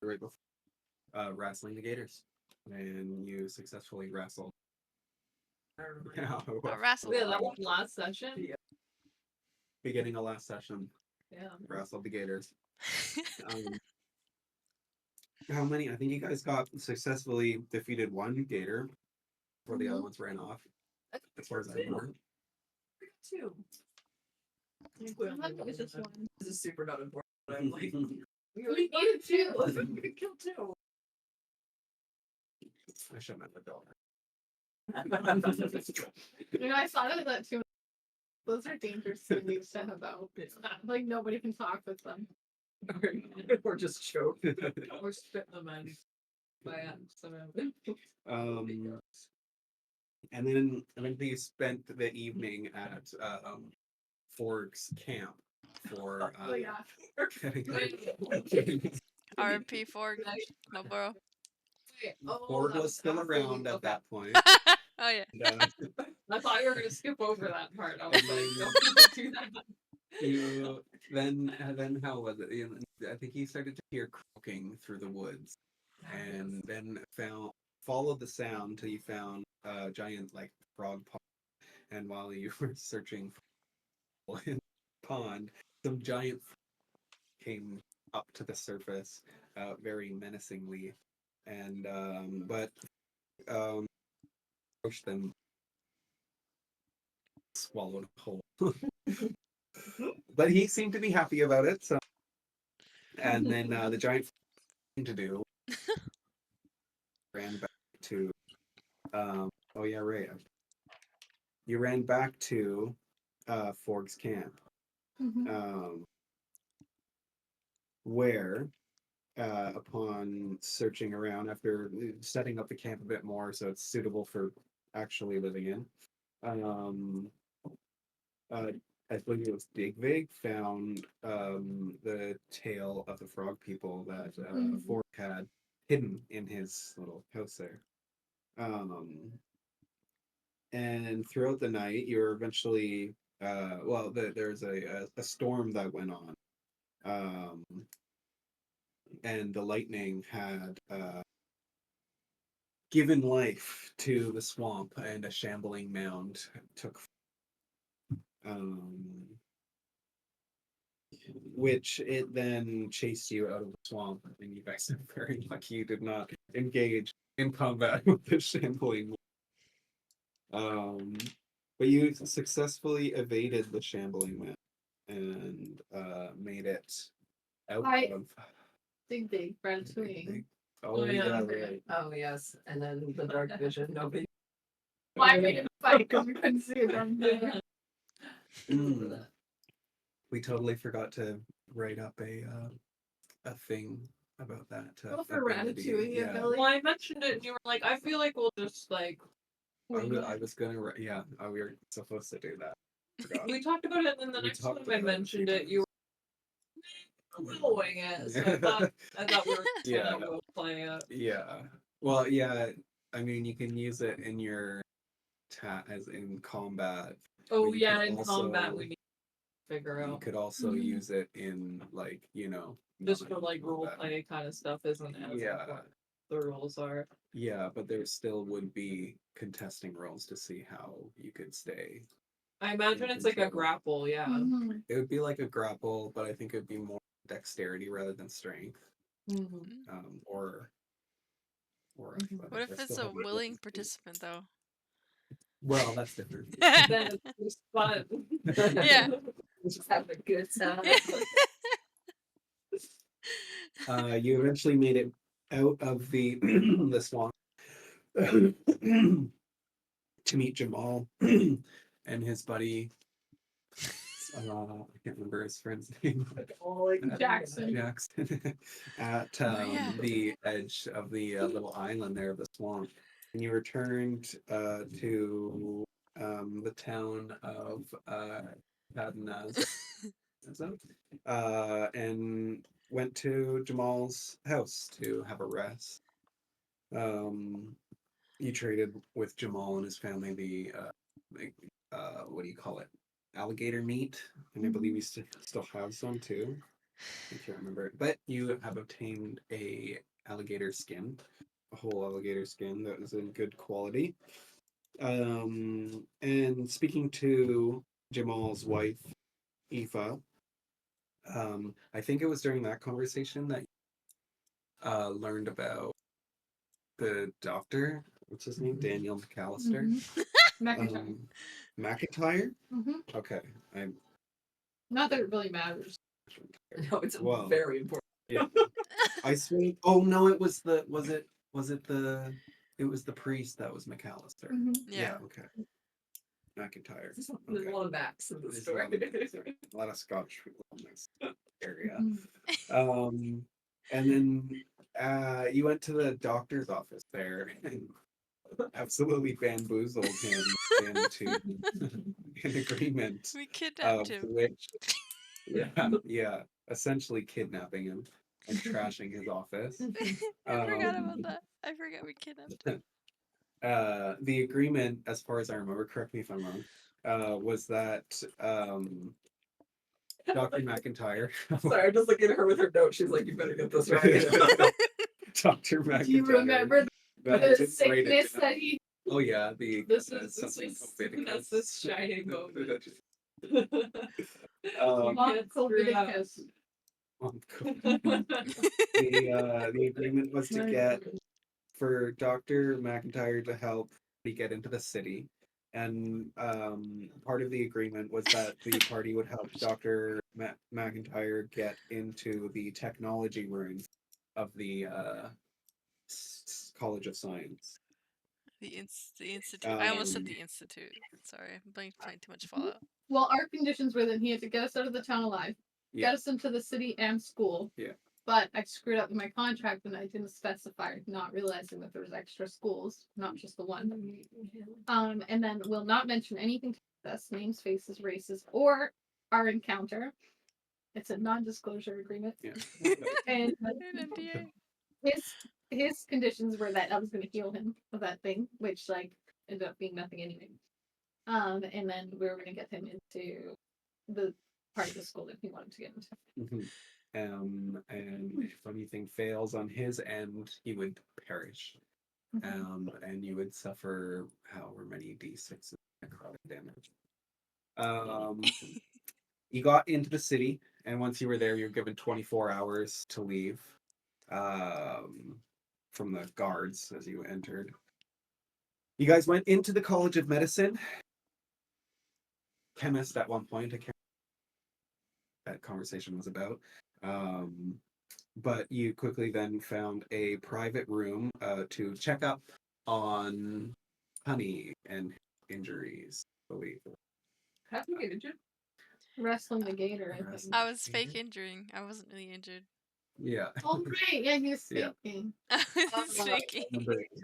right before wrestling the gators, and you successfully wrestled. Yeah, A wrestle. Yeah, that was last session. Yeah. Beginning of last session, Yeah. wrestled the gators. Um, how many? I think you guys got successfully defeated one gator before the other ones ran off. As far as I remember. Two. I think we only won just one. This is super not important. But I'm like, we needed two. We killed two. I should have met the dog. I saw that too. Those are dangerous things to have out. Like nobody can talk with them. Or just choke. Or spit them in by accident. And then you spent the evening at Forg's camp for Oh yeah. RP4, my bro. Ford was still around at that point. Oh yeah. And, I thought you were gonna skip over that part. I was And like, then- don't do that. you then how was it? I think you started to hear croaking through the woods, and then followed the sound till you found a giant like frog pond. And while you were searching for in the pond, some giant came up to the surface, very menacingly, and but approached them, swallowed whole. But he seemed to be happy about it. So, and then the giant thing to do ran back to. Oh yeah, right. You ran back to Forg's camp, um, where upon searching around after setting up the camp a bit more so it's suitable for actually living in. Um, uh, I believe it was Digvig found the tail of the frog people that Fork had hidden in his little house there. And throughout the night, you were eventually there's a storm that went on, um, and the lightning had given life to the swamp, and a shambling mound took, um, which it then chased you out of the swamp, and you guys are very lucky you did not engage in combat with the shambling. Um, but you successfully evaded the shambling mound and made it out of Big Ratatouille. Oh yeah, right. Oh yes, and then the dark vision. Nobody. Why we didn't fight because we couldn't see them. Mm. We totally forgot to write up a thing about that. Oh, for ability. Ratatouille, Yeah. ability. Well, I mentioned it, and you were like, "I feel like we'll just like." I was gonna write. Yeah, we were supposed to do that. Forgot. We talked about it, and then the We next time talked I about it a mentioned few it, you were we'll wing it. So I thought we were Yeah. gonna go play it. Yeah. Well, yeah. I mean, you can use it in your as in combat. Oh but you yeah, could in also- combat we need to figure You out. could also Mhm. use it in like Just for like role non-combat. play kind of stuff isn't as Yeah. important. The rules are. Yeah, but there still would be contesting roles to see how you could stay. I imagine it's like a control. grapple, yeah. Mhm. It would be like a grapple, but I think it would be more dexterity rather than strength. Or What if it's a willing participant though? Well, that's different. Then it's fun. Yeah. Just have a good time. You eventually made it out of the the swamp to meet Jamal and his buddy. I can't remember his friend's name. Jackson. Jackson at yeah. the edge of the little island there of the swamp, and you returned to the town of Padnaz, and went to Jamal's house to have a rest. You traded with Jamal and his family what do you call it? Alligator meat, and I believe he still have some too. I can't remember. But you have obtained a alligator skin, a whole alligator skin that was in good quality. And speaking to Jamal's wife, Aoife, I think it was during that conversation that learned about the doctor. What's his name? Daniel McAllister. McIntyre. McIntyre. Mm-hmm. Okay, I'm. Not that it really matters. No, it's Well, very important. yeah. I swear. Oh no! It was the. Was it? Was it the? It was the priest that was McAllister. Mm-hmm. Yeah. Yeah. Okay. McIntyre. There's Okay. a lot of backs in the There's story. a lot of Scottish people in this area. Mm-hmm. And then you went to the doctor's office there and absolutely bamboozled him into an agreement We kidnapped of him. which, yeah, essentially kidnapping him and trashing his office. I forgot Um, about that. I forgot we kidnapped him. the agreement, as far as I remember, correct me if I'm wrong, was that Dr. McIntyre. Sorry, I'm just looking at her with her note. She's like, "You better get this right." Dr. McIntyre. Do you remember that the didn't write it sickness down. that he? Oh yeah, the This is something that's this shining moment. um, Can't screw it up. the agreement was to get for Dr. McIntyre to help me get into the city. And part of the agreement was that the party would help Dr. McIntyre get into the technology room of the College of Science. The institute. I almost said Um, the institute. Sorry, I'm playing too much Fallout. Well, our conditions were that he had to get us out of the town alive, Yeah. get us into the city and school. Yeah. But I screwed up in my contract and I didn't specify, not realizing that there was extra schools, not just the one. And then we'll not mention anything to us, names, faces, races, or our encounter. It's a non-disclosure agreement. Yeah. And An NDA. his his conditions were that I was going to heal him of that thing, which like ended up being nothing anyway. And then we were going to get him into the part of the school that he wanted to get into. Mhm. And if anything fails on his end, he would perish. And you would suffer however many d6 necrotic damage. You got into the city, and once you were there, you were given 24 hours to leave from the guards as you entered. You guys went into the College of Medicine. Chemist at one point, I can't that conversation was about. But you quickly then found a private room to check up on Honey and injuries, I believe. How do you get injured? Wrestling the gator, I think. I was fake injuring. I wasn't really injured. Yeah. Oh right, yeah, he was Yeah. speaking. I was faking.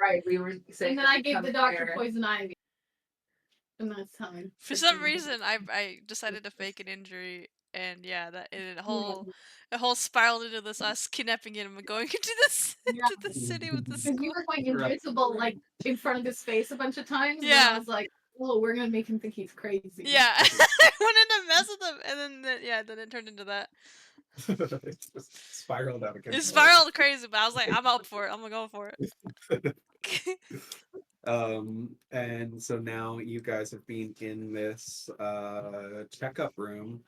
Right, we were saying. And then I gave the doctor poison ivy. And that's how I For some reason, I decided to fake an injury, and yeah, that it whole spiraled into this us kidnapping him and going into this Yeah. to the city with the Because you school. were going invisible like in front of his face a bunch of times. And Yeah. I was like, oh, we're gonna make him think he's crazy. Yeah, I wanted to mess with him, and then it turned into that. It just spiraled out of control. It spiraled crazy, but I was like, I'm up for it. I'm gonna go for it. And so now you guys have been in this checkup room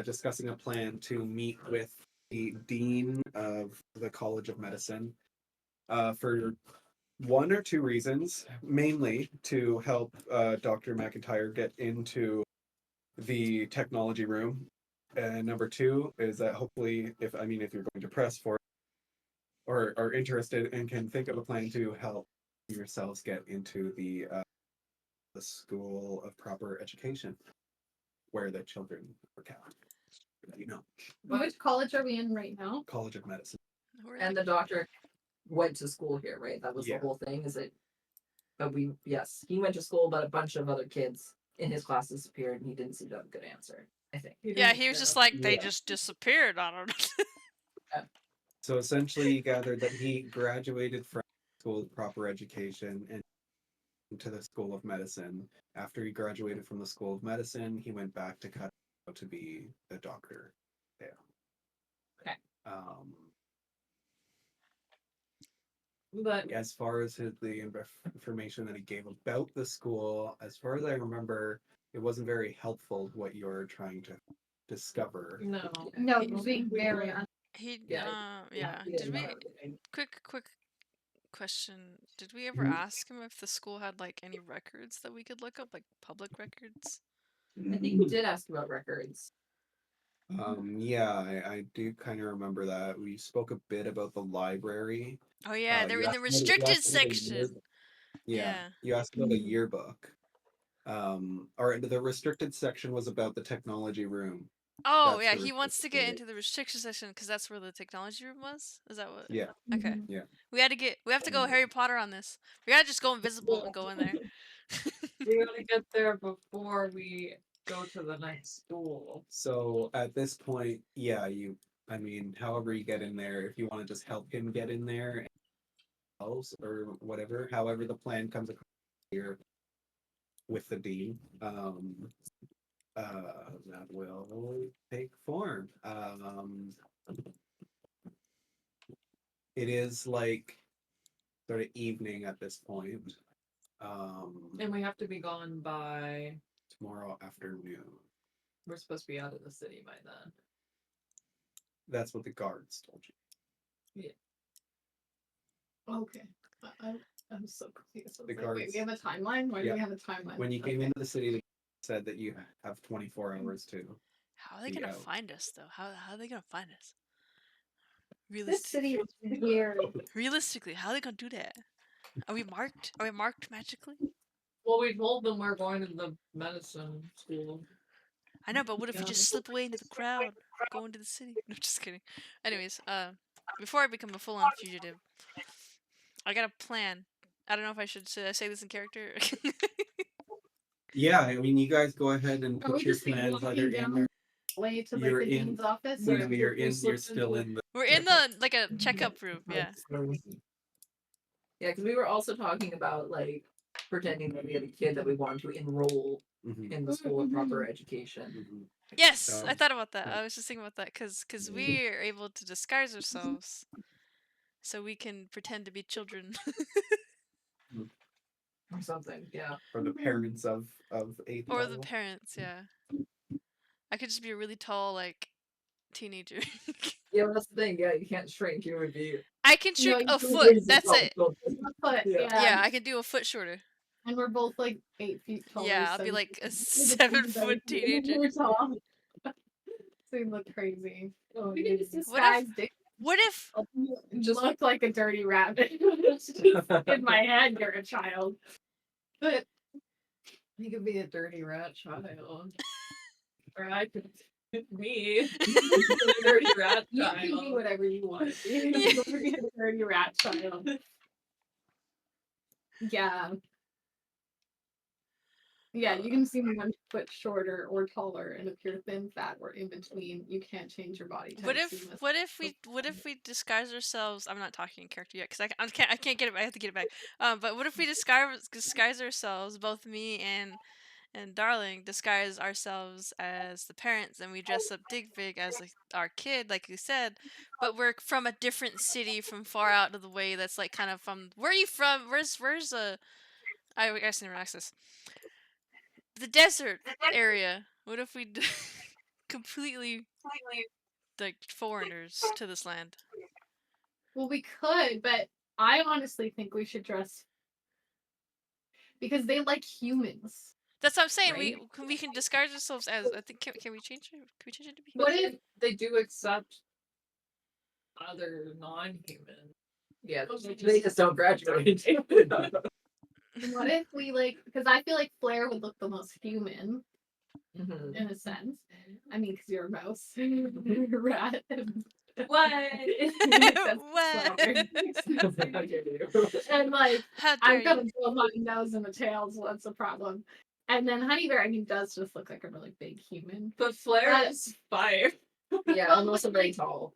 discussing a plan to meet with the dean of the College of Medicine for one or two reasons, mainly to help Dr. McIntyre get into the technology room. And number two is that hopefully, if you're going to press for it or are interested and can think of a plan to help yourselves get into the School of Proper Education, where the children are kept. You know, Which college are we in right now? College of Medicine. And the doctor went to school here, right? That was Yeah. the whole thing. Is it? But yes, he went to school, but a bunch of other kids in his class disappeared, and he didn't seem to have a good answer. I think. Yeah, he was just like, they Yeah. just disappeared. I don't know. So essentially, you gathered that he graduated from School of Proper Education and into the School of Medicine. After he graduated from the School of Medicine, he went back to cut to be a doctor. Yeah. Um, But as far as information that he gave about the school, as far as I remember, it wasn't very helpful what you were trying to discover. no. No, it was being very He Yeah. yeah. He Did didn't know we everything. quick question. Did we ever ask him if the school had like any records that we could look up, like public records? I think we did ask about records. Yeah, I do kind of remember that. We spoke a bit about the library. Oh yeah, they're You in the asked you restricted asked about a section. yeah, Yeah. you asked about a yearbook. Or the restricted section was about the technology room. Oh That's yeah, the he wants to restricted get area. into the restriction section because that's where the technology room was. Is that what? Yeah, Okay. yeah. We have to go Harry Potter on this. We gotta just go invisible and go in there. We gotta get there before we go to the next school. So at this point, yeah, I mean, however you get in there, if you want to just help him get in there else or whatever, however the plan comes across here with the dean, that will take form. It is like sort of evening at this point. And we have to be gone by. Tomorrow afternoon. We're supposed to be out of the city by then. That's what the guards told you. Okay. I, I'm so confused. I was The like, wait, we have guards- a timeline? Why do we have a timeline? When you came Okay. into the city, they said that you have 24 hours to How are they be gonna out. find us though? How are they gonna find us? This city is weird. Realistically, how are they gonna do that? Are we marked? Are we marked magically? Well, we told them we're going to the medicine school. I know, but what if we Yeah. just slip away into the crowd, go into the city? No, just kidding. Anyways, before I become a full-on fugitive, I got a plan. I don't know if should I say this in character? Yeah, I mean, you guys go ahead and Are put we your just like plans walking either in down or the way to like you're the in- dean's office? no, or you're still in the We're in the like a checkup room. Yeah. Yeah, because we were also talking about like pretending that we had a kid that we wanted to enroll Mhm, in the school of proper education. mhm. Yes, I Um, thought about that. I was just thinking about that because we are able to disguise ourselves, so we can pretend to be children. Or something, yeah. For the parents of eighth Or the level. parents, yeah. I could just be a really tall, like, teenager. Yeah, that's the thing. Yeah, you can't shrink. You would be. I can No, shrink you a can foot. That's it. But Yeah. Yeah, I can do a foot shorter. And we're both like 8 feet tall. Yeah, I'll be like a 7-foot teenager. We're tall. So we look crazy. Oh, We can just What if- disguise Dick. What if? Just look like a dirty rabbit. It's just in my head, you're a child. But you could be a dirty rat child. Or I could me. A dirty rat you can be child. whatever you want. You can be a dirty rat child. Yeah. Yeah, you can see me 1 foot shorter or taller, and if you're thin, fat, or in between, you can't change your body type. What so you if? must- What if we disguise ourselves? I'm not talking in character yet because I can't get it. I have to get it back. But what if we disguise ourselves, both me and Darling, disguise ourselves as the parents, and we dress up Digvig as like our kid, like you said, but we're from a different city, from far out of the way. That's like kind of from. Where are you from? Where's I guess I never asked this. The desert area. What if we completely like foreigners to this land? Well, we could, but I honestly think we should dress because they like humans. That's what I'm saying. Right. We can disguise ourselves as. I think can we change it? Can we change it to be? What if they do accept other non-human? Yeah, they just don't graduate. What if we like? Because I feel like Flair would look the most human Mhm. in a sense. I mean, because you're a mouse, you're a rat. What? That's What? and like How dare I've got a you? little my nose and a tail, so that's a problem. And then Honey Bear, I mean, does just look like a really big human. But Flair is fire. Yeah, Well, I'm also but, very like- tall.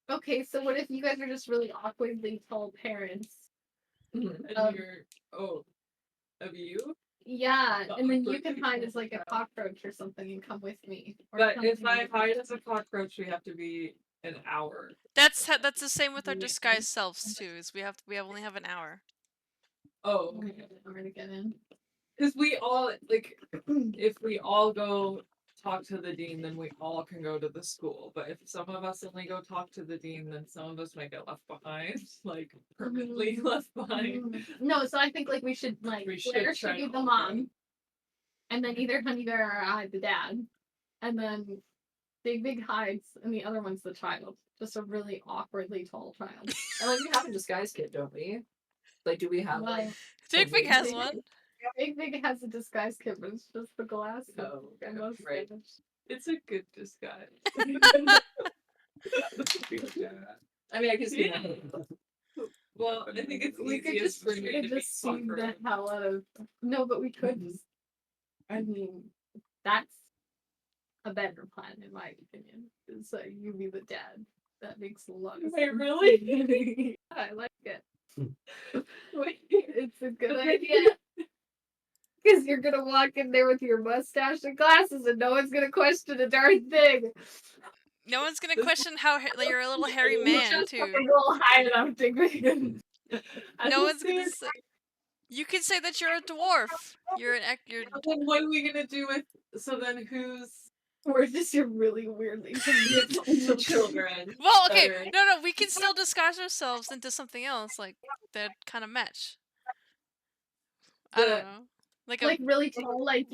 Okay, so what if you guys are just really awkwardly tall parents? And you're of you? Yeah, The and then you awkward can hide people. as like a cockroach or something and come with me. Or But come if to I me. hide as a cockroach, we have to be an hour. That's the same with our disguised selves too. Is we only have an hour. Oh, I'm gonna get in. because we all like, if we all go talk to the dean, then we all can go to the school. But if some of us only go talk to the dean, then some of us might get left behind, like permanently left behind. No, so I think like we should Blair should try be to the all mom, go. and then either Honey Bear or I the dad, and then Big hides, and the other one's the child, just a really awkwardly tall child. And like we have a disguise kit, don't we? Like, do we have like? Well, Big has Big- one. Big has a disguise kit, but it's just the glass. Oh, okay, and most right. It's a good disguise. Yeah. I mean, I can see that. Well, I think it's We could easiest just for me to be just see the Buckaroo. hell out of. No, but we could just. I mean, that's a better plan in my opinion. So you be the dad. That makes a lot of sense. Wait, really? I like it. Wait, it's a good idea. Because you're gonna walk in there with your mustache and glasses, and no one's gonna question a darn thing. No one's gonna question how you're a little hairy man too. Roll high enough to No one's gonna say. You can say that you're a dwarf. You're Then what are we gonna do with? So then who's We're just your really weirdly the children? Well, okay, Better. no, we can still disguise ourselves into something else, like that kind of match. I don't know, like really tall, like.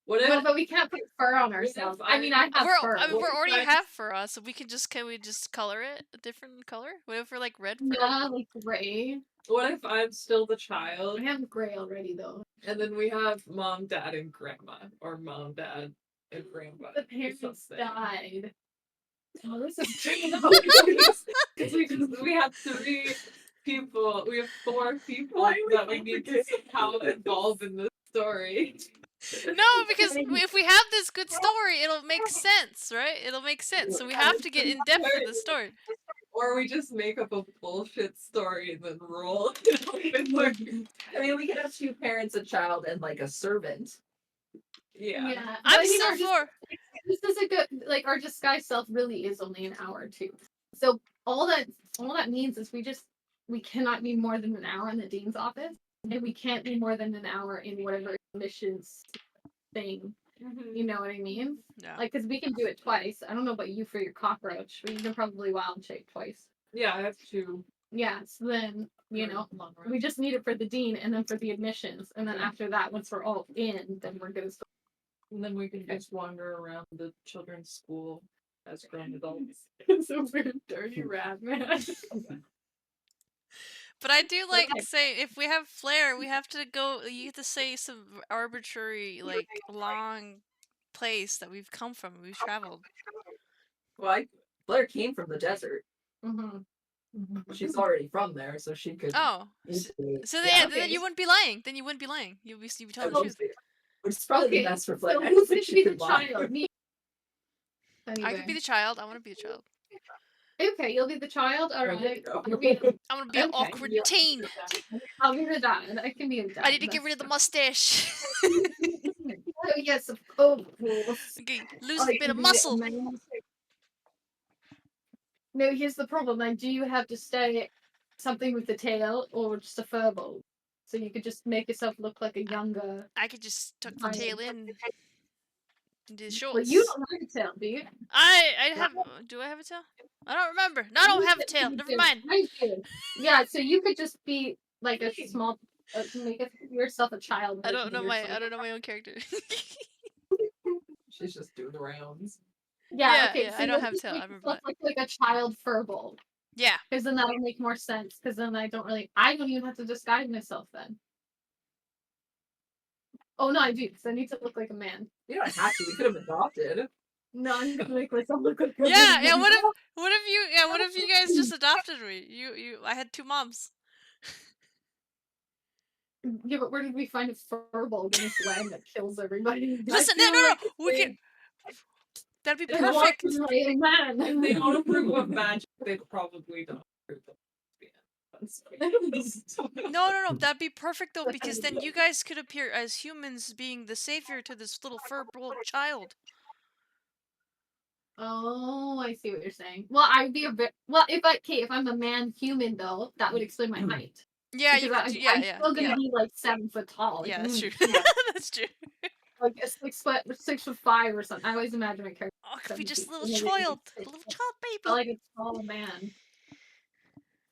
What No, if? but we can't put fur on ourselves. I mean, I have fur. I mean, What we're if already I- have for us, so can we just color it a different color? What if we're like red fur? Yeah, like gray. What if I'm still the child, I have gray already though. and then we have mom, dad, and grandma, or mom, dad, and grandpa? The parents something. died. Oh, this is Because we have 3 people. We have 4 people that we need to somehow involve in this story. No, because if we have this good story, it'll make sense, right? It'll make sense. So we have to get in depth with the story. Or we just make up a bullshit story and then roll. I mean, we could have 2 parents, a child, and like a servant. Yeah. I'm but, you still know, just- for. This is a good like our disguise self really is only an hour too. So all that means is we cannot be more than an hour in the dean's office, and we can't be more than an hour in whatever missions thing. You know what I mean? No. Like, because we can do it twice. I don't know about you for your cockroach, but you can probably wild shape twice. Yeah, I have 2. Yeah, so then, long we just need it for the dean and then for the admissions. And then after that, once we're all in, then we're going to start. And then we can just wander around the children's school as grown adults. It's a weird, dirty rat, man. But I do like say if we have flair, we have to go. You have to say some arbitrary, like long place that we've come from. We've traveled. Well, Blair came from the desert. Mm-hmm. She's already from there, so she could. Oh, easily- so yeah, then you wouldn't be lying. Then you wouldn't be lying. You'd be telling the truth. Which is probably Okay, the best for Blair. so I who's don't going think to she be the could lie. child? Me. I could be the child. I want to be the child. Okay, you'll be the child. All Oh, there you right. go. I'll be, I want to be an Okay, awkward yeah. teen. I'll be the dad. I can be the dad. I need to get rid of the mustache. Oh yes, of course. Okay, lose I a bit can of be muscle. amazing. No, here's the problem. Like, do you have to stay something with the tail or just a furball? So you could just make yourself look like a younger. I could just tuck the Right. tail in. Into the shorts. Well, you don't have a tail, do you? I have. Do I have a tail? I don't remember. No, I don't have a tail. You Never do. mind. I do. Yeah, so you could just be like a small, make yourself a child. I don't version know of my. yourself. I don't know my own character. She's just doing the rounds. Yeah, Yeah, okay. yeah, So I don't you'll have just tail, make I remember yourself look like a child furball. Yeah. Because then that'll make more sense. Because then I don't even have to disguise myself then. Oh no, I do. Because I need to look like a man. You don't have to. We could have adopted. No, I'm gonna make myself look like a Yeah, man. yeah. What if you guys just adopted me? I had 2 moms. Yeah, but where did we find a furball in this land that kills everybody? Listen, feel no. like We they- can. That'd be They want perfect. to Like a man. If they don't approve of magic, they probably don't approve of lesbian. No. That'd be perfect though, because then you guys could appear as humans, being the savior to this little furball child. Oh, I see what you're saying. Well, I'd be a bit. Well, if I'm a man human though, that would explain my height. Yeah, you Because could. I'm Yeah. still gonna be like 7 foot tall. Like, Yeah, that's true. yeah, That's true. like a 6'5" or something. I always imagine my character Oh, it could be 7 just feet. a little and then child, it's a little child not baby. like a tall man.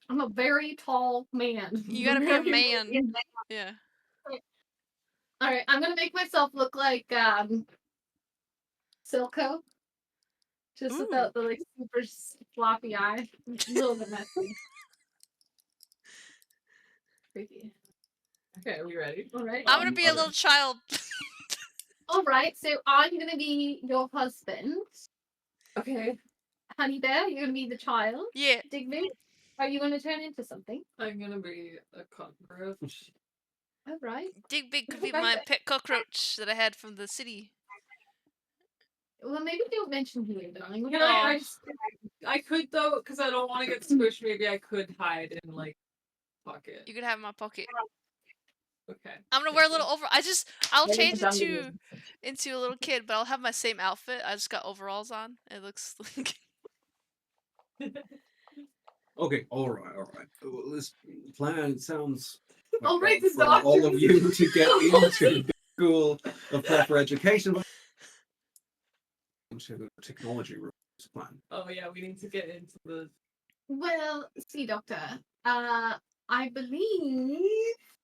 I'm a very tall man. You gotta be a man. Yeah. All right, I'm gonna make myself look like Silco, just Ooh. without the like super floppy eye. A little bit messy. Creepy. Okay, are we ready? All right. I'm gonna be a little child. All right. So I'm gonna be your husband, Okay. Honey Bear. You're gonna be the child. Yeah. Digby, are you gonna turn into something? I'm gonna be a cockroach. All right. Dig could be my pet cockroach that I had from the city. Well, maybe don't mention who you're darling. Can I could though, because I don't want to get squished. Maybe I could hide in like pocket. You could have my pocket. Okay. I'm gonna wear a little over. I'll Maybe change the it into a little kid, but I'll have my same outfit. I just got overalls on. It looks like. Okay, all right. Well, this plan sounds like All right, for the doctor. all of you to get into the school of proper education. But into the technology room plan. Oh yeah, we need to get into the. Well, see, Doctor. I believe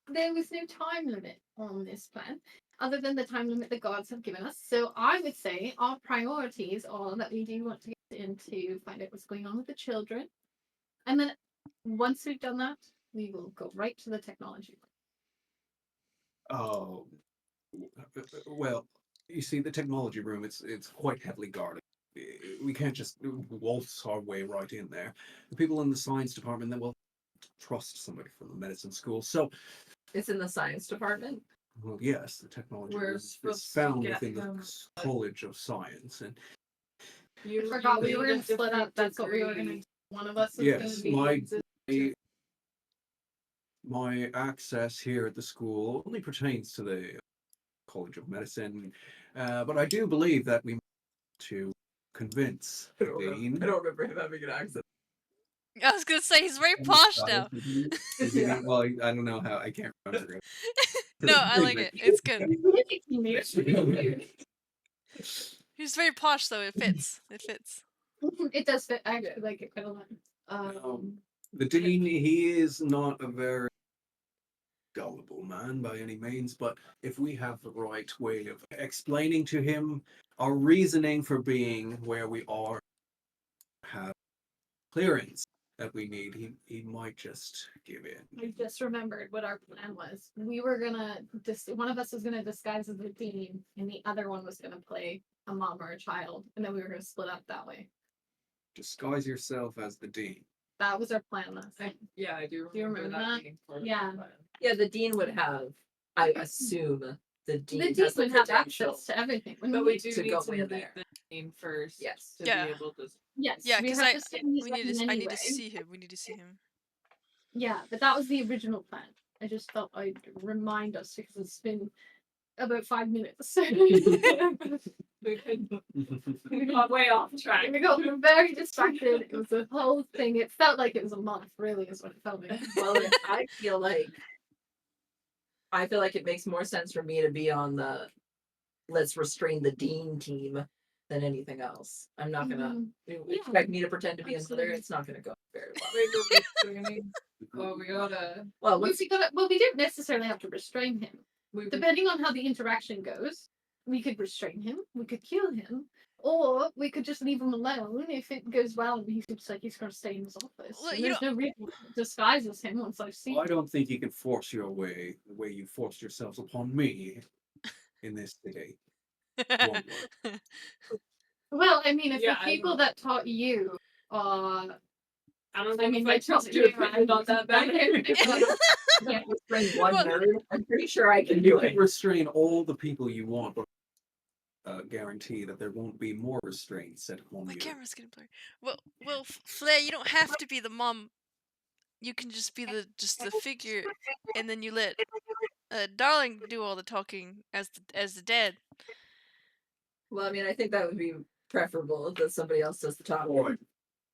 there was no time limit on this plan, other than the time limit the gods have given us. So I would say our priorities are that we do want to get in to find out what's going on with the children, and then once we've done that, we will go right to the technology. Oh, well, you see, the technology room, it's quite heavily guarded. We can't just waltz our way right in there. The people in the science department that will trust somebody from the medicine school. So, It's in the science department. well, yes, the technology We're room is supposed to found get within the them, College of Science, and You I forgot we need were a gonna split different up. That's what we were gonna degree. do. One of us was yes, gonna be. my access here at the school only pertains to the College of Medicine, but I do believe that we need to convince I the don't, remember, dean. I don't remember him having an accent. I was gonna say he's very posh now. Yeah. Well, I don't know how. I can't remember it. No, I like it. It's good. He's very posh though. It fits. It fits. It does fit. I actually like it quite a lot. The dean, he is not a very gullible man by any means, but if we have the right way of explaining to him our reasoning for being where we are, have clearance that we need, he might just give in. I just remembered what our plan was. We were gonna one of us was gonna disguise as the dean, and the other one was gonna play a mom or a child, and then we were gonna split up that way. Disguise yourself as the dean. That was our plan last time. Yeah, I do. Do you remember that? being part of Yeah. the plan. Yeah, the dean would have. I assume the dean The dean has the would have potential. access to everything. But we do To need go to in meet there. the team first. Yes. To Yeah. be able to. Yes. Yeah, we because have to stay in these I need anyway. to see him. We need to see him. Yeah, but that was the original plan. I just thought I'd remind us because it's been about 5 minutes. We got way off track. We got very distracted. It was a whole thing. It felt like it was a month, really, is what it felt like. Well, I feel like it makes more sense for me to be on the let's restrain the dean team than anything else. I'm not gonna expect me to pretend to be another. Absolutely. It's not gonna go very well. Wait, we're restraining. Oh, we gotta. Well, We didn't necessarily have to restrain him. We Depending on how the interaction goes, we could restrain him, we could kill him, or we could just leave him alone if it goes well and he seems like he's going to stay in his office. Well, And you there's no reason to disguise as him once I've seen I don't think you can force your way the way you forced yourselves upon me in this city. Won't work. Well, I mean, if Yeah, the people that taught you are. I don't know I mean, if I they trust taught your you, opinion on that bad. can't restrain one Well- nerd. I'm pretty sure I can You do can it. restrain all the people you want, but guarantee that there won't be more restraints set upon My you. camera's getting blurry. Well, Flair, you don't have to be the mom. You can just be the figure, and then you let Darling do all the talking as the dad. Well, I mean, I think that would be preferable that somebody else does the talking. Boy,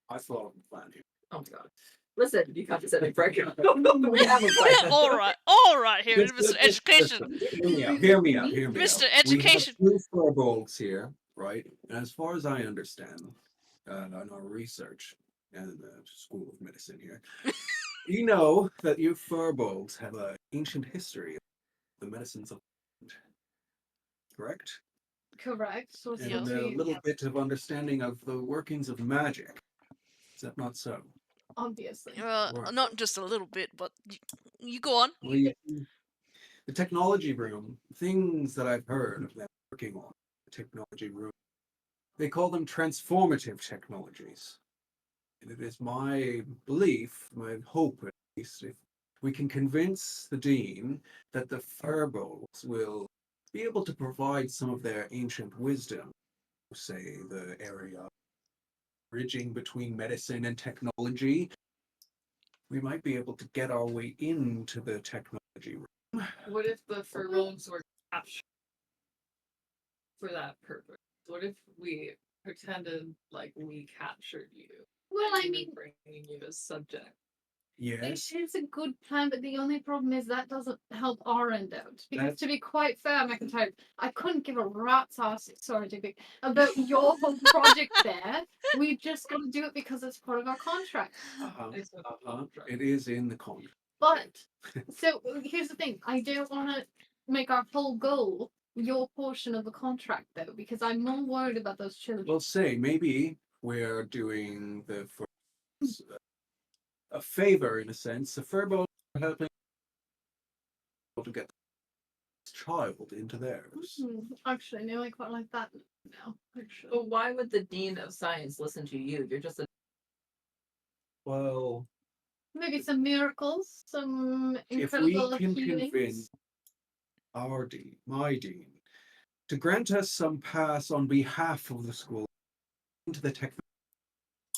I thought of a plan here. Oh my god. Listen, you condescending prick. We have a plan. all right, here, Mr. Education, Hear me out. Hear me Mr. out. Education. We have two furbolgs here, right? And as far as I understand, in our research and the School of Medicine here, we know that you furbolgs have an ancient history of the medicines of correct? Correct. So it's And Yeah. a little bit of understanding of the workings of magic. Is that not so? obviously. Right. Not just a little bit, but you go on. Well, the technology room, things that I've heard of them working on the technology room, they call them transformative technologies. And it is my belief, my hope at least, if we can convince the dean that the Furbolgs will be able to provide some of their ancient wisdom, say the area bridging between medicine and technology, we might be able to get our way into the technology room. What if the furbolgs were captured for that purpose? What if we pretended like we captured you? Well, I and we're mean, bringing you as subject. Yes. it's a good plan, but the only problem is that doesn't help our end out. Because That's- to be quite fair, McIntyre, I couldn't give a rat's ass, sorry, Digby, about your whole project there. We've just got to do it because it's part of our contract. It's a contract. It is in the contract. But, so here's the thing I don't want to make our whole goal your portion of the contract, though, because I'm more worried about those children. Well, say maybe we're doing the a favor in a sense. The Furbolgs are helping to get this child into theirs. Actually, no, I quite like that now, actually. But why would the dean of science listen to you? You're just a Well, Maybe some miracles, some if we incredible can healings. convince our dean, my dean, to grant us some pass on behalf of the school into the tech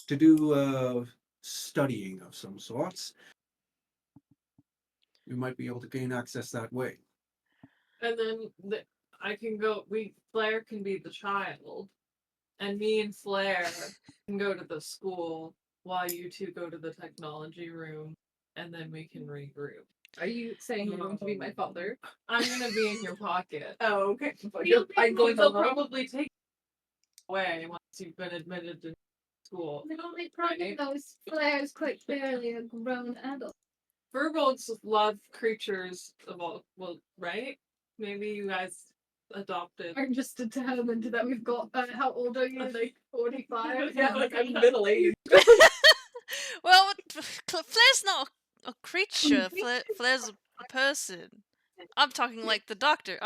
to do studying of some sorts, we might be able to gain access that way. And then I can go. Flair can be the child, and me and Flair can go to the school while you two go to the technology room, and then we can regroup. Are you saying you're going to be my father? I'm gonna be in your pocket. Oh, okay. But You'll be I'm going They'll alone. probably take you away once you've been admitted to school. The only problem though is Flair is quite clearly a grown adult. Furbolgs love creatures of all. Well, right? Maybe you guys adopted. I'm just determined that we've got. How old are you? Like 45? Yeah, like I'm middle aged. Well, Flair's not a creature. Flair's a person. I'm talking like the doctor.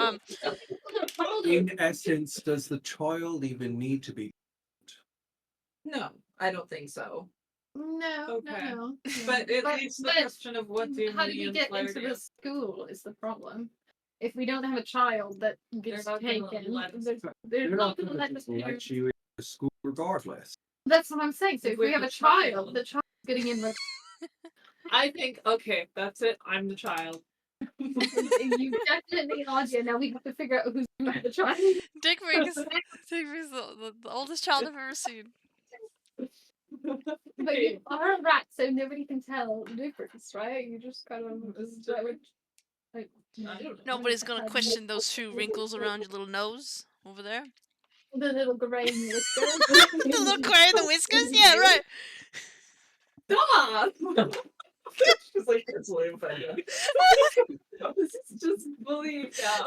In essence, does the child even need to be? No, I don't think so. No, Okay. no. But it leads to the question of what do how do me we and get Flair into do? the school is the problem. If we don't have a child that gets not gonna taken, let us- there's They're not not going to going let to us let parents. you in the school regardless. That's what I'm saying. So If if we we have have a a child, child. the child's getting in. I think okay, that's it. I'm the child. You definitely are. Yeah, now we have to figure out who's the child. Digby's the oldest child I've ever seen. But you are a rat, so nobody can tell the difference, right? You just kind of. Like, I don't know. Nobody's gonna question those two wrinkles around your little nose over there. the little grey whiskers. The little gray in the whiskers. Yeah, right. Stop! She's like canceling offended. This is just bullying now.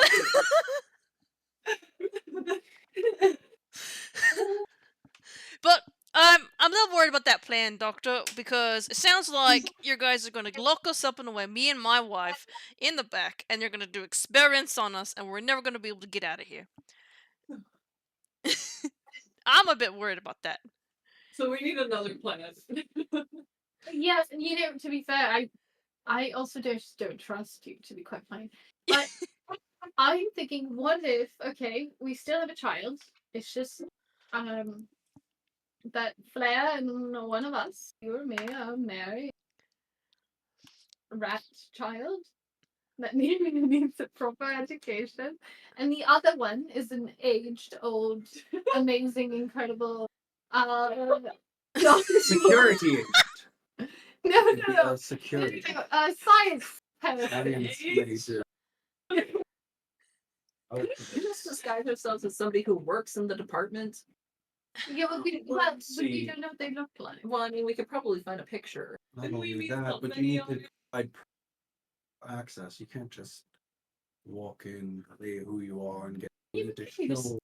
But I'm not worried about that plan, Doctor, because it sounds like you guys are gonna lock us up in a way, me and my wife, in the back, and you're gonna do experiments on us, and we're never gonna be able to get out of here. I'm a bit worried about that. So we need another plan. Yes, and you know, to be fair, I also just don't trust you, to be quite plain. But I'm thinking, what if, okay, we still have a child. It's just that Flair and one of us, you or me, marry a rat child. that needs a proper education, and the other one is an aged, old, amazing, incredible. Security. No, It'd no, be no. a security. Science person. Science major. We just disguise ourselves as somebody who works in the department. Yeah, but we See. don't know what they look like. Well, I mean, we could probably find a picture. Not Didn't we only meet that, but somebody you need on to provide access. You can't just walk in, say who you are, and get. You need to show.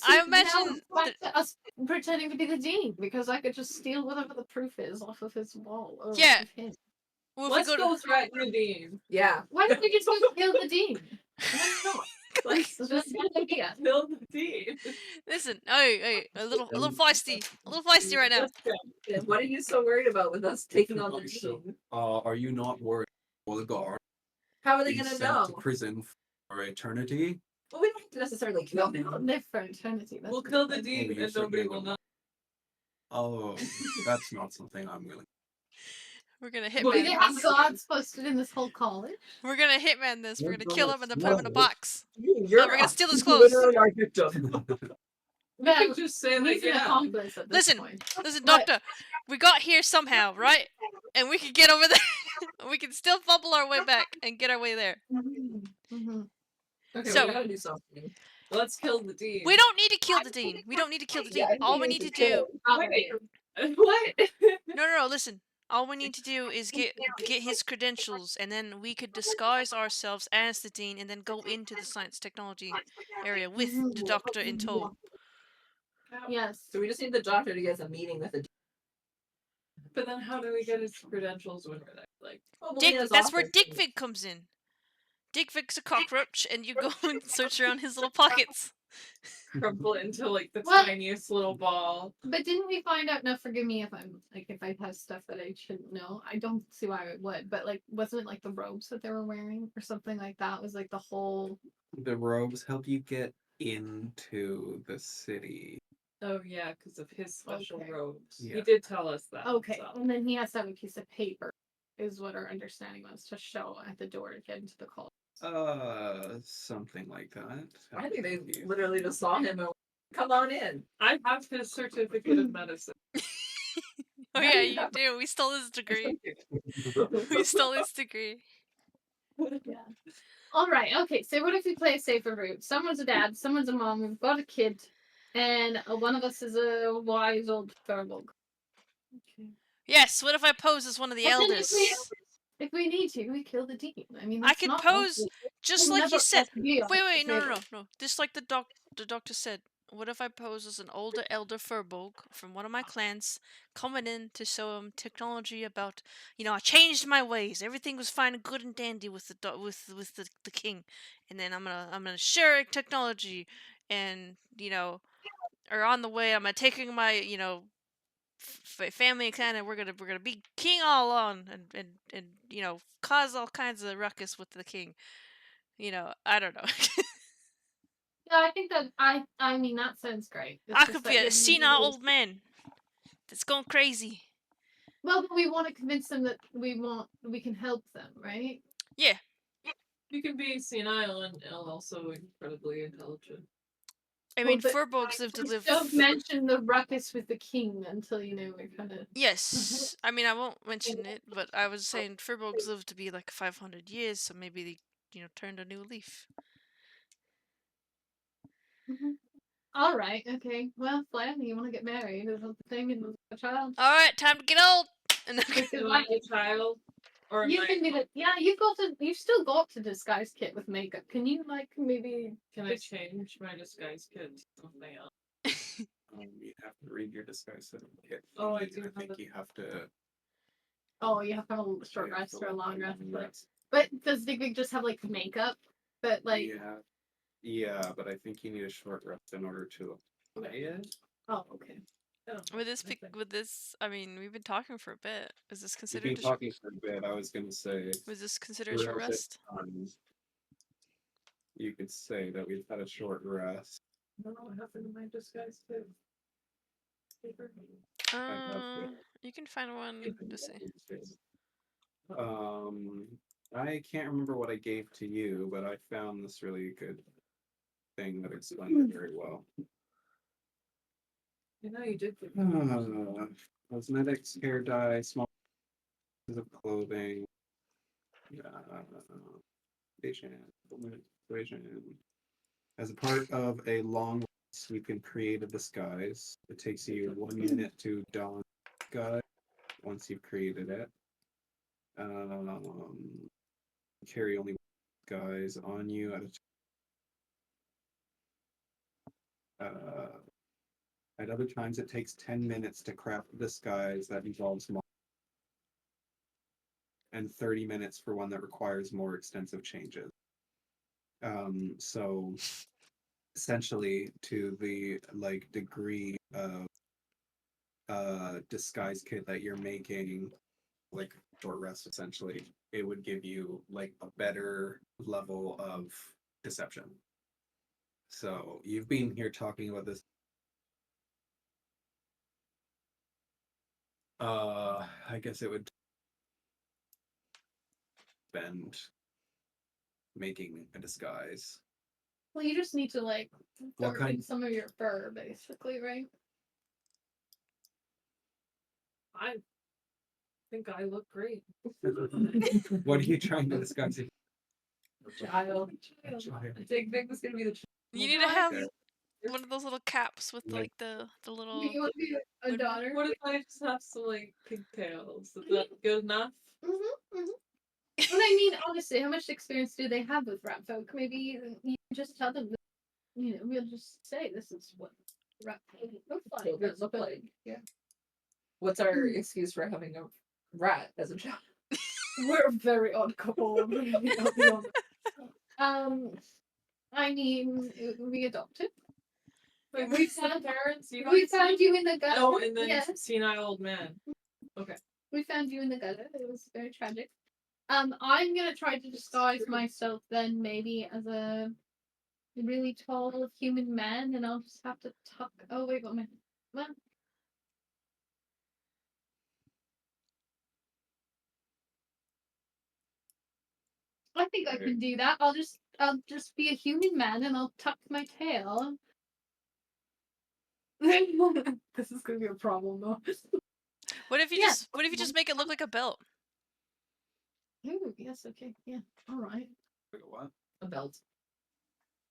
I Now imagine it's back to us pretending to be the dean because I could just steal whatever the proof is off of his wall. Or Yeah. Off of him. well, if Let's we go go threaten the dean. Yeah. Why don't we just go kill the dean? Why not? to It's just a good idea. Kill the dean. listen, hey, a little feisty, right now. Let's go. Yeah, what are you so worried about with us taking on the So, dean? are you not worried for the guard How are they being gonna sent know? to prison for eternity? Well, we don't have to necessarily kill They'll him. live for eternity. That's We'll the kill the thing. dean Maybe you and should nobody make will them- know. Oh, that's not something I'm willing. We're gonna Well, Do hitman. they have guards posted in this whole college? We're gonna hitman this. We're gonna We're kill gonna him and then put him in a smoke. box. You're we're gonna steal his clothes. literally our victim. We could just say He's that, an yeah. accomplice at this Listen. point. Listen, Right. doctor, we got here somehow, right? And we can get over there. We can still fumble our way back and get our way there. Mm-hmm. Okay, So- we gotta do something. Let's kill the dean. We don't need to kill the dean. We don't need to kill the dean. All we need to do. Wait. What? No. Listen. All we need to do is get his credentials, and then we could disguise ourselves as the dean, and then go into the science technology area with the doctor in tow. Yes. So we just need the doctor to get us a meeting with the dean. But then how do we get his credentials when we're there? Like, Oh, we'll be Dick. in his That's where office. Dick Fig comes in. Dick Fig's a cockroach, and you go and search around his little pockets. crumple it into like the What? tiniest little ball. But didn't we find out? Now, forgive me if I'm like if I have stuff that I shouldn't know. I don't see why I would. But like, wasn't it like the robes that they were wearing or something like that? Was like the whole. The robes help you get into the city. Oh yeah, because of his special Okay. robes. Yeah. He did tell us that. Okay, so. and then he has to have a piece of paper, is what our understanding was, to show at the door to get into the college. Something like that. I think they Yeah. literally just saw him and went, come on in. I have his certificate of medicine. Oh yeah, you do. We stole his degree. We stole his degree. Yeah. All right. Okay. So what if we play a safer route? Someone's a dad. Someone's a mom. We've got a kid, and one of us is a wise old Thurbolg. Okay. Yes. What if I pose as one of the Well, then elders? if we need to, we kill the dean. I mean, I that's could not pose awful. just We'll like you never said. be on Wait, the no. table. Just like the doctor said. What if I pose as an older elder Furbolg from one of my clans, coming in to show him technology about, I changed my ways. Everything was fine and good and dandy with with the king, and then I'm gonna share technology, and or on the way I'm gonna taking my family and clan, and we're gonna be king all along, and cause all kinds of ruckus with the king. I don't know. Yeah, I think that I mean that sounds great. It's I just could that be a you're- senile old man that's going crazy. Well, but we want to convince them that we can help them, right? Yeah. You can be senile and also incredibly intelligent. I Well, mean, but Furbolgs live to Just live. don't mention the ruckus with the king until we're kind of. Yes. I mean, I won't mention it, but I was saying Furbolgs live to be like 500 years, so maybe they, turned a new leaf. All right. Okay. Well, Flan, you want to get married? Is that the thing? And a child? All right, time to get old. And then- Because Am I a child? Or am you I, can be the you've still got to disguise kit with makeup. Can you maybe? can I change my disguise kit to something else? You have to read your disguise certificate. Oh, I and do I have think it. you have to. Oh, you have to have a short you have rest to or a long look rest. at But, it. but does Digwig just have makeup? But Yeah, but I think you need a short rest in order to play it. oh, okay. Oh, with this, okay. I mean, we've been talking for a bit. Is this You've considered? been talking for a bit. I was gonna say Was this considered a short throughout this rest? time, you could say that we've had a short rest. I don't know what happened to my disguise kit. Paper. You can find one. Just say. Um, I can't remember what I gave to you, but I found this really good thing that explained it very well. You know, you did. Cosmetics, hair dye, small pieces of clothing, foundation, persuasion. As a part of a long race, you can create a disguise. It takes you 1 minute to don disguise once you've created it. Carry only one disguise on you at a at other times, it takes 10 minutes to craft a disguise that involves more, and 30 minutes for one that requires more extensive changes. So essentially, to the like degree of disguise kit that you're making, like short rest, essentially, it would give you like a better level of deception. So you've been here talking about this. I guess it would spend making a disguise. Well, you just need to like What darken kind- some of your fur, basically, right? I think I look great. What are you trying to disguise? Child. Child. I think was gonna be the child. You need to have Okay. one of those little caps with Like- like the little. You want to be a What- daughter? What if I just have some like pigtails? Is that good enough? Mm-hmm, mm-hmm. But I mean, honestly, how much experience do they have with rat folk? Maybe you can just tell them, we'll just say this is what rat folk look like. Children look like. Yeah. What's our excuse for having a rat as a child? We're a very odd couple. I'll be honest. I mean, we adopted. Like We we found- parents, you We guys found you in the gutter. Oh, and then Yes, senile old man. we found you in the gutter. It was very tragic. I'm gonna try to disguise true. myself then, maybe as a really tall human man, and I'll just have to tuck. Oh wait, what am I? Well, I think I can do that. I'll just be a human man, and I'll tuck my tail. This is gonna be a problem, though. What if you Yeah. just make it look like a belt? Ooh, yes, okay, yeah, all right. What? A belt.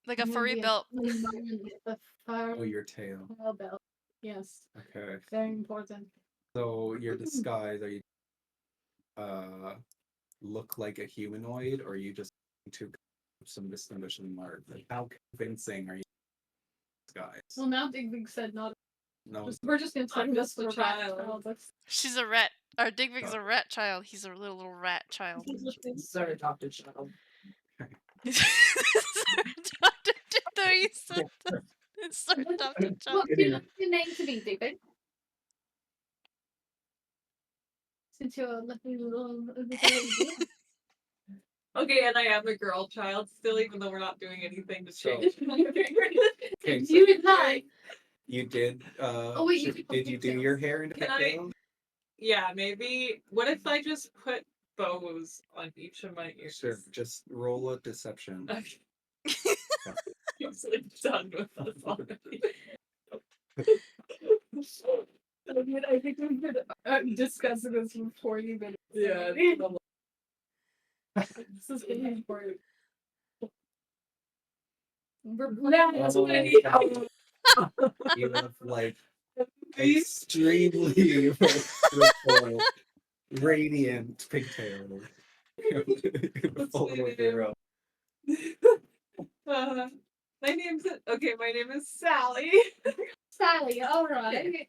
Like a I'm gonna furry be belt. an environment with a fur Oh, your tail. tail belt. Yes, Okay. very important. So your disguise, are you look like a humanoid, or are you just to some distinguishing mark? Like how convincing are you disguise? Well, now Digby said not. No, We're just gonna talk I'm this just a for child. child. She's a rat. Our Digvig's a rat child. He's a little rat child. It's our adopted child. Adopted though you said that. It's our adopted child. What do you want your name to be, Digby? Since you're a little lady. Okay, and I am a girl child still, even though we're not doing anything to So- change. Okay, so You and I. you did. Oh, wait, you did did you do pigtails. your hair into Can I- pigtails? Yeah, maybe. What if I just put bows on each of my ears? Sure. Just roll a deception. Okay. I'm so done with this already. I think we've been discussing this for 40 minutes. Yeah. This is really important. We're That's what I Oh, need. You have like Please. extremely beautiful, radiant pigtails. Full my of your own. My name's my name is Sally. Sally, alright.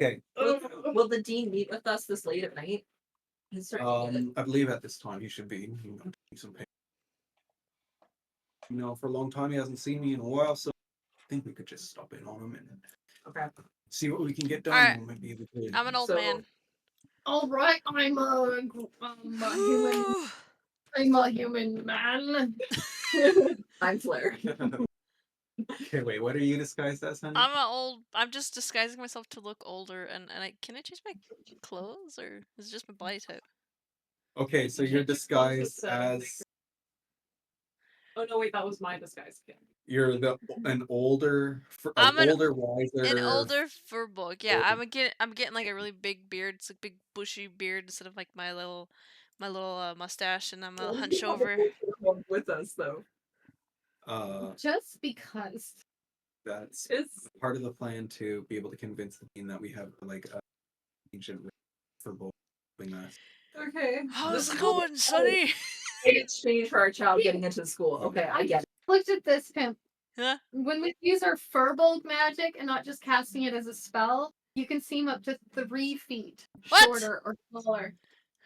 Okay. Will the dean meet with us this late at night? He's starting to get I believe at this time he should be taking some pain. For a long time he hasn't seen me in a while, so I think we could just stop in on him and okay. see what we can get done. Alright. and maybe able to- I'm an old So- man. Alright, I'm a human. I'm a human man. I'm Flair. Okay, wait. What are you disguised as, honey? I'm just disguising myself to look older, and can I change my clothes, or is it just my body type? Okay, so You you're can't just close the disguised setting. as Oh no, wait, that was my disguise again. you're an older, I'm an wiser. older furbolg. Yeah, I'm getting like a really big beard. It's a big bushy beard instead of like my little mustache, and I'm Why gonna do hunch you have a over. Pokemon with us though? Just because. That's It's part of the plan to be able to convince the team that we have like a ancient for both helping us. okay. How's This it is going, Sonny? In exchange for our child getting into school. Okay, I get it. Looked at this, Pimp. Huh? When we use our Furbolg magic and not just casting it as a spell, you can seem up to 3 feet What? shorter or taller.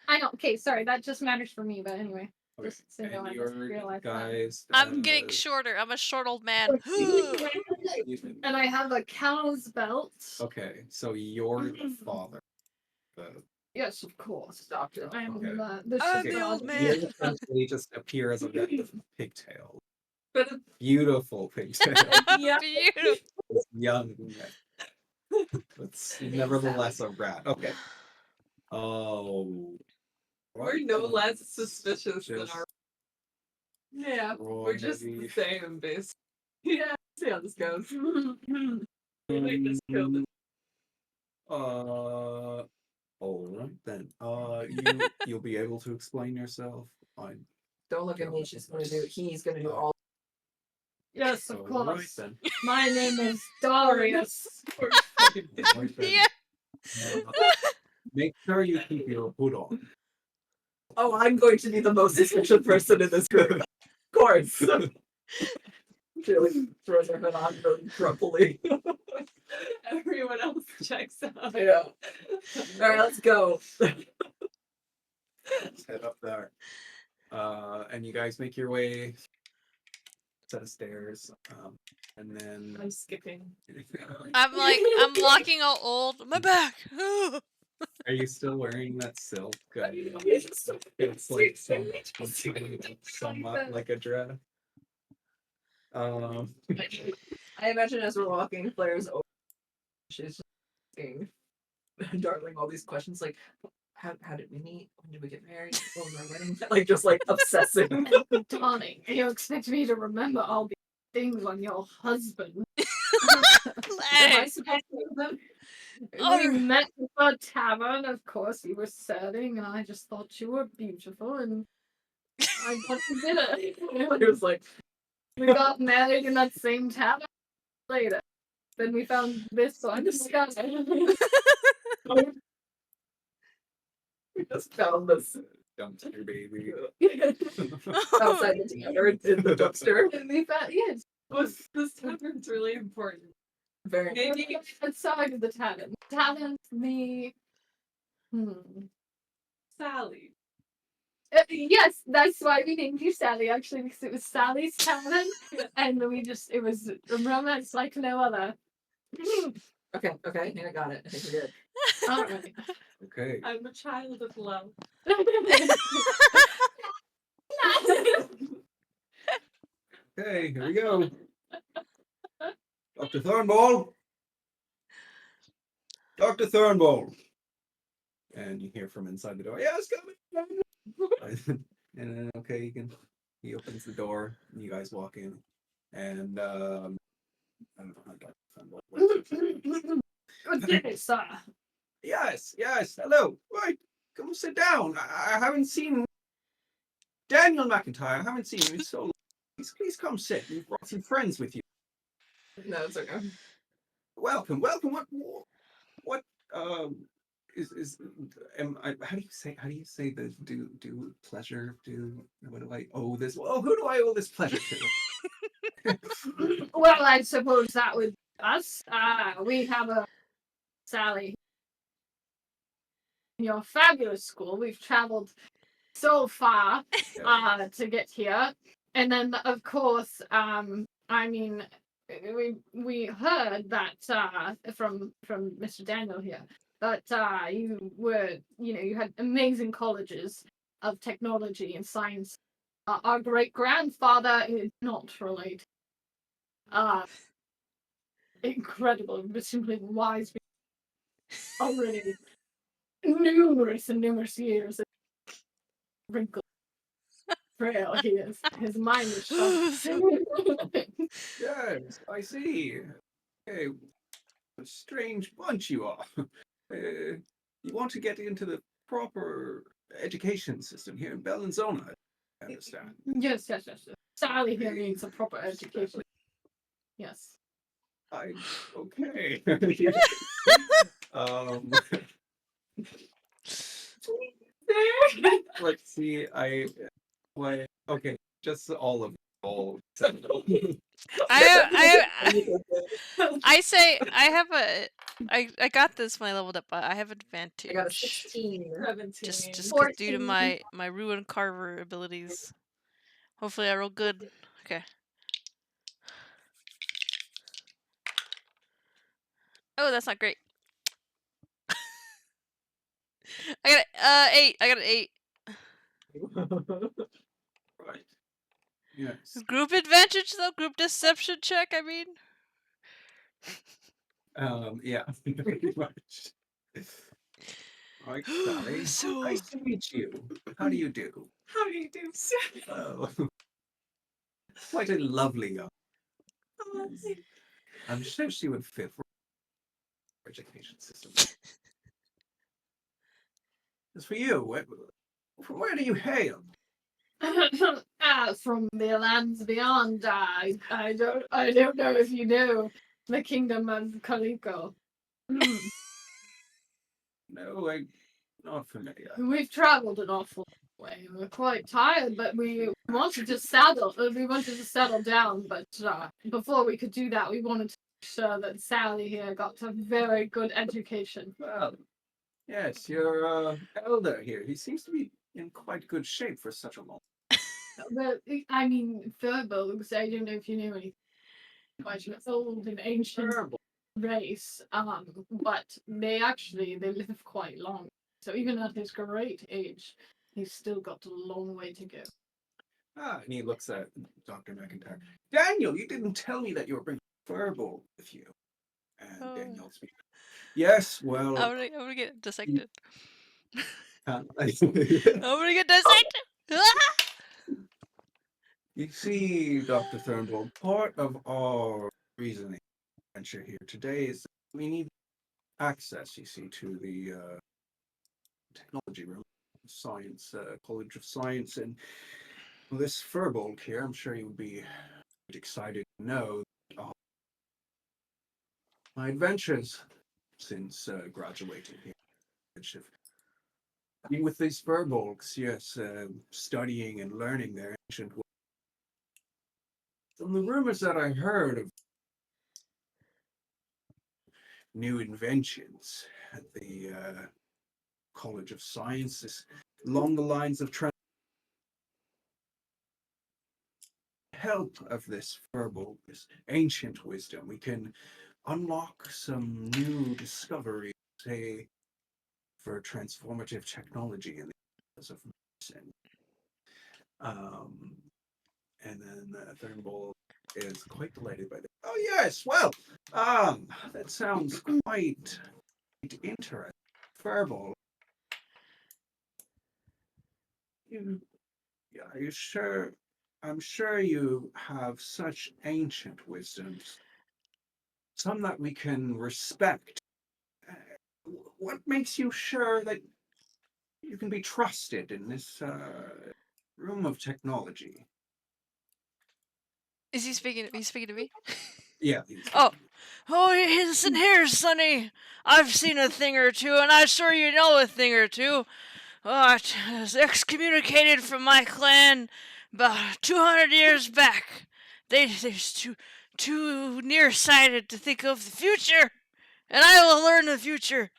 I know. Okay, sorry, that just matters for me. But anyway, Okay, just so you know, and I just you're realized disguised. I'm getting shorter. I'm a short old man. that. And I have a cow's belt. Okay, so you're the father. The, Yes, of course, Doctor. I am Okay. the I'm ship the old god. man. you essentially just appear as a red pigtail. but Beautiful pigtail. yeah. Beautiful. It's young. It's nevertheless a rat. Okay. Oh. We're no less suspicious than Just our. Yeah, we're just the Roy. same, basically. Yeah, see how this goes. We like this kill. All right then. You'll be able to explain yourself. Fine. Don't look at me. He's gonna do all. Yes, of All right course. then. My name is Darius. All right then. Yeah. Make sure you keep your hood on. Oh, I'm going to be the most suspicious person in this group. Of course. She like throws her hood on really grumpily. Everyone else checks out. Yeah. Alright, let's go. Let's head up there. And you guys make your way set of stairs. And then I'm skipping. I'm walking all old. My back. are you still wearing that silk? It's It's like somewhat like a dress. I imagine as we're walking, Claire's over. She's just asking Darling all these questions like, how did we meet? When did we get married? What was our wedding? Like just like obsessing. Darling, you expect me to remember all these things on your husband? Am I Hey. supposed to know them? We met at the tavern, of course. You were serving, and I just thought you were beautiful, and I wanted dinner. It was like, We got married in that same tavern later. Then we found this on the sky. we just found this Dumpster baby. outside the theater in the dumpster. And we found, yes, This tavern's really important. Very Maybe outside of the tavern. Tavern, the. Sally. Yes, that's why we named you Sally, actually, because it was Sally's tavern, and it was a romance like no other. Okay, I think I got it. I think we're good. All right. Okay. I'm a child of love. Okay, here we go. Dr. Thornball. Dr. Thornball. And you hear from inside the door, yes, come in. And then, okay, he opens the door, and you guys walk in. And, I don't know how Dr. Thornball works. Good day, sir. Yes, hello. Right, come sit down. I haven't seen Daniel McIntyre. I haven't seen him in so long. Please come sit. We've brought some friends with you. No, it's okay. Welcome. What is how do you say the do pleasure do what do I owe this? Well, who do I owe this pleasure to? Well, I suppose that would be us. We have a Sally in your fabulous school. We've traveled so far to get here. And then of course, I mean we heard that from Mr. Daniel here that you were, you had amazing colleges of technology and science. Our great grandfather is not related. Incredible, but simply wise already numerous and numerous years. wrinkled, frail he is. His mind is sharp. Yes, I see. Okay, a strange bunch you are. You want to get into the proper education system here in Bellinzona, I understand. Yes. Sally here needs a proper education. Yes. Okay. um, let's see. Okay, just all settled. I say I have a I got this when I leveled up, but I have advantage. I got a 16. 17. Just due to my ruin carver abilities. Hopefully I roll good. Okay. Oh, that's not great. I got 8. I got an 8. Right. Yes. Group advantage though. Group deception check. I mean. Yeah. Pretty much. Right, Sally. So- Nice to meet you. How do you do? How do you do, sir? Oh, quite a lovely young. Oh, I'm sure she would fit for our education system. As for you, from where do you hail? From the lands beyond, I don't know if you know the kingdom of Kaliko. No, I'm not familiar. We've traveled an awful way. We're quite tired, but we wanted to settle. We wanted to settle down, but before we could do that, we wanted to make sure that Sally here got a very good education. Well, yes, your elder here. He seems to be in quite good shape for such a long. But I mean, Furbolgs. I don't know if you know anything. Quite an old and ancient Terrible. race. But they live quite long. So even at his great age, he's still got a long way to go. Ah, and he looks at Dr. McIntyre. Daniel, you didn't tell me that you were bringing Furball with you. And Oh. Daniel speaks. Yes, well. I'm gonna get dissected. uh, I'm gonna get dissected. Ah! You see, Dr. Thurnbull, part of our reasoning venture here today is that we need access, you see, to the technology room, science, College of Science, and this Furbolg here, I'm sure you would be excited to know my adventures since graduating here. I mean, with these Furbolgs, yes, studying and learning their ancient ways. From the rumors that I heard of new inventions at the College of Sciences, along the lines of help of this verbal, this ancient wisdom, we can unlock some new discoveries, say, for transformative technology in the areas of medicine. And then Thurnbull is quite delighted by that. Oh yes, well, that sounds quite interesting. Furball, are you sure? I'm sure you have such ancient wisdoms, some that we can respect. Uh, What makes you sure that you can be trusted in this room of technology? Is he speaking? He's speaking to me. Yeah. Oh, listen here, Sonny. I've seen a thing or two, and I'm sure you know a thing or two. I was excommunicated from my clan about 200 years back. They're too nearsighted to think of the future, and I will learn the future.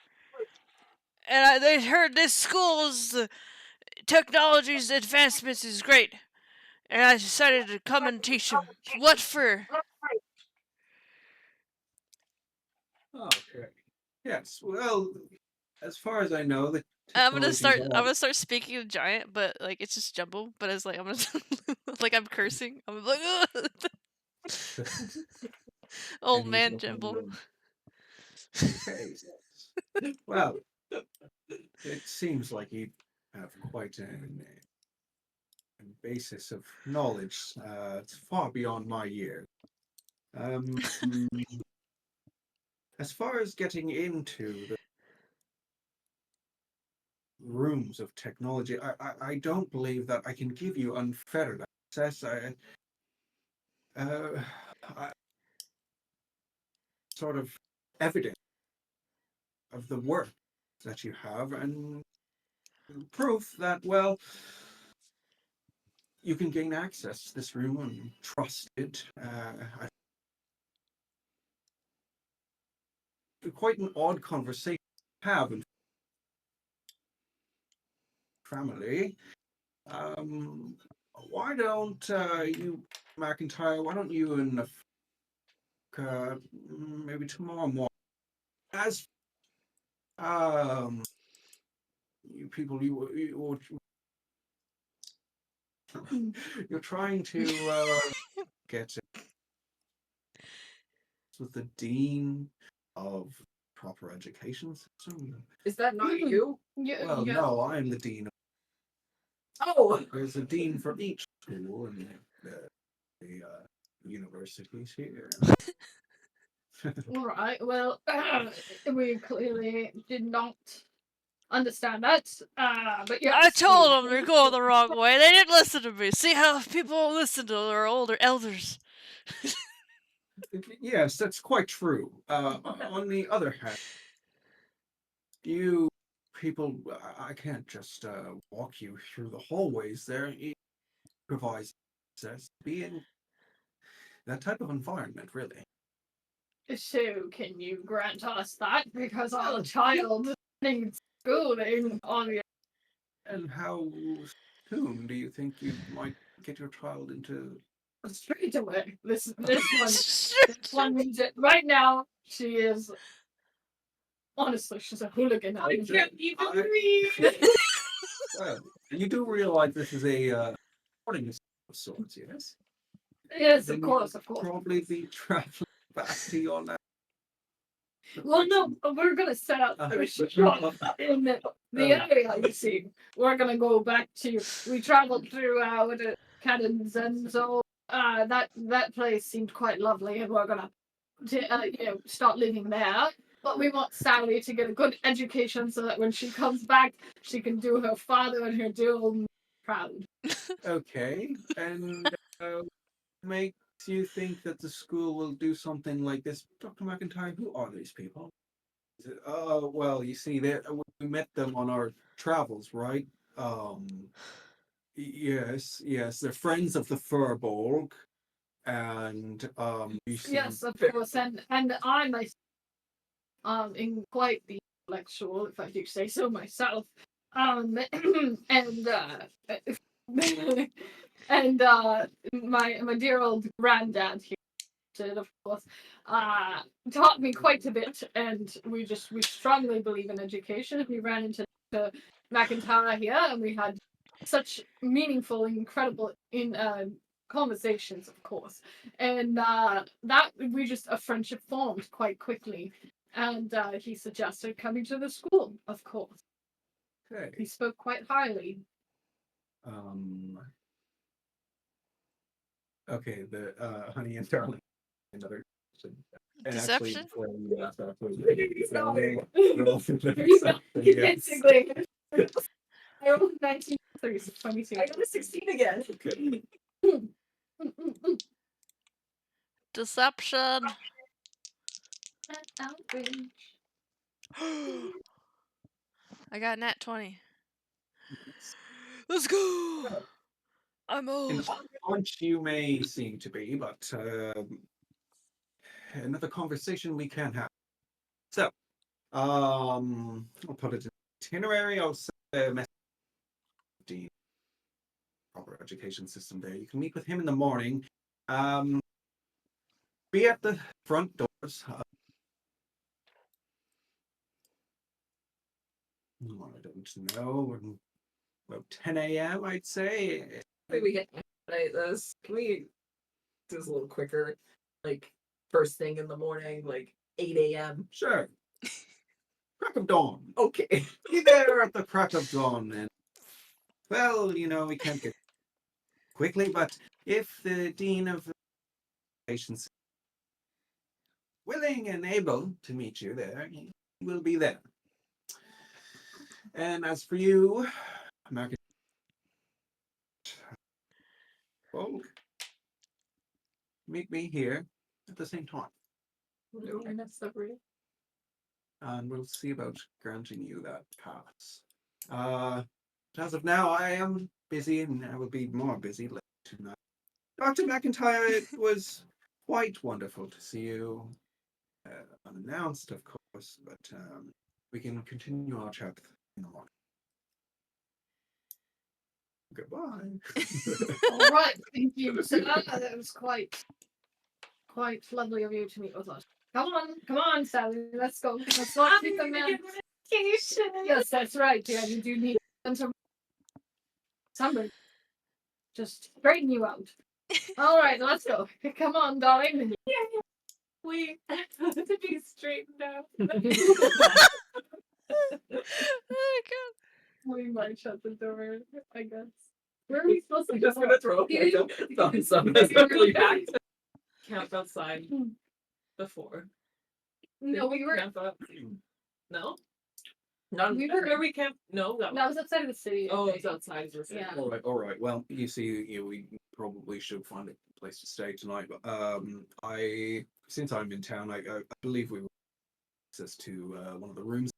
And they heard this school's technology's advancements is great, and I decided to come and teach them. What for? Okay. Yes. Well, as far as I know, the I'm gonna technology's start. I'm all gonna start speaking in giant, but like it's just jumble. But it's like I'm gonna like I'm cursing. I'm like old and he's man looking jumble. okay. Well, it seems like you have quite an basis of knowledge. It's far beyond my years. Um, as far as getting into the rooms of technology, I don't believe that I can give you unfettered access. Uh, I sort of evidence of the work that you have and proof that, well, you can gain access to this room and trust it. Quite an odd conversation to have in family. Um, why don't you, McIntyre? Why don't you and maybe tomorrow morning, as um, you people, you're trying to get with the dean of proper education system. Is that not you? Yeah, Well, yeah. no, I'm the dean. Oh, There's a dean for each school and the universities here. All right. Well, we clearly did not understand that. But yes, I told them they're going the wrong way. They didn't listen to me. See how people listen to their older elders. Yes, that's quite true. On the other hand, you people, I can't just walk you through the hallways there. It provides access to be in that type of environment, really. So, can you grant us that? Because our child needs schooling on the And how soon do you think you might get your child into? straight away. This one needs it right now. She is honestly, she's a hooligan. I can't even I- read. Well, you do realize this is a boarding of sorts, yes? Yes, Then of you course, would of course. probably be traveling back to your land. Well, no, we're gonna set up a shop in the area. You see, we're gonna go back to. We traveled through with the cannons, and so that place seemed quite lovely, and we're gonna start living there. But we want Sally to get a good education so that when she comes back, she can do her father and her dear old proud. Okay, and makes you think that the school will do something like this? Dr. McIntyre, who are these people? Oh, well, you see, we met them on our travels, right? Um, yes, they're friends of the Furbolg, and you see, Yes, of course, and I myself in quite the intellectual, if I do say so myself. And and my dear old granddad here did, of course, taught me quite a bit, and we strongly believe in education. We ran into McIntyre here, and we had such meaningful, incredible conversations, of course, and that we just a friendship formed quite quickly. And he suggested coming to the school, of course. He okay. spoke quite highly. Um, okay, the Honey and Darling, another question. And actually, Deception? before you ask that, please, Sorry. roll for the You know, yes. basically, I rolled 19 3, so 22. I got a 16 again. Okay. Deception. Outrage. I got nat 20. Let's go. I'm In old. aren't you may seem to be, but another conversation we can have. So, I'll put it in itinerary. I'll say Dean, proper education system there. You can meet with him in the morning. Um, be at the front doors. I don't know, about 10 a.m. I'd say. Maybe we can expedite this. Can we do this a little quicker? Like first thing in the morning, like 8 a.m. Sure. Crack of dawn. Okay. Be there at the crack of dawn, and well, we can't get quickly, but if the dean of patients willing and able to meet you there, he will be there. And as for you, American folk, meet me here at the same time, We're not separated. and we'll see about granting you that pass. As of now, I am busy, and I will be more busy later tonight. Dr. McIntyre, it was quite wonderful to see you, unannounced, of course, but we can continue our chat in the morning. Goodbye. All right, thank you. So that was quite lovely of you to meet with us. Come on, Sally. Let's go. Let's not keep them in. Yes, that's right. Yeah, you do need somebody just straighten you out. All right, let's go. Come on, darling. We have to be straightened out. Oh god. We might shut the door, I guess. Where are we supposed to I'm go? just gonna throw up You- like a thumbs up. Maybe we're going back to camp outside before. No, we were. Camp up. No? Not We Where were. we camp? No, that That was outside of the city. I Oh, think. it's outside of the city. Yeah. All right. Well, you see, we probably should find a place to stay tonight. But since I'm in town, I believe we have access to one of the rooms.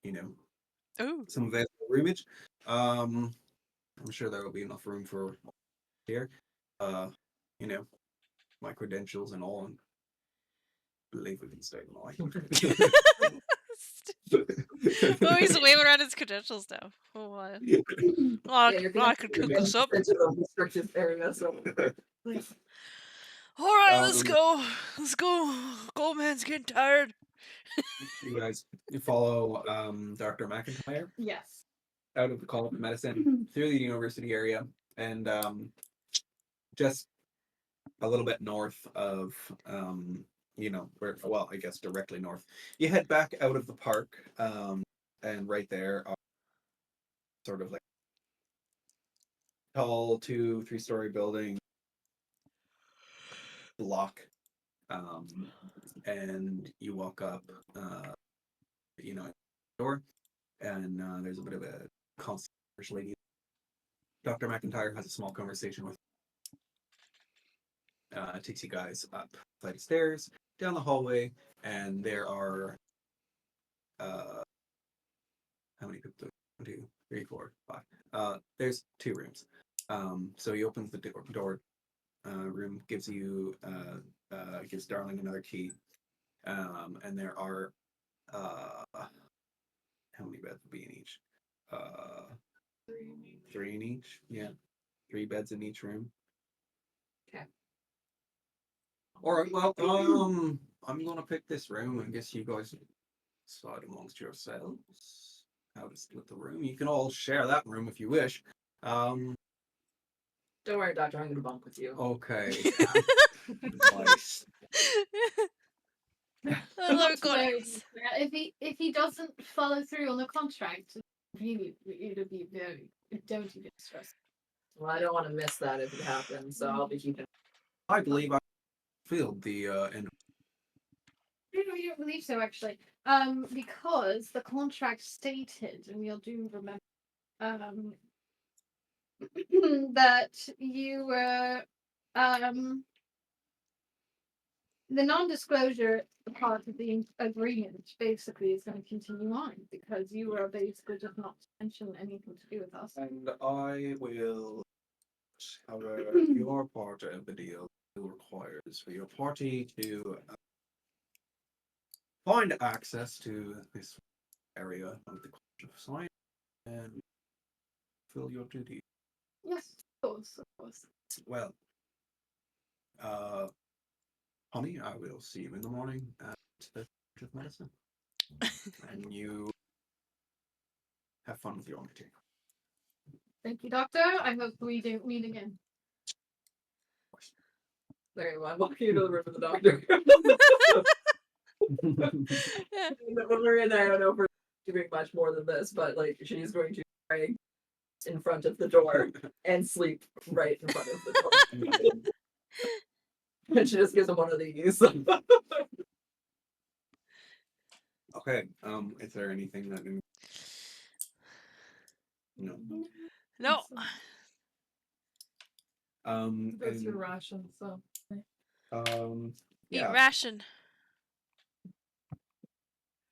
You know, Oh. some available roomage. I'm sure there will be enough room for here. You know, my credentials and all, and believe we can stay tonight. Oh, he's waving around his credentials now. Oh, wow. Oh, Yeah, you're I could cook this up. into the restricted area, so All right, let's Um, go. Let's go. Goldman's getting tired. you guys follow Dr. McIntyre Yes. out of the College of Medicine through the university area, and just a little bit north of where, well, I guess directly north. You head back out of the park, and right there are sort of like tall 2-3 story building block, and you walk up, door, and there's a bit of a concierge lady. Dr. McIntyre has a small conversation with. Takes you guys up flight of stairs, down the hallway, and there are how many people? 1, 2, 3, 4, 5. There's 2 rooms. So he opens the door. Room gives Darling another key. And there are how many beds would be in each? 3 in each. Yeah, 3 beds in each room. Okay. All right. Well, I'm gonna pick this room. I guess you guys decide amongst yourselves how to split the room. You can all share that room if you wish. don't worry, Doctor, I'm gonna bunk with you. Okay. Nice. I love goddess. If he doesn't follow through on the contract, really, it'll be very don't even stress. Well, I don't want to miss that if it happens, so I'll be keeping. I believe I filled the end. No, I don't believe so actually. Because the contract stated, and you'll do remember, that you were, the non-disclosure part of the agreement basically is going to continue on because you were basically just not to mention anything to do with us. And I will. However, your part of the deal requires for your party to find access to this area of the College of Science and fill your duty. Yes, of course. Well, honey, I will see you in the morning at the College of Medicine. And you have fun with your meeting. Thank you, Doctor. I hope we don't meet again. There you go. I'm walking into the room with the doctor. Yeah. When we're in there, I don't know if we're doing much more than this, but like she's going to try in front of the door and sleep right in front of the door. And she just gives him one of these. Okay. Is there anything that no? No. That's your And ration, so. Eat yeah, ration.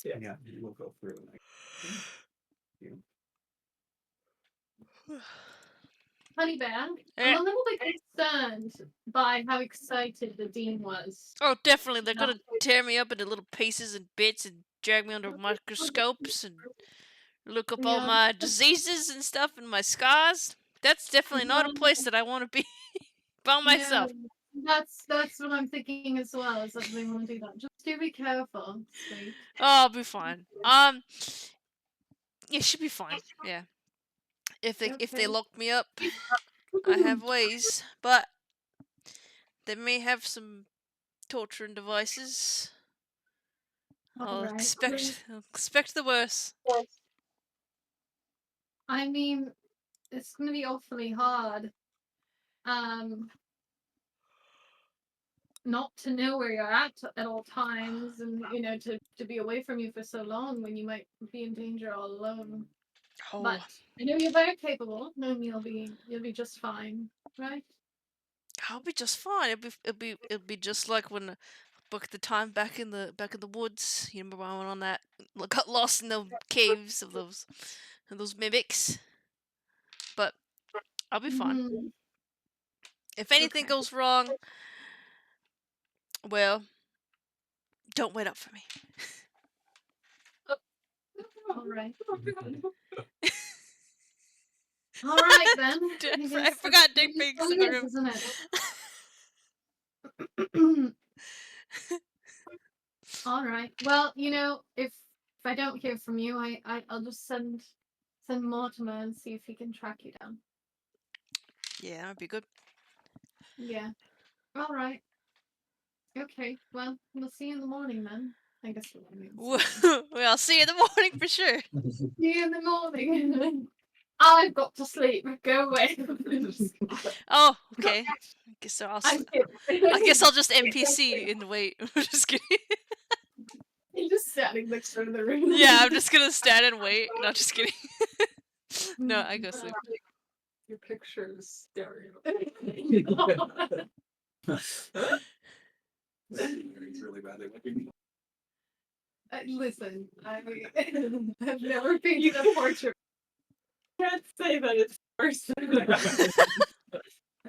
yeah, we'll go through it. You. Honey Bear, I'm Eh, a little bit concerned by how excited the dean was. Oh, definitely. They're gonna tear me up into little pieces and bits and drag me under microscopes and look up all Yeah. my diseases and stuff and my scars. That's definitely not a place that I want to be by myself. No, that's what I'm thinking as well. Is that they want to do that? Just do be careful, sweet. Oh, I'll be fine. Yeah, should be fine. Yeah. If they Okay. lock me up, I have ways, but they may have some torturing devices. All right. I'll expect the worst. I mean, it's gonna be awfully hard. Not to know where you're at all times, and to be away from you for so long when you might be in danger all alone. But Oh, I know you're very capable, and you'll be just fine, right? I'll be just fine. It'll be just like when I booked the time back in the woods. You remember when I went on that? Got lost in the caves of those mimics. But I'll be fine. Mm-hmm. If anything Okay. goes wrong, well, don't wait up for me. All right. All right then. I forgot Dick It is Pigs what in it the is, room. isn't it? All right. Well, if I don't hear from you, I'll just send Mortimer and see if he can track you down. Yeah, that'd be good. Yeah. All right. Okay. Well, we'll see you in the morning then. I guess we'll meet. Well, I'll see you in the morning for sure. See you in the morning. I've got to sleep. Go away. Oh, okay. I guess so. I'm kidding. I guess I'll just NPC and wait. I'm just kidding. You're just standing next to the room. Yeah, I'm just gonna stand and wait. No, just kidding. No, I go sleep. Your picture is staring. It's really bad. Listen, I've never painted a portrait. Can't say that it's worse.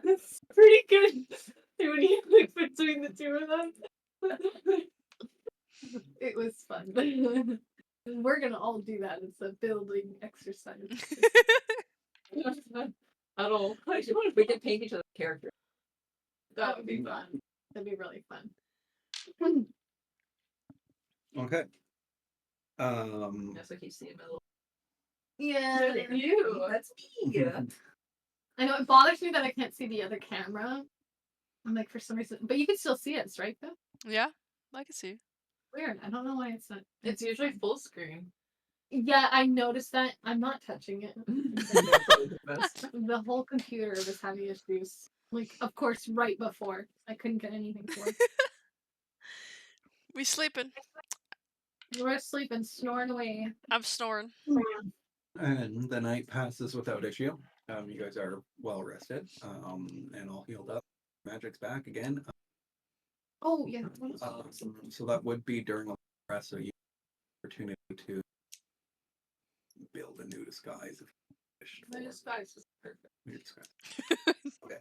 It's pretty good when you look between the two of them. It was fun. We're gonna all do that. It's a building exercise. At all. We could paint each other's characters. That would be fun. That'd be really fun. Okay. That's what keeps seeing my little. Yeah. You. That's me. I know it bothers me that I can't see the other camera. I'm like, for some reason, but you can still see us, right? Though Yeah, I can see. weird. I don't know why it's not. It's usually full screen. Yeah, I noticed that. I'm not touching it. That's probably the best. The whole computer was having issues. Like, of course, right before I couldn't get anything to work. We sleeping. We're sleeping, snoring away. I'm snoring. And the night passes without issue. You guys are well rested, and all healed up. Magic's back again. Oh yeah. So that would be during a rest, so you have opportunity to build a new disguise if you wish. My disguise is perfect. New disguise. Okay.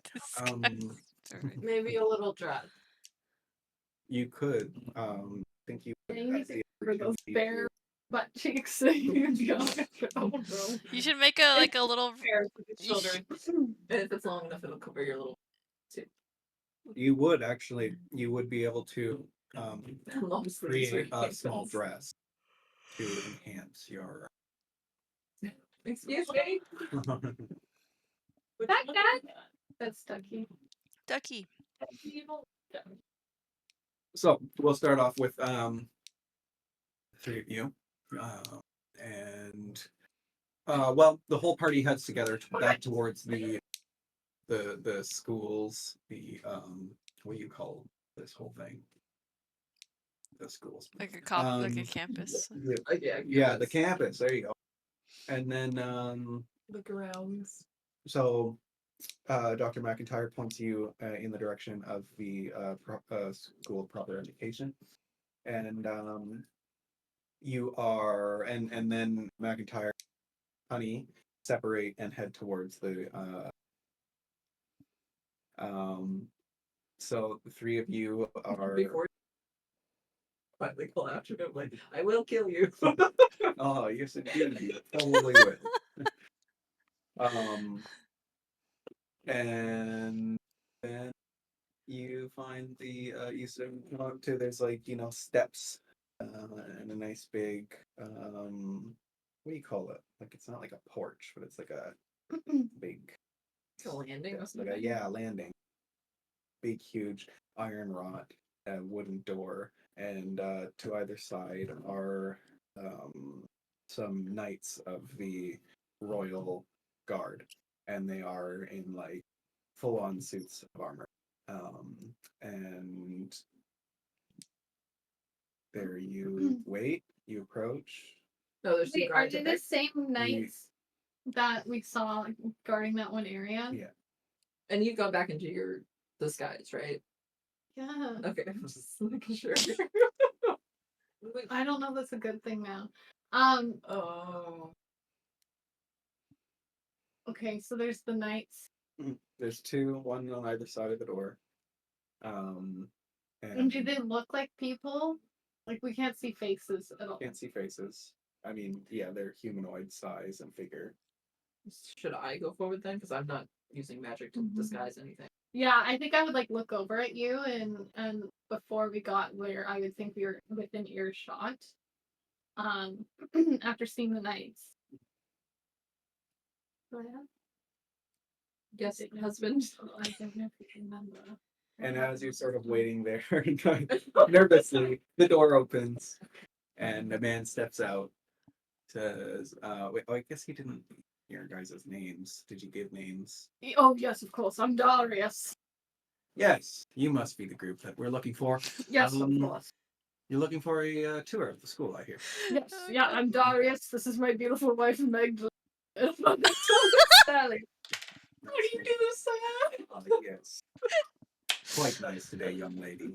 Sorry. Maybe a little dress. You could. Think you Yeah, would you have need the to cover those opportunity bare to- butt cheeks. Oh no. You should make a little. Hair for the You sh- children. And if it's long enough, it'll cover your little. You would actually. You would be able to Long sleeves create or a small cables. dress to enhance your. Excuse me. That guy? That's Ducky. Ducky. So we'll start off with three of you, and Well, the whole party heads together back towards the schools. The what do you call this whole thing? The schools. Like a Um, campus. yeah, the campus. There you go. And then The grounds. so Dr. McIntyre points you in the direction of the School of Proper Education, and you are, and then McIntyre, Honey separate and head towards the. So the three of you are. Before finally pull after him, like, I will kill you. Oh, yes, indeed, you totally will. Um, and then you find the you sort of come up to there's like steps and a nice big what do you call it? Like it's not like a porch, but it's like a big A landing or like something. landing, big huge iron rod, wooden door, and to either side are some knights of the royal guard, and they are in like full-on suits of armor. Um, and there you wait, you approach. No, there's two Wait, are guards. they up the there. same knights that we saw guarding that one area? Yeah. And you've gone back into your disguise, right? Yeah. Okay, I'm just making sure. I don't know if that's a good thing now. Oh. Okay, so there's the knights. There's two, one on either side of the door. Um, And do and they look like people? Like we can't see faces at all. can't see faces. I mean, yeah, they're humanoid size and figure. Should I go forward then? Because I'm not using magic to disguise anything. Yeah, I think I would like look over at you and before we got where I would think we were within earshot. After seeing the knights. Oh, yeah? Yes, husband. I don't know if you remember. And as you're sort of waiting there nervously, the door opens and a man steps out. Says, wait, oh, I guess he didn't hear your guys' names. Did you give names? Oh yes, of course. I'm Darius. Yes, you must be the group that we're looking for. Yes, of Um, course. You're looking for a tour of the school, I hear. Yes, Oh, yeah, God. I'm Darius. This is my beautiful wife Magdalene. And my Sally. How do you do this, Sam? Yes. Quite nice today, young lady.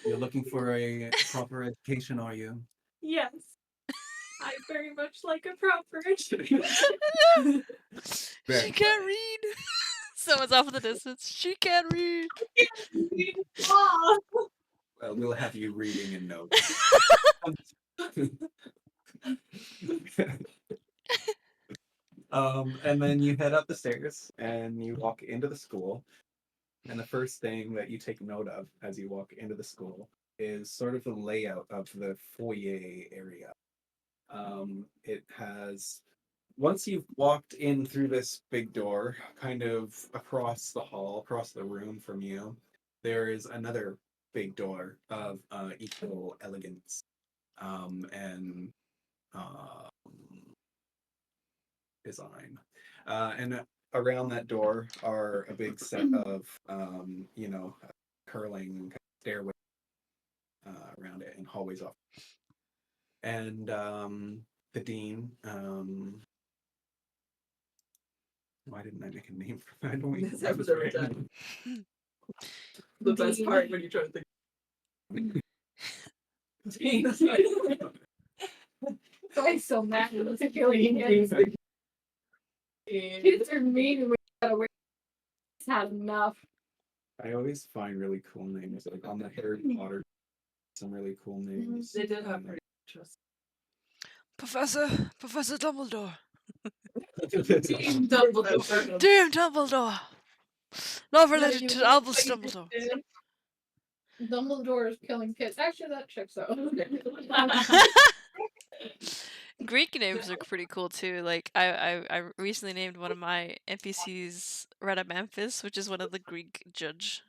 You're looking for a proper education, are you? Yes. I very much like a proper education. She can't read. Someone's off in the distance. She can't read. Oh. Well, we'll have you reading in notes. And then you head up the stairs and you walk into the school. And the first thing that you take note of as you walk into the school is sort of the layout of the foyer area. It has, once you've walked in through this big door, kind of across the hall, across the room from you, there is another big door of equal elegance and uh, design. And around that door are a big set of, curling stairway around it and hallways off. And the dean, why didn't I make a name for that? I don't even This remember happens every the time. name. The best part when you try to think. Dean. I'm so mad at this feeling. Kids are mean and we gotta wait. It's had enough. I always find really cool names, like on the Harry Potter, some really cool names. They did have pretty interesting. Professor Dumbledore. Dean Dumbledore. Dear Dumbledore. Not related you to look Albus like Dumbledore. Dumbledore is killing kids. Actually, that checks out. Greek names are pretty cool too. Like I recently named one of my NPCs Rhadamanthus, which is one of the Greek judges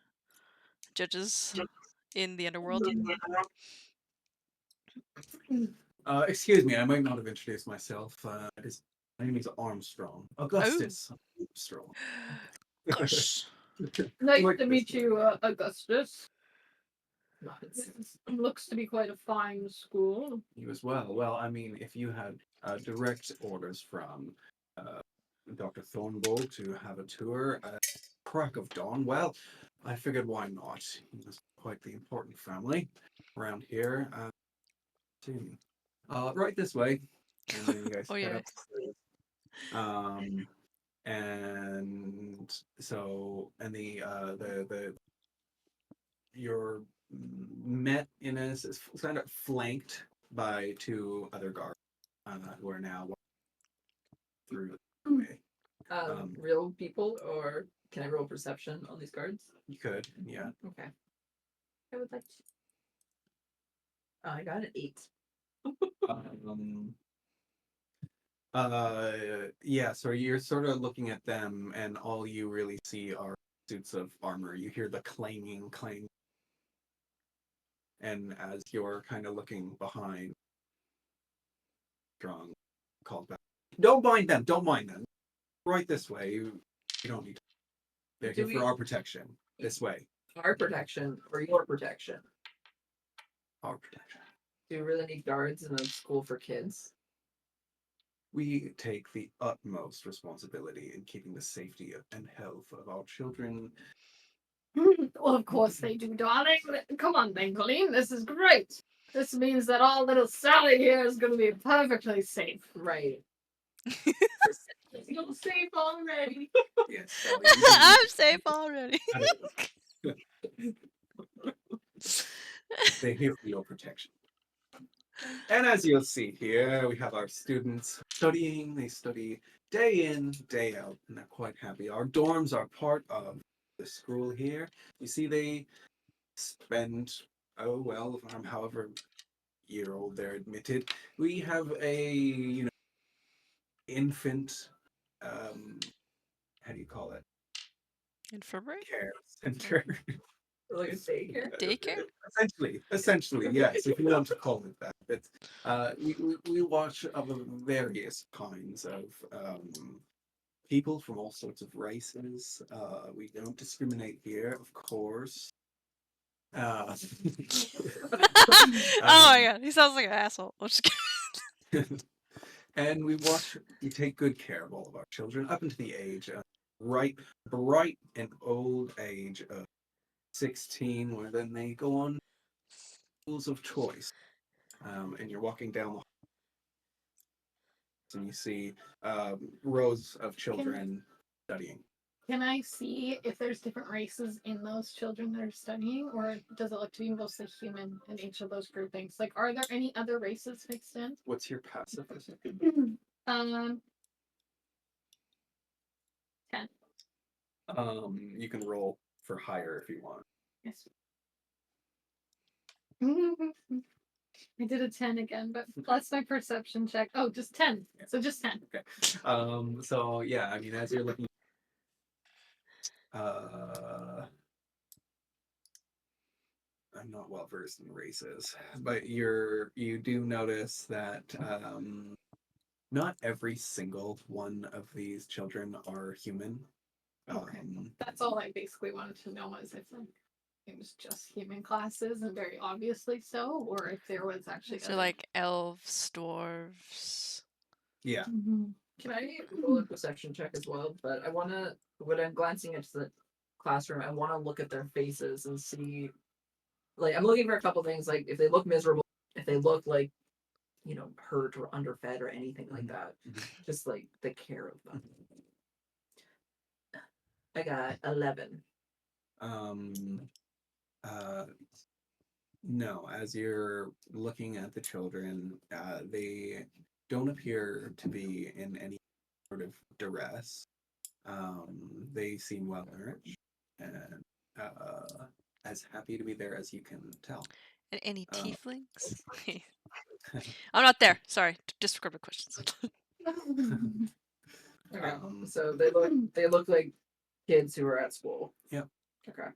in the underworld. Excuse me, I might not have introduced myself. It is My name is Armstrong. Augustus Armstrong. Gosh. Nice Like to this meet way. you, Augustus. Nods. This looks to be quite a fine school. You as well. Well, I mean, if you had direct orders from uh, Dr. Thornbull to have a tour at crack of dawn, well, I figured why not? He was quite the important family around here. To, right this way, and then you guys Oh head yeah. up. Um, and so, and the you're met in a kind of flanked by two other guards who are now through the way. Real people, or can I roll perception on these cards? You could, yeah. Okay. I would like to. I got an 8. Um, yeah, so you're sort of looking at them, and all you really see are suits of armor. You hear the clanging, clang, and as you're kind of looking behind, Strong called back. Don't mind them, don't mind them. Right this way. You don't need to. They're Do here for we- our protection. This way. Our protection or your protection? Our protection. Do you really need guards in a school for kids? We take the utmost responsibility in keeping the safety and health of our children. Well, of course they do, darling. Come on, then, Colleen. This is great. This means that our little Sally here is going to be perfectly safe. Right. You're safe already. Yes, Sally, I'm safe already. they're here for your protection. And as you'll see here, we have our students studying. They study day in, day out, and they're quite happy. Our dorms are part of the school here. You see, they spend, oh well, however year old they're admitted. We have a, infant, how do you call it? Infirmary? Care center. Like a daycare? Daycare? Essentially, yes, if you want to call it that. But we watch of various kinds of people from all sorts of races. We don't discriminate here, of course. Oh my god, he sounds like an asshole. I'm just kidding. And we take good care of all of our children up into the age of bright and old age of 16, where then they go on schools of choice. And you're walking down the and you see rows of children studying. Can I see if there's different races in those children that are studying, or does it look to be mostly human in each of those groupings? Like, are there any other races mixed in? What's your passive? 10. You can roll for higher if you want. Yes. I did a 10 again, but plus my perception check. Oh, just 10. So just 10. Okay. So yeah, I mean, as you're looking, I'm not well versed in races, but you do notice that not every single one of these children are human. Okay. That's all I basically wanted to know was if it was just human classes and very obviously so, or if there was actually So like elves, dwarves. Yeah. Can I roll a perception check as well? But I want to, when I'm glancing into the classroom, I want to look at their faces and see, like, I'm looking for a couple things, like if they look miserable, if they look like, hurt or underfed or anything like that. Just like the care of them. I got 11. No, as you're looking at the children, they don't appear to be in any sort of duress. They seem well nourished and as happy to be there as you can tell. And any Um, tieflings? I'm not there. Sorry. Disregard my questions. Okay. So they look like kids who are at school. Yep. Okay.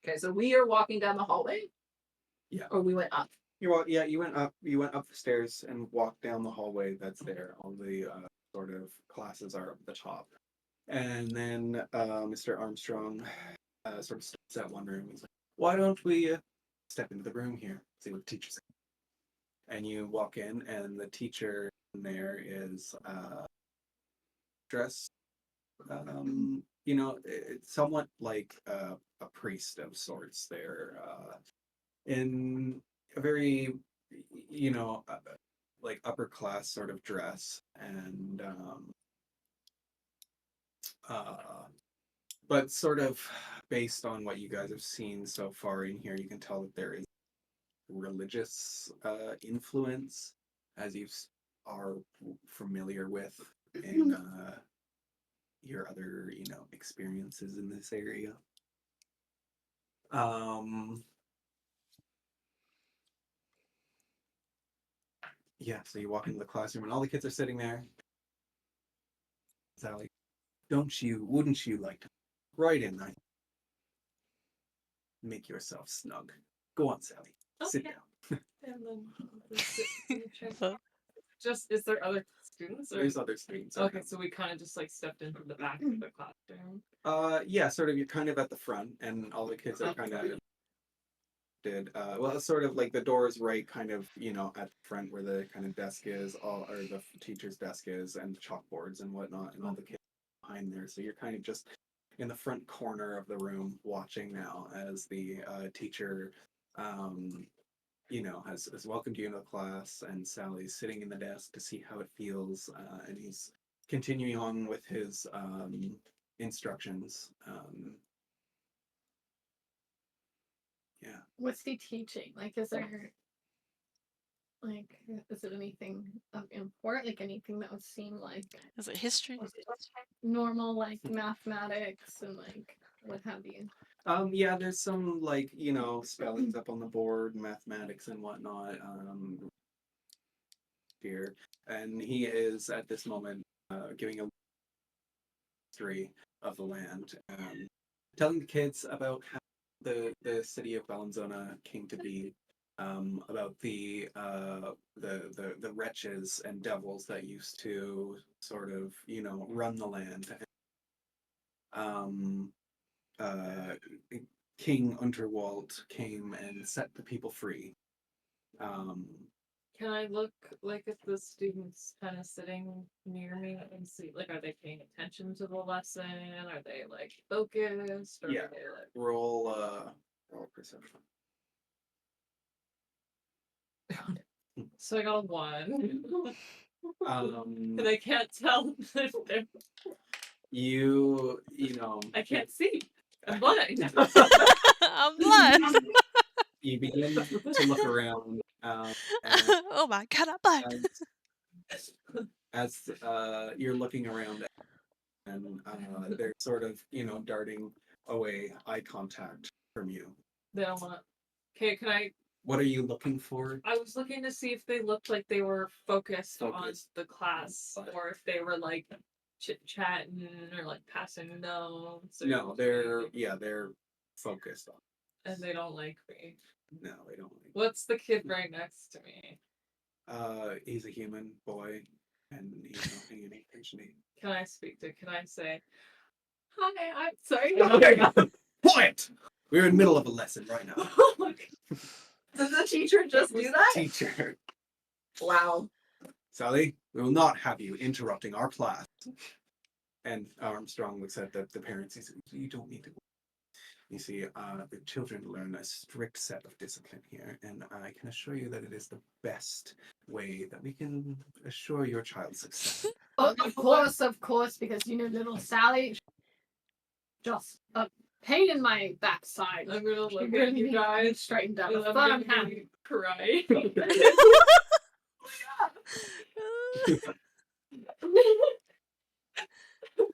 Okay, so we are walking down the hallway. Or we went up. You went up. You went up the stairs and walked down the hallway that's there. All the sort of classes are up the top, and then Mr. Armstrong sort of steps out one room. He's like, "Why don't we step into the room here? See what the teacher's." And you walk in, and the teacher in there is dressed, it's somewhat like a priest of sorts. They're in a very, you know, like upper class sort of dress, and uh, but sort of based on what you guys have seen so far in here, you can tell that there is religious influence, as you are familiar with in your other, experiences in this area. Yeah, so you walk into the classroom and all the kids are sitting there. Sally, wouldn't you like to right in there? Make yourself snug. Go on, Sally. Sit Okay. down. And then just is there other students? Or? There's other students. Okay, so we kind of just like stepped into the back of the classroom. Yeah, sort of. You're kind of at the front, and all the kids are kind of well, it's sort of like the door is right kind of, at the front where the kind of desk is, or the teacher's desk is, and the chalkboards and whatnot, and all the kids behind there. So you're kind of just in the front corner of the room watching now as the teacher, has welcomed you into the class, and Sally's sitting in the desk to see how it feels, and he's continuing on with his instructions. Yeah. What's he teaching? Like, is there, like, is it anything of import? Like, anything that would seem like Is it history? normal, like mathematics and like what have you? Yeah, there's some like, spellings up on the board, mathematics and whatnot, here. And he is at this moment giving a history of the land, telling the kids about how the city of Bellinzona came to be, about the wretches and devils that used to sort of, run the land. Um, uh, King Unterwald came and set the people free. Can I look like if the students kind of sitting near me and see like are they paying attention to the lesson? Are they like focused? Or Yeah. are they, like... Roll perception. So I got a 1. Um, And I can't tell if they're you I can't see. I'm blind. I'm blind. you begin to look around, and Oh my god, I'm blind. as you're looking around, and they're sort of, darting away eye contact from you. They don't want. Okay, can I? What are you looking for? I was looking to see if they looked like they were focused on Focused. the class, or if they were like chit chatting or like passing notes. Or No, they're focused on. and they don't like me. No, they don't. What's the kid right next to me? He's a human boy, and he's not paying any attention to you. Can I speak to? Can I say, "Hi, I'm sorry." Quiet! We're in the middle of a lesson right now. Did the teacher just do that? Teacher. Wow. Sally, we will not have you interrupting our class. And Armstrong looks at the parents. He says, you don't need to. You see, the children learn a strict set of discipline here, and I can assure you that it is the best way that we can assure your child's success. Oh, of course, because little Sally, just a pain in my backside. I'm gonna look You're at gonna you be guys. straightened out. And I'm But gonna I'm happy. cry.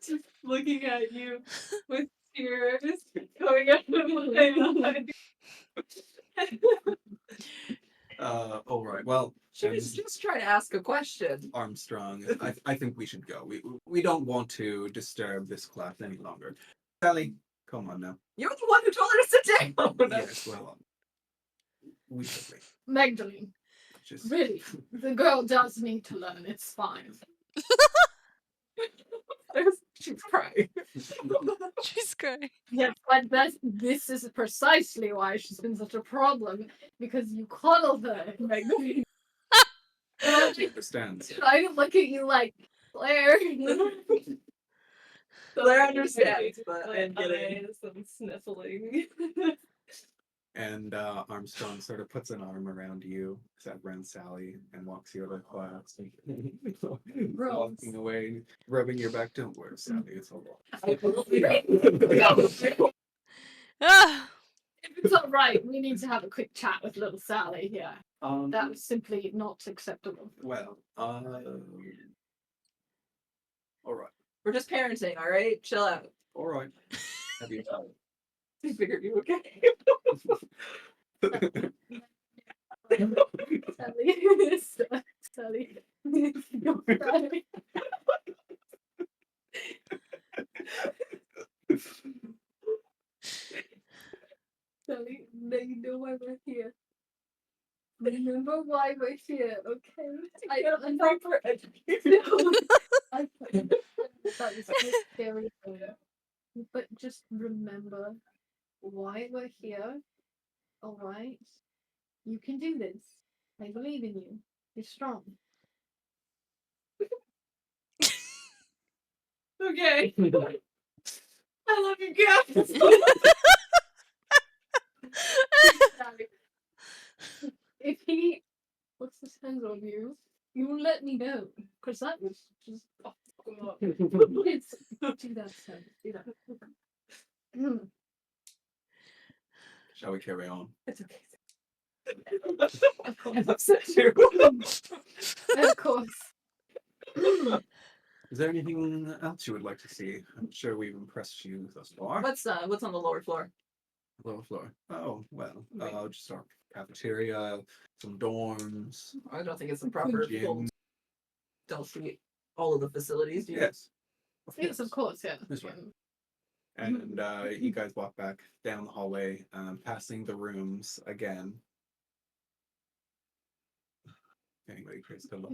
Just looking at you with tears going out of my eyes. All right. Well, She was just trying to ask a question. Armstrong, I think we should go. We don't want to disturb this class any longer. Sally, come on now. You're the one who told her to sit down. Yes, well, We should leave. Magdalene, Just really, the girl does need to learn. It's fine. She's crying. She's crying. Yes, but this is precisely why she's been such a problem, because you coddled her, Magdalene. she understands. I look at you like, Claire. Claire understands, but I am getting. eyes and sniffling. And Armstrong sort of puts an arm around you, around Sally, and walks you over to class. Walking away, rubbing your back. Don't worry, Sally, it's all right. Ah, If it's all right, we need to have a quick chat with little Sally here. That was simply not acceptable. Well, all right, We're just parenting, all right? Chill out. all right. Have you time? I figured you okay. Sally. Sally, now you know why we're here. Remember why we're here, okay? I don't know for education. I that was very clear. But just remember why we're here. Alright? You can do this. I believe in you. You're strong. Okay. I love you guys. If he puts his hands on you, you let me know. Because that was just. Oh, God. It's, do that, Sam. Do that. Shall we carry on? It's okay. Of I'm course. upset too. Of course. Is there anything else you would like to see? I'm sure we've impressed you thus far. What's on the lower floor? Lower floor. Oh, well, just our cafeteria, some dorms. I don't think it's the proper Gym. full. Don't see all of the facilities. Do you? Yes. Yes, of course, yeah. This way. And you guys walk back down the hallway, passing the rooms again. Anybody praise the Lord.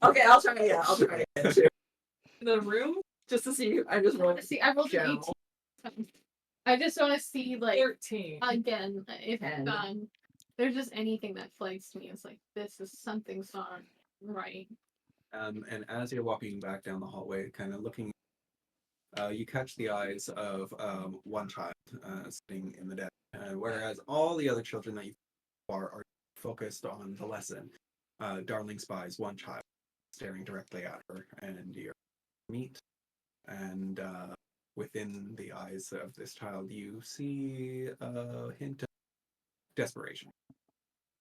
Okay, I'll try. Yeah, I'll try again too. The room, just to see. I just want to See, I rolled an general. 18. I just want to see, like, 13. again, if And- there's just anything that flags to me. It's like, this is something's not right. And as you're walking back down the hallway, kind of looking, you catch the eyes of one child sitting in the desk, whereas all the other children that you are focused on the lesson. Darling spies one child staring directly at her, and you meet, and within the eyes of this child, you see a hint of desperation.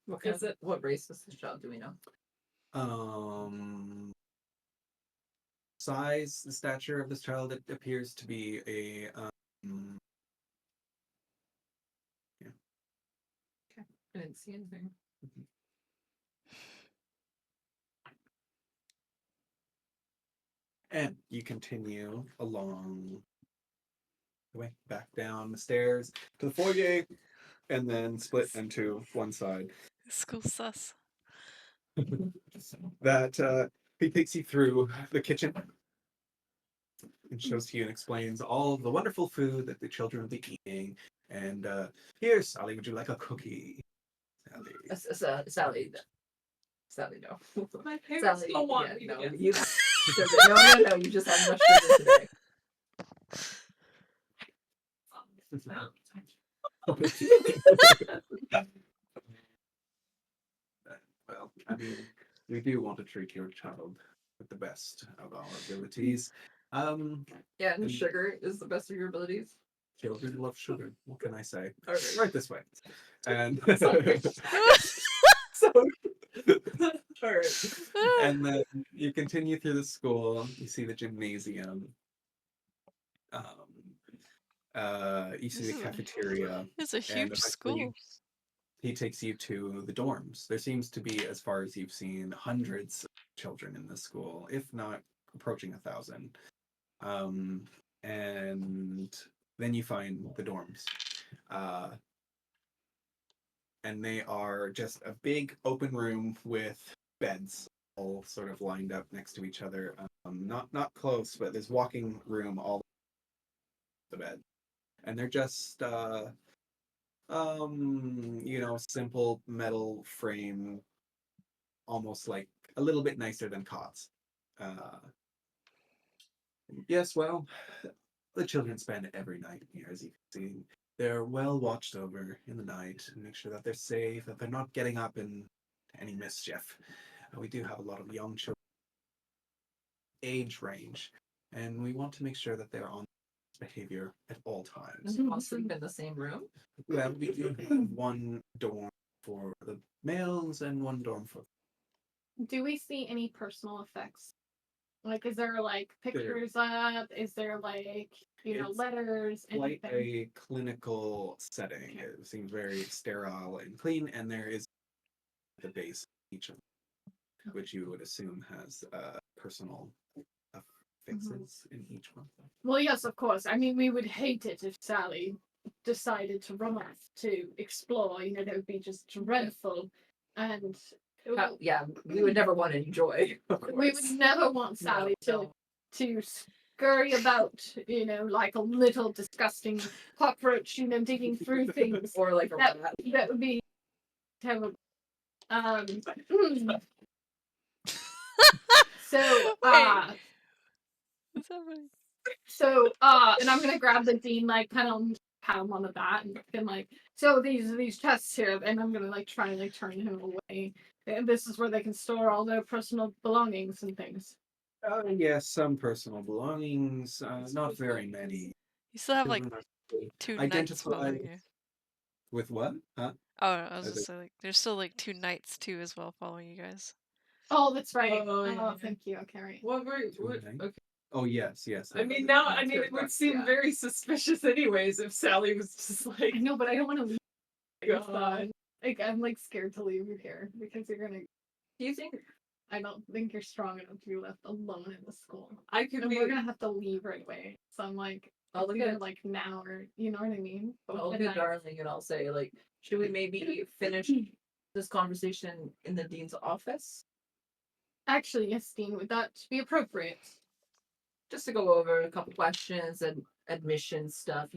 What race is this child? Do we know? Size, the stature of this child, it appears to be a I didn't see anything. and you continue along the way back down the stairs to the foyer, and then split into one side. school sus. That he takes you through the kitchen and shows to you and explains all of the wonderful food that the children will be eating. And here, Sally, would you like a cookie? Sally. Sally. Sally, no. My parents Sally, don't want yeah, me no. to get You no. You just had much sugar today. Well, I mean, we do want to treat your child with the best of our abilities. Yeah, and sugar is the best of your abilities. Children love sugar. What can I say? All right. Right this way. And So, all right. and then you continue through the school. You see the gymnasium. You see the cafeteria. It's a and huge eventually school. He takes you to the dorms. There seems to be, as far as you've seen, hundreds of children in this school, if not approaching 1,000. And then you find the dorms. and they are just a big open room with beds all sort of lined up next to each other. Not close, but there's walking room all the bed, and they're just simple metal frame, almost like a little bit nicer than cots. Uh, yes, well, the children spend every night here, as you can see. They're well watched over in the night and make sure that they're safe, that they're not getting up in any mischief. We do have a lot of young children age range, and we want to make sure that they're on behavior at all times. Does all sleep in the same room? Well, we do have one dorm for the males and one dorm for Do we see any personal effects? Like, is there like pictures up? Is there like, It's letters? quite Anything? a clinical setting. It seems very sterile and clean, and there is the base of each of them, which you would assume has personal fixes in each one. Well, yes, of course. I mean, we would hate it if Sally decided to run off to explore. That would be just dreadful. And Yeah, we would never want any joy. Of course. we would never want Sally No. to scurry about, like a little disgusting cockroach, digging through things. Or like a That, rat. that would be terrible. So, What's happening? and I'm gonna grab the dean, like, kind of pat him on the back and like, so these chests here, and I'm gonna like try and like turn him away. And this is where they can store all their personal belongings and things. Yes, some personal belongings, not very many. You still have like Children are 2 knights identified following you. with what? Huh? Oh, I was Are just like, there's still like 2 knights too as well following you guys. Oh, that's right. Oh, yeah. Thank you. Okay, right. What were Two nights? okay. Oh yes, yes. I mean, now it would seem Yeah. very suspicious, anyways, if Sally was just like, I know, but I don't want to leave. God. Like, I'm like scared to leave you here because you're gonna. Do you think I don't think you're strong enough to be left alone in the school. I could And be. we're gonna have to leave right away. So I'm like, I'll it's look either at like now or you know what I mean? Both I'll at look night. at Darling and I'll say, like, should we maybe finish this conversation in the dean's office? Actually, yes, Dean, would that be appropriate? Just to go over a couple questions and admission stuff,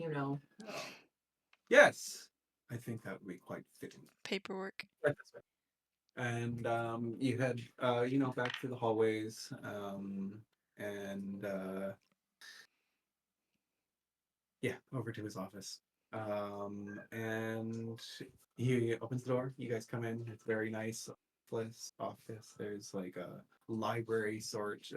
Yes, I think that would be quite fitting. Paperwork. Right this way. And you head, back through the hallways, and over to his office. And he opens the door. You guys come in. It's very nice office. There's like a library sort,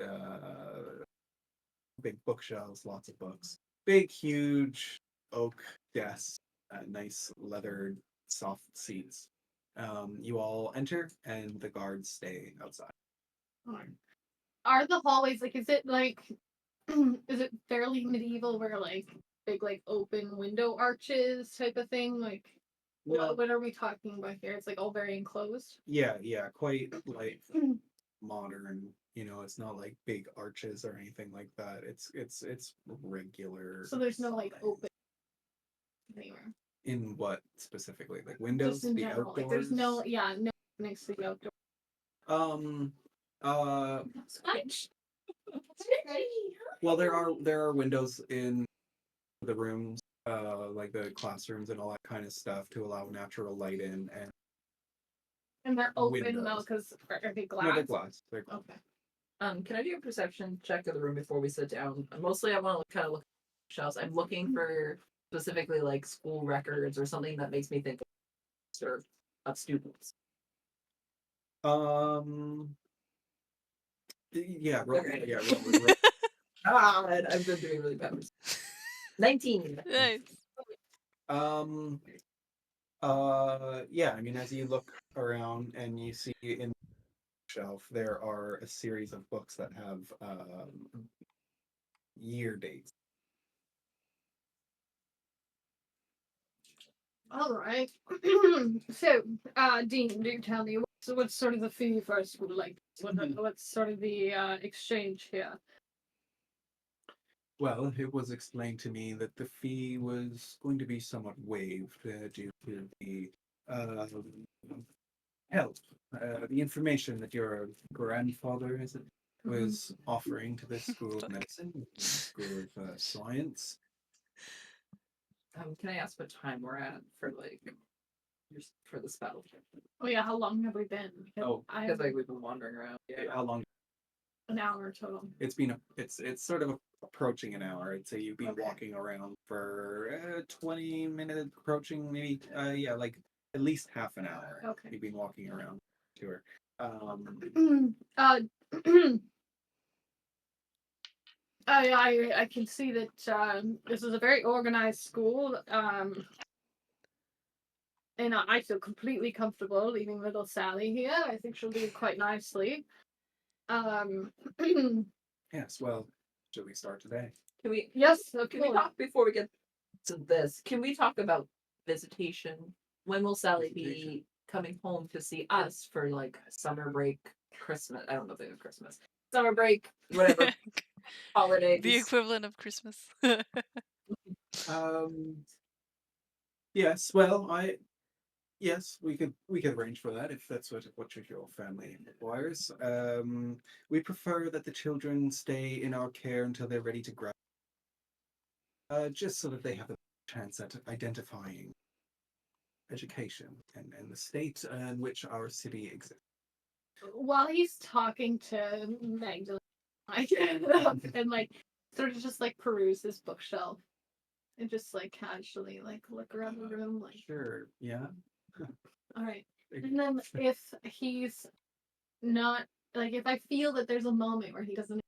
big bookshelves, lots of books, big, huge oak desks, nice leather soft seats. You all enter, and the guards stay outside. Are the hallways like? Is it like? Is it fairly medieval, where like big like open window arches type of thing? Like, No, what are we talking about here? It's like all very enclosed. yeah, quite like modern. It's not like big arches or anything like that. It's regular. So there's no like size. open anywhere. In what specifically? Like windows, Just in the general. outdoors. Like there's no next to the outdoor. Um. Uh. Scratch. Well, there are windows in the rooms, like the classrooms and all that kind of stuff to allow natural light in, and And they're open though, windows. because are they no, glass? they're glass. They're glass. Okay. Can I do a perception check of the room before we sit down? Mostly, I want to kind of look at shelves. I'm looking for specifically like school records or something that makes me think of students. Yeah, Okay. roll. I've been doing really bad. 19. Nice. Yeah. I mean, as you look around and you see in the shelf, there are a series of books that have year dates. All right. So, Dean, do tell me what's sort of the fee for a school like this? What's sort of the exchange here? Well, it was explained to me that the fee was going to be somewhat waived due to the um, help. The information that your grandfather is it, was offering to this school of medicine, school of science. Can I ask what time we're at for like for the spell? Oh yeah, how long have we been? Because Oh, I Because have like we've been wandering around. How long? an hour total. It's been it's sort of approaching an hour. I'd say you've been Okay. walking around for 20 minutes, approaching maybe yeah, like at least half an hour. Okay. You've been walking around to her. uh, I can see that this is a very organized school. And I feel completely comfortable leaving little Sally here. I think she'll do quite nicely. Um, Yes. Well, should we start today? Can we? yes, of Can we course. talk before we get to this? Can we talk about visitation? When will Sally be Visitation. coming home to see us for like summer break, Christmas? I don't know if they have Christmas. Summer break, whatever holidays. The equivalent of Christmas. Um. Yes. Well, yes, we could arrange for that if that's what your family requires. We prefer that the children stay in our care until they're ready to graduate. Just so that they have a chance at identifying education and the state in which our city exists. While he's talking to Magdalene, I get up and like sort of just like peruse his bookshelf and just like casually like look around the room like, Sure, yeah. all right. And then if he's not like if I feel that there's a moment where he doesn't,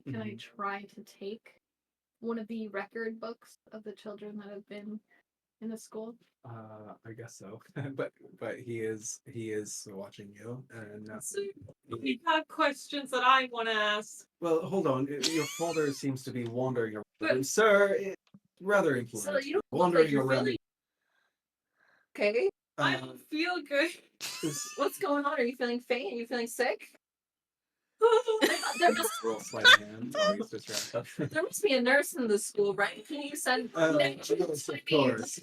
can I try to take one of the record books of the children that have been in the school? I guess so. but he is watching you and So we have questions that I want to ask. well, hold on. Your father seems to be wandering around. But- Sir, rather impolite. So you don't look Wandering like you're around. feeling okay. I don't feel good. What's going on? Are you feeling faint? Are you feeling sick? There must roll sleight of hand. Oh, he's distracted. There must be a nurse in the school, right? Can you send? Yes, of course.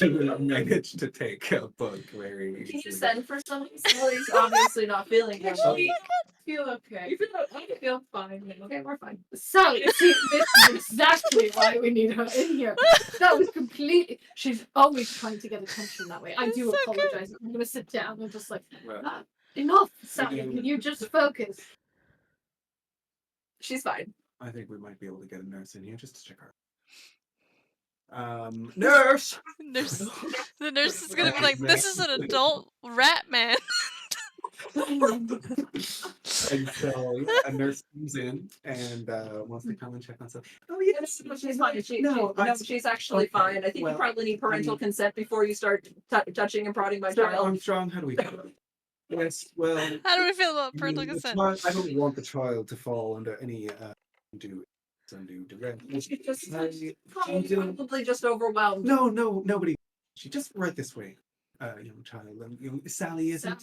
You managed to take a book very Can you easily. send for somebody? Somebody's obviously not feeling well. I feel okay. You feel I feel fine. okay? We're fine. Sally, see, this is exactly why we need her in here. That was completely. She's always trying to get attention that way. I It's do so good. apologize. I'm gonna sit down and just like, Well, "Ah, enough, Sally. you- Can you just focus? She's fine. I think we might be able to get a nurse in here just to check her. Nurse. Nurse, the nurse is gonna be like, "This is an adult rat man." And so yeah, a nurse comes in and wants to come and check on stuff. Oh yes, She's fine. no, She's actually okay, fine. I think well, you probably need parental mean- consent before you start touching and prodding my Sir child. Armstrong, how do we feel? Yes, well, How do we feel about I parental mean, the consent? child- I don't want the child to fall under any undue duress. She's just I probably just overwhelmed. No, nobody. She just right this way, young child. Sally isn't.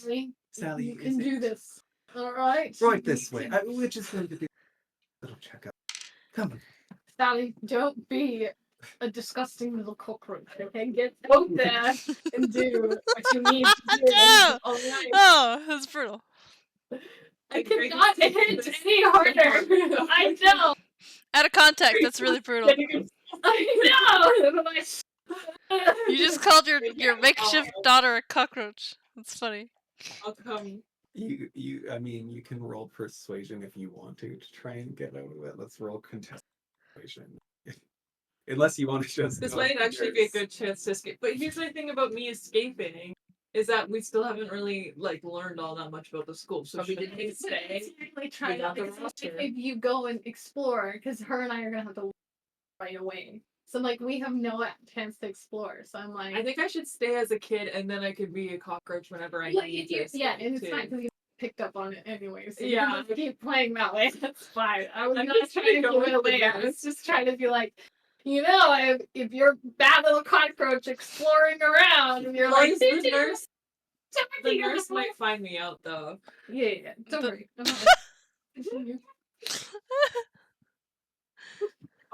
Sally you can isn't. do this. All right. Right this way. We're just going to do a little checkup. Come on. Sally, don't be a disgusting little cockroach. Okay, get out there and do what you need to do. No! All right. Oh, that's brutal. I cannot hit any harder. I know. Out of context, that's really brutal. I know. You just called your makeshift daughter a cockroach. That's funny. I'll come. I mean, you can roll persuasion if you want to try and get out of it. Let's roll contest persuasion. Unless you want to just. This go might actually be a yours. good chance to escape. But here's the thing about me escaping is that we still haven't really like learned all that much about the school. So But we should didn't I stay? Really try We got to the roster. if you go and explore, because her and I are gonna have to leave right away. So like we have no chance to explore. So I'm like, I think I should stay as a kid and then I could be a cockroach whenever I need to. yeah, and it's escape, fine too. because you picked up on it anyway. So Yeah. you can just keep playing that way. That's fine. I was I'm not just trying to trying to give go it with the away. I was nurse. just trying to be like, you know, if you're a bad little cockroach exploring around and you're like, the nurse, the "Something nurse else might-" might find me out though. Yeah, don't The- worry. I'm not- Continue.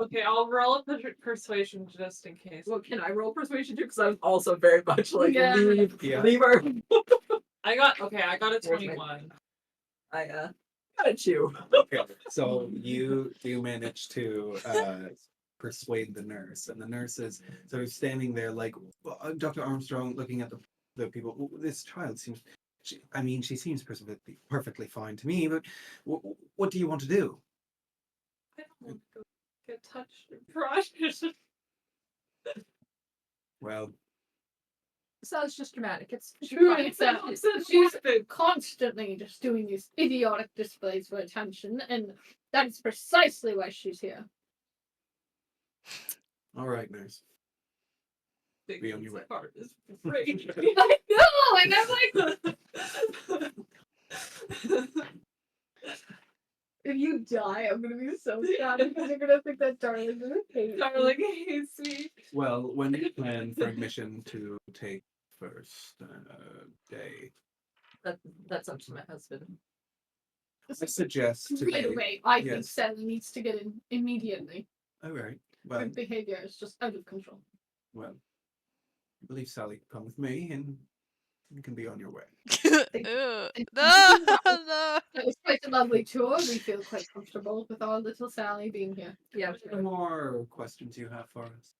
Okay, I'll roll a persuasion just in case. Well, can I roll persuasion too? Because I was also very much like Yeah. leave her. I got a Where's my- 21. I got a 2. Okay, so you manage to persuade the nurse, and the nurse is sort of standing there like Dr. Armstrong, looking at the people. This child seems, she seems perfectly fine to me, but what do you want to do? I don't want to go get touched or brushed. So Well, it's just dramatic. It's True, fine. it's that she's constantly just doing these idiotic displays for attention, and that's precisely why she's here. all right, nurse. Big Be on your way. heart is breaking. I know, and I'm like, if you die, I'm gonna be so sad because you're gonna think that Darling's gonna hate Darling hates me. Well, when do you plan for admission to take first day? That's up to my husband. I suggest Right today. away, I think Yes. Sally needs to get in immediately. All right. Her Well, behavior is just out of control. I believe Sally can come with me, and you can be on your way. Ew. Thank No, you. no. It was quite a lovely tour. We feel quite comfortable with our little Sally being here. Yeah. Any more questions you have for us?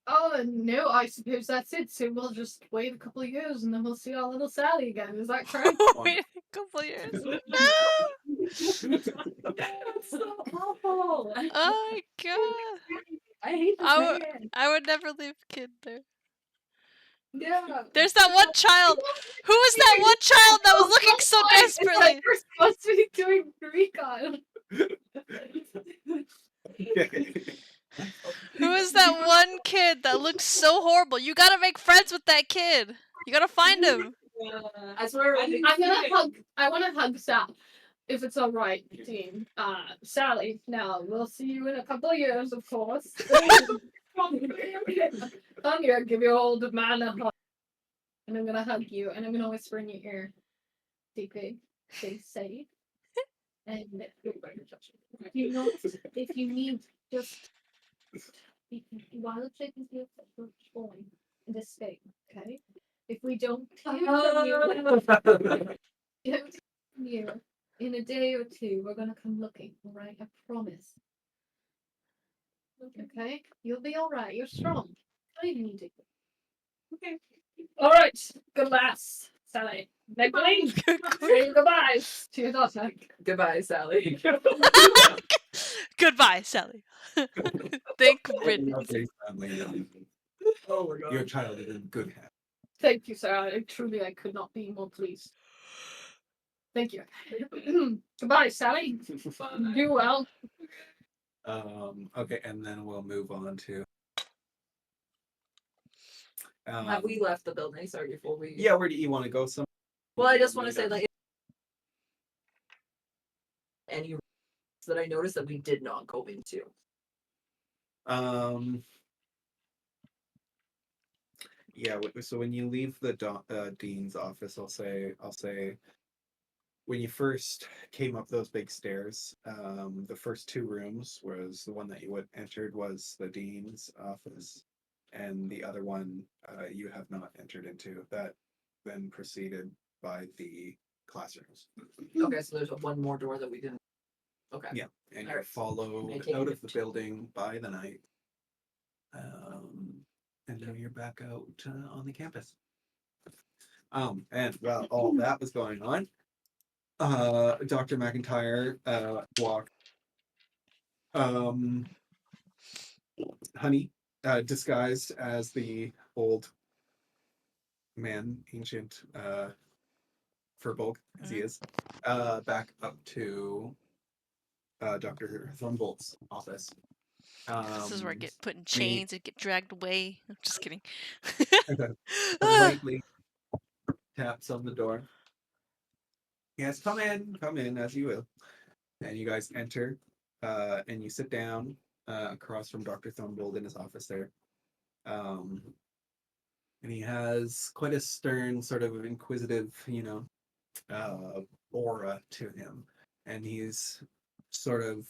Oh, no, I suppose that's it. So we'll just wait a couple of years and then we'll see our little Sally again. Is that correct? Wait a couple years. No. That's so awful. Oh my god. I hate this I would, man. I would never leave a kid there. Yeah. There's that one child. Who was that one child that was looking so desperately? You're supposed to be doing recon. Who is that one kid that looks so horrible? You gotta make friends with that kid. You gotta find him. I swear. I I want to hug Sal. If it's all right, Dean. Sally, now we'll see you in a couple of years, of course. Come here, give your old man a hug. And I'm gonna hug you, and I'm gonna whisper in your ear, "Secret, stay safe." And you know, if you need just while taking care of the boy and escape, okay? If we don't hear from you, don't hear from you in a day or two, we're gonna come looking, all right? I promise. Okay? You'll be all right. You're strong. I don't even need to. Okay. All right. Good lass, Sally. Magdalene, say your goodbyes to your daughter. Goodbye, Sally. Goodbye, Sally. Thank riddance. Lovely family. Oh my god. Your child is in good hands. Thank you, sir. I could not be more pleased. Thank you. Goodbye, Sally. Do well. Okay, and then we'll move on to. Have we left the building? Sorry, before we. Yeah, where do you want to go? Some. Well, I just want to say like any that I noticed that we did not go into. Yeah. So when you leave the dean's office, I'll say, when you first came up those big stairs, the first two rooms was the one that you entered was the dean's office, and the other one you have not entered into. That then proceeded by the classrooms. Okay, so there's one more door that we didn't. Okay. Yeah, and you're Alright. followed Maintaining out of the 15. building by the night, and now you're back out on the campus. And while all that was going on, Dr. McIntyre walked Honey, disguised as the old man, ancient Furbolg, as he is, back up to Dr. Thornbolt's office. This is where I get put in me- chains and get dragged away. I'm just kidding. Politely taps on the door. Yes, come in, as you will. And you guys enter, and you sit down across from Dr. Thornbold in his office there. And he has quite a stern, sort of inquisitive, aura to him. And he's sort of,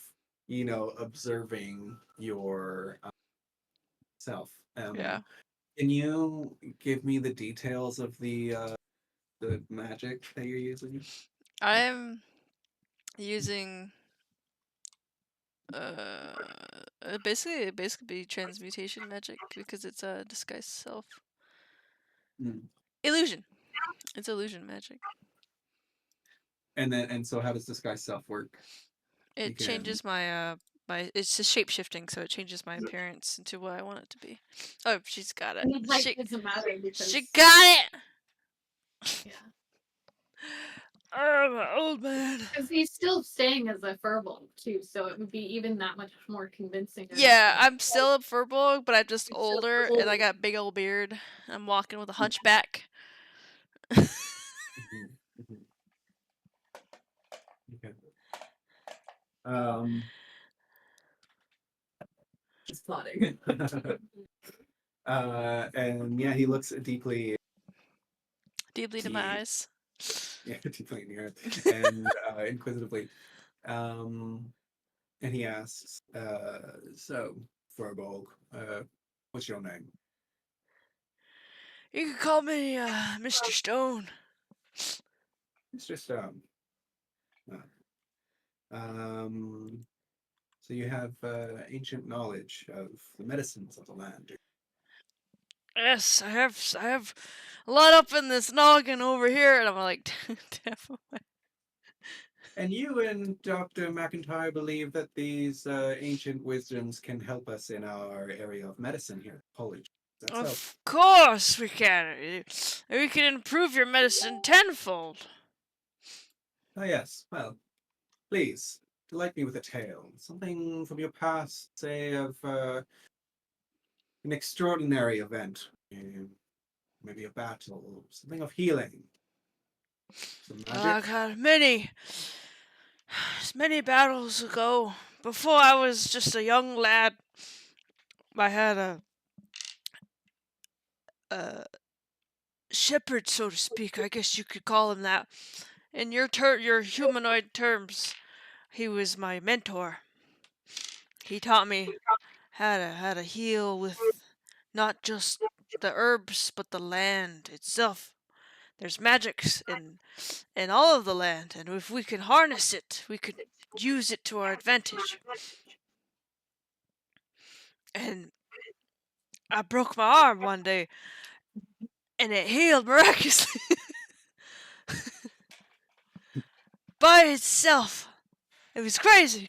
observing your self. Yeah. Can you give me the details of the magic that you're using? I'm using basically be transmutation magic because it's a disguise self Mm. illusion. It's illusion magic. And so how does disguise self work? You It can changes my it's just shape shifting, so it changes my appearance into what I want it to be. Oh, she's got it. And it like She doesn't matter because she got it. yeah. Oh, my old man. Because he's still staying as a furball too, so it would be even that much more convincing. Yeah, I'm still a furbolg, but I'm just older and I got big old beard. I'm walking with a hunchback. Mhm, mhm. Okay. Um, He's plotting. and yeah, he looks deeply, Deeply into my eyes. yeah, deeply in your head, and inquisitively. Um, and he asks, "So, Furbolg, what's your name?" You can call me Mr. Stone. It's just uh, um. So you have ancient knowledge of the medicines of the land. Yes, I have a lot up in this noggin over here, and I'm like, And you and Dr. McIntyre believe that these ancient wisdoms can help us in our area of medicine here at college. That's so. of course we can. We can improve your medicine tenfold. Oh, yes. Well, please, delight me with a tale. Something from your past, say, of an extraordinary event. Maybe a battle, something of healing. Some magic. I got many battles ago. Before I was just a young lad, I had a shepherd, so to speak. I guess you could call him that. In your humanoid terms, he was my mentor. He taught me how to heal with not just the herbs, but the land itself. There's magics in all of the land, and if we can harness it, we could use it to our advantage. And I broke my arm one day, and it healed miraculously by itself. It was crazy.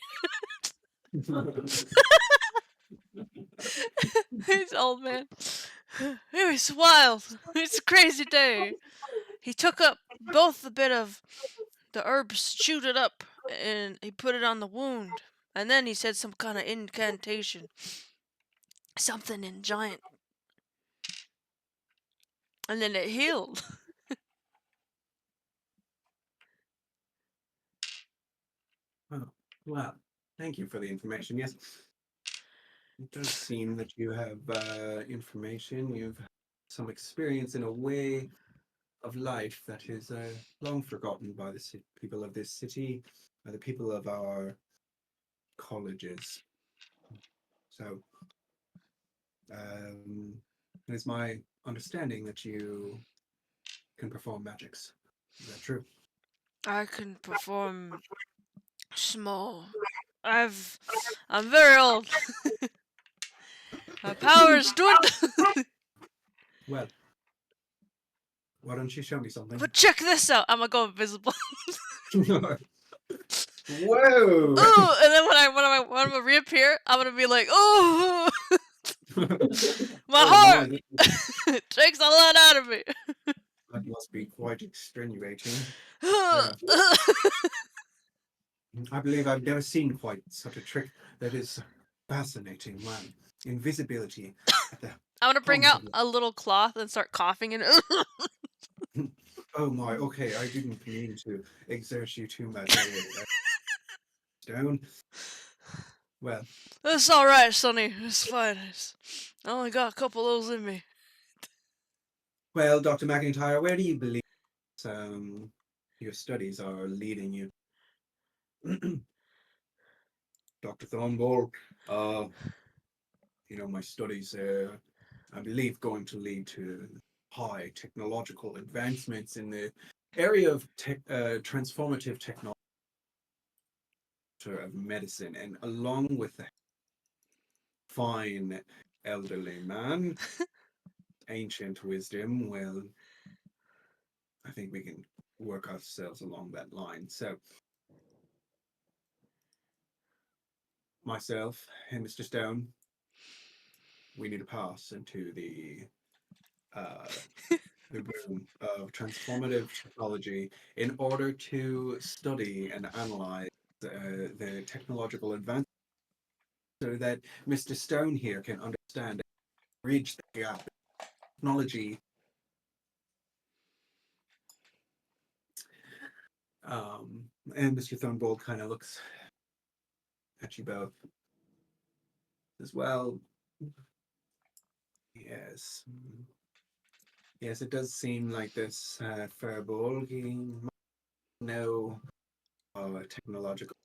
He's old man. It was wild. It's a crazy day. He took up both a bit of the herbs, chewed it up, and he put it on the wound. And then he said some kind of incantation. Something in giant. And then it healed. Oh, well, thank you for the information. Yes, it does seem that you have information. You've had some experience in a way of life that is long forgotten by the people of this city, by the people of our colleges. So, it is my understanding that you can perform magics. Is that true? I can perform small. I'm very old. My powers dwindle. Well, why don't you show me something? But check this out. I'm gonna go invisible. Whoa! Ooh, and then when I reappear, I'm gonna be like, ooh, my Oh heart my, takes a lot out of me. that must be quite extenuating. I believe I've never seen quite such a trick that is fascinating. Man, invisibility at the I'm gonna bring palms out of your. a little cloth and start coughing and Oh my, okay, I didn't mean to exert you too much. Stone. Well, it's all right, Sonny. It's fine. I only got a couple of those in me. well, Dr. McIntyre, where do you believe your studies are leading you? Dr. Thornbull, uh, my studies, I believe, going to lead to high technological advancements in the area of transformative technology of medicine, and along with the fine elderly man, ancient wisdom, well, I think we can work ourselves along that line. So, myself and Mr. Stone, we need to pass into uh, the room of transformative technology in order to study and analyze the technological advances so that Mr. Stone here can understand and bridge the gap. Technology, and Mr. Thornbull kind of looks at you both as well. Yes. Yes, it does seem like this Furbull, he might know technological.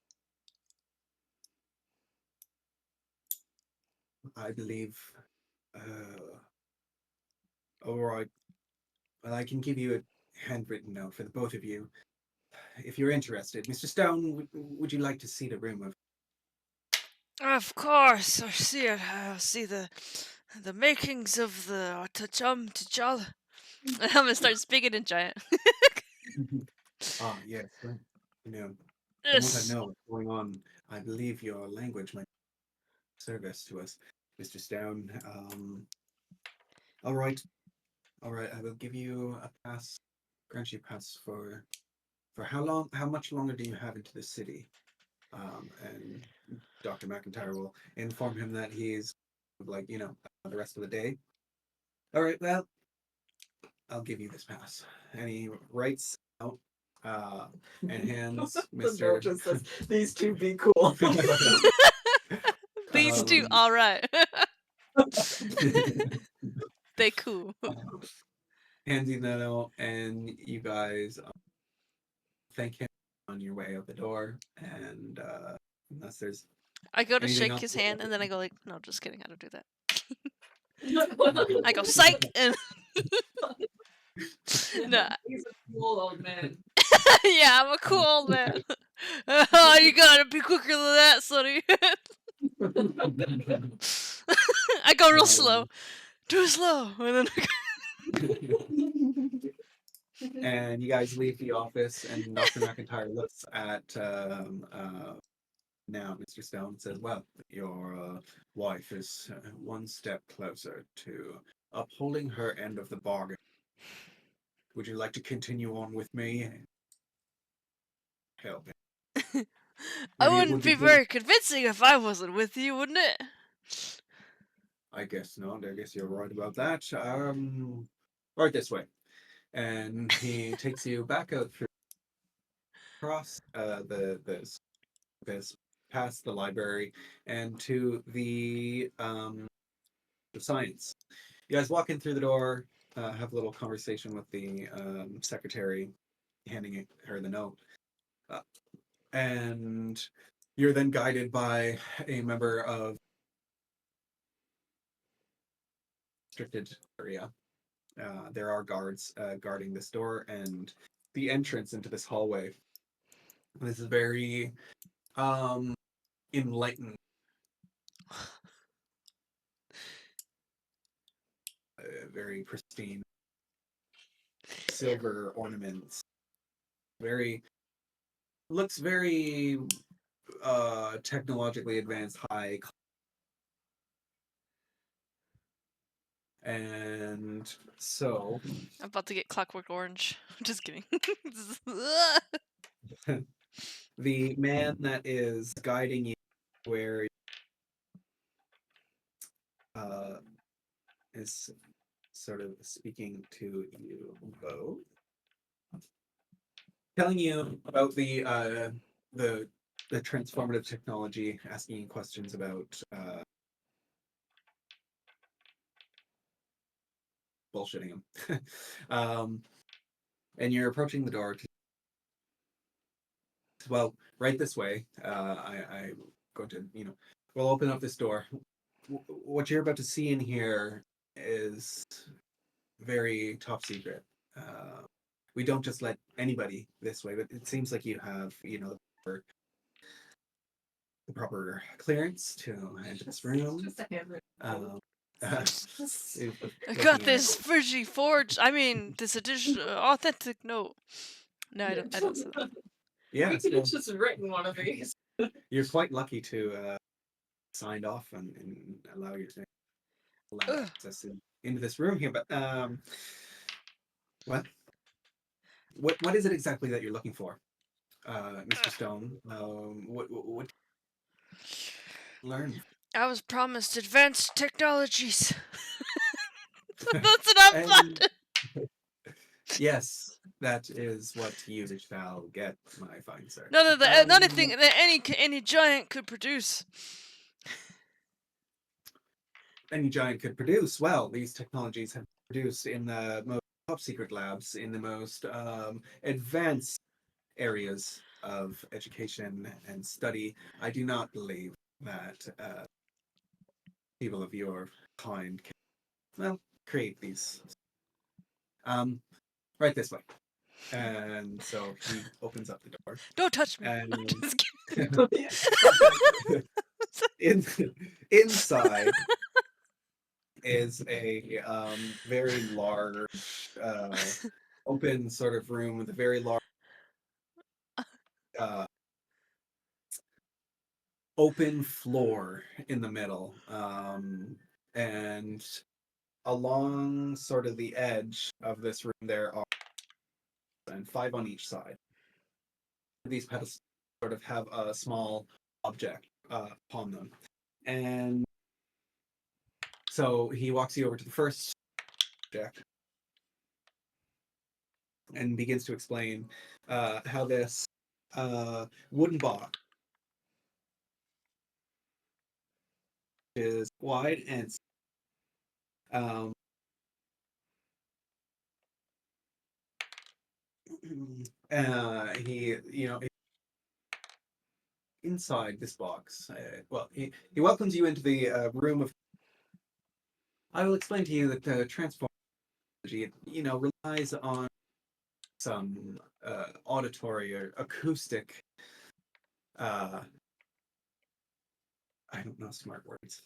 I believe. All right. Well, I can give you a handwritten note for the both of you if you're interested. Mr. Stone, would you like to see the room of? Of course, I see it. I see the makings of the Tachum T'Challa. I'm gonna start speaking in giant. Ah, yes. Well, you know, from what I Yes. know what's going on, I believe your language might be of service to us, Mr. Stone. All right, all right. I will give you a pass, grant you a pass for how long? How much longer do you have into the city? And Dr. McIntyre will inform him that he's like the rest of the day. All right, well, I'll give you this pass. And he writes out and hands The Mr. note just says, "These two be cool." These two, um, all right. They cool. hands you that out, and you guys thank him on your way out the door. And unless there's I go to anything shake else, his hand and then I go like, no, just kidding. I don't do that. you I go psych and nah. He's a cool old man. Yeah, I'm a cool old man. Oh, you gotta be quicker than that, sonny. I go real slow. um, Do it slow. And then I and you guys leave the office, and Dr. McIntyre looks at now Mr. Stone and says, well, your wife is one step closer to upholding her end of the bargain. Would you like to continue on with me? Help. I Maybe it would wouldn't be be good. very convincing if I wasn't with you, wouldn't it? I guess not. I guess you're right about that. Right this way. And he takes you back out through across this past the library and to the science. You guys walk in through the door, have a little conversation with the secretary, handing her the note, uh, and you're then guided by a member of restricted area. There are guards guarding this door and the entrance into this hallway. This is very enlightened, very pristine, silver ornaments. Very looks very technologically advanced, high, and so I'm about to get Clockwork Orange. Just kidding. the man that is guiding you where uh, is sort of speaking to you both, telling you about the the transformative technology, asking you questions about bullshitting him. And you're approaching the door. Well, right this way. I going to, we'll open up this door. What you're about to see in here is very top secret. We don't just let anybody this way, but it seems like you have, the proper clearance to enter this room. Just a handwritten. Um, I got this Frigi forge. I mean, this edition authentic note. No, I don't say that. Yeah, We could so have just written one of these. you're quite lucky to signed off and allow your Ugh. access into this room here. But what what is it exactly that you're looking for, Mr. Stone? What learn? I was promised advanced technologies. That's what I'm And planning. yes, that is what you shall get, my fine sir. None Um, anything that any giant could produce. any giant could produce. Well, these technologies have been produced in the most top secret labs, in the most advanced areas of education and study. I do not believe that people of your kind can, well, create these. Right this way. And so he opens up the door. Don't touch me. And Just kidding. inside is a very large, open sort of room with a very large, uh, open floor in the middle. And along sort of the edge of this room, there are and 5 on each side. These pedestals sort of have a small object upon them. And so he walks you over to the first object and begins to explain how this wooden box is wide and um, he, inside this box, well, he welcomes you into the room of. I will explain to you that the transform technology, relies on some auditory or acoustic. I don't know smart words.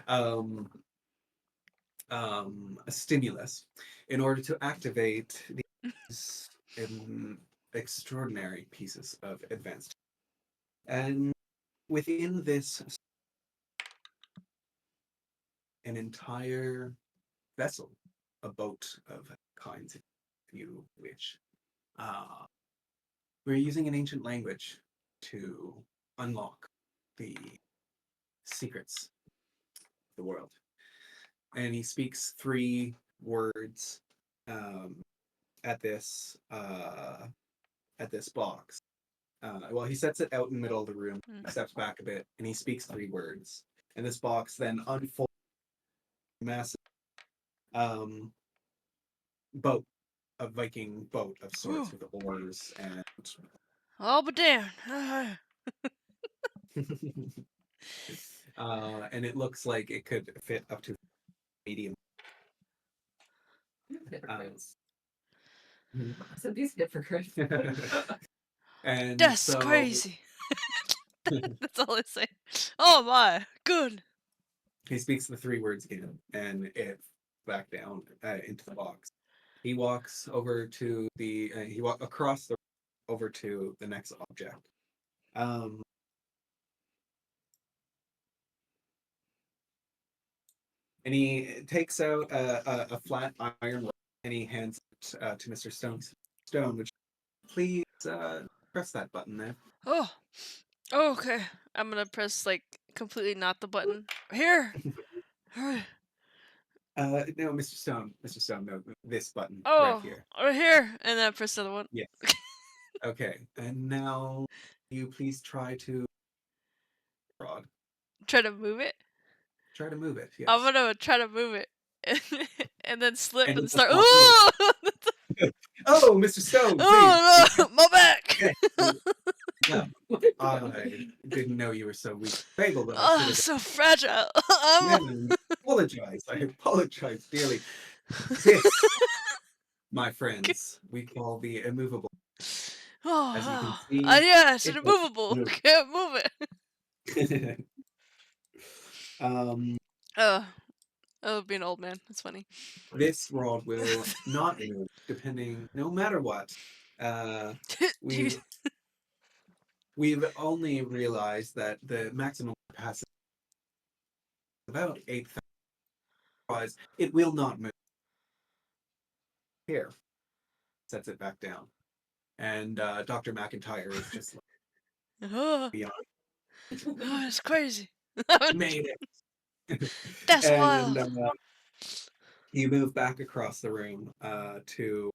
um, a stimulus in order to activate these extraordinary pieces of advanced. And within this, an entire vessel, a boat of kinds, if you wish. We're using an ancient language to unlock the secrets of the world. And he speaks 3 words at this box. Well, he sets it out in the middle of the room, steps back a bit, and he speaks 3 words. And this box then unfolds a massive boat, a Viking boat of sorts with oars and. Oh, but damn. And it looks like it could fit up to medium. So these hypocrites. And That's so crazy. That's all I say. Oh my, good. he speaks the 3 words again, and it back down into the box. He walks over to the. He walks across the over to the next object. And he takes out a flat iron rod and he hands it to Mr. Stone, which please press that button there. Oh, okay. I'm gonna press like completely not the button. Here. No, Mr. Stone, no, this button right Oh, here. right here, and then I press the other one. Yes. Okay, and now you please try to rod. Try to move it. Try to move it. Yes. I'm gonna try to move it, and then slip And and it does start. not Ooh! Oh, Mr. Stone, please. Oh no, my back. Okay. Yeah. I didn't know you were so weak and able, but I should Oh, have. so fragile. Again, apologize. I apologize dearly. This, my friends, we call the immovable. Oh, As you can wow. see, Yeah, it's it an does immovable. move. Can't move it. um, Oh, being an old man. That's funny. this rod will not move, depending, no matter what. Dude. We've only realized that the maximum capacity is about 8,000. It will not move. Here, sets it back down, and Dr. McIntyre is just like, Oh, beyond it's crazy. made it. That's And wild. you move back across the room to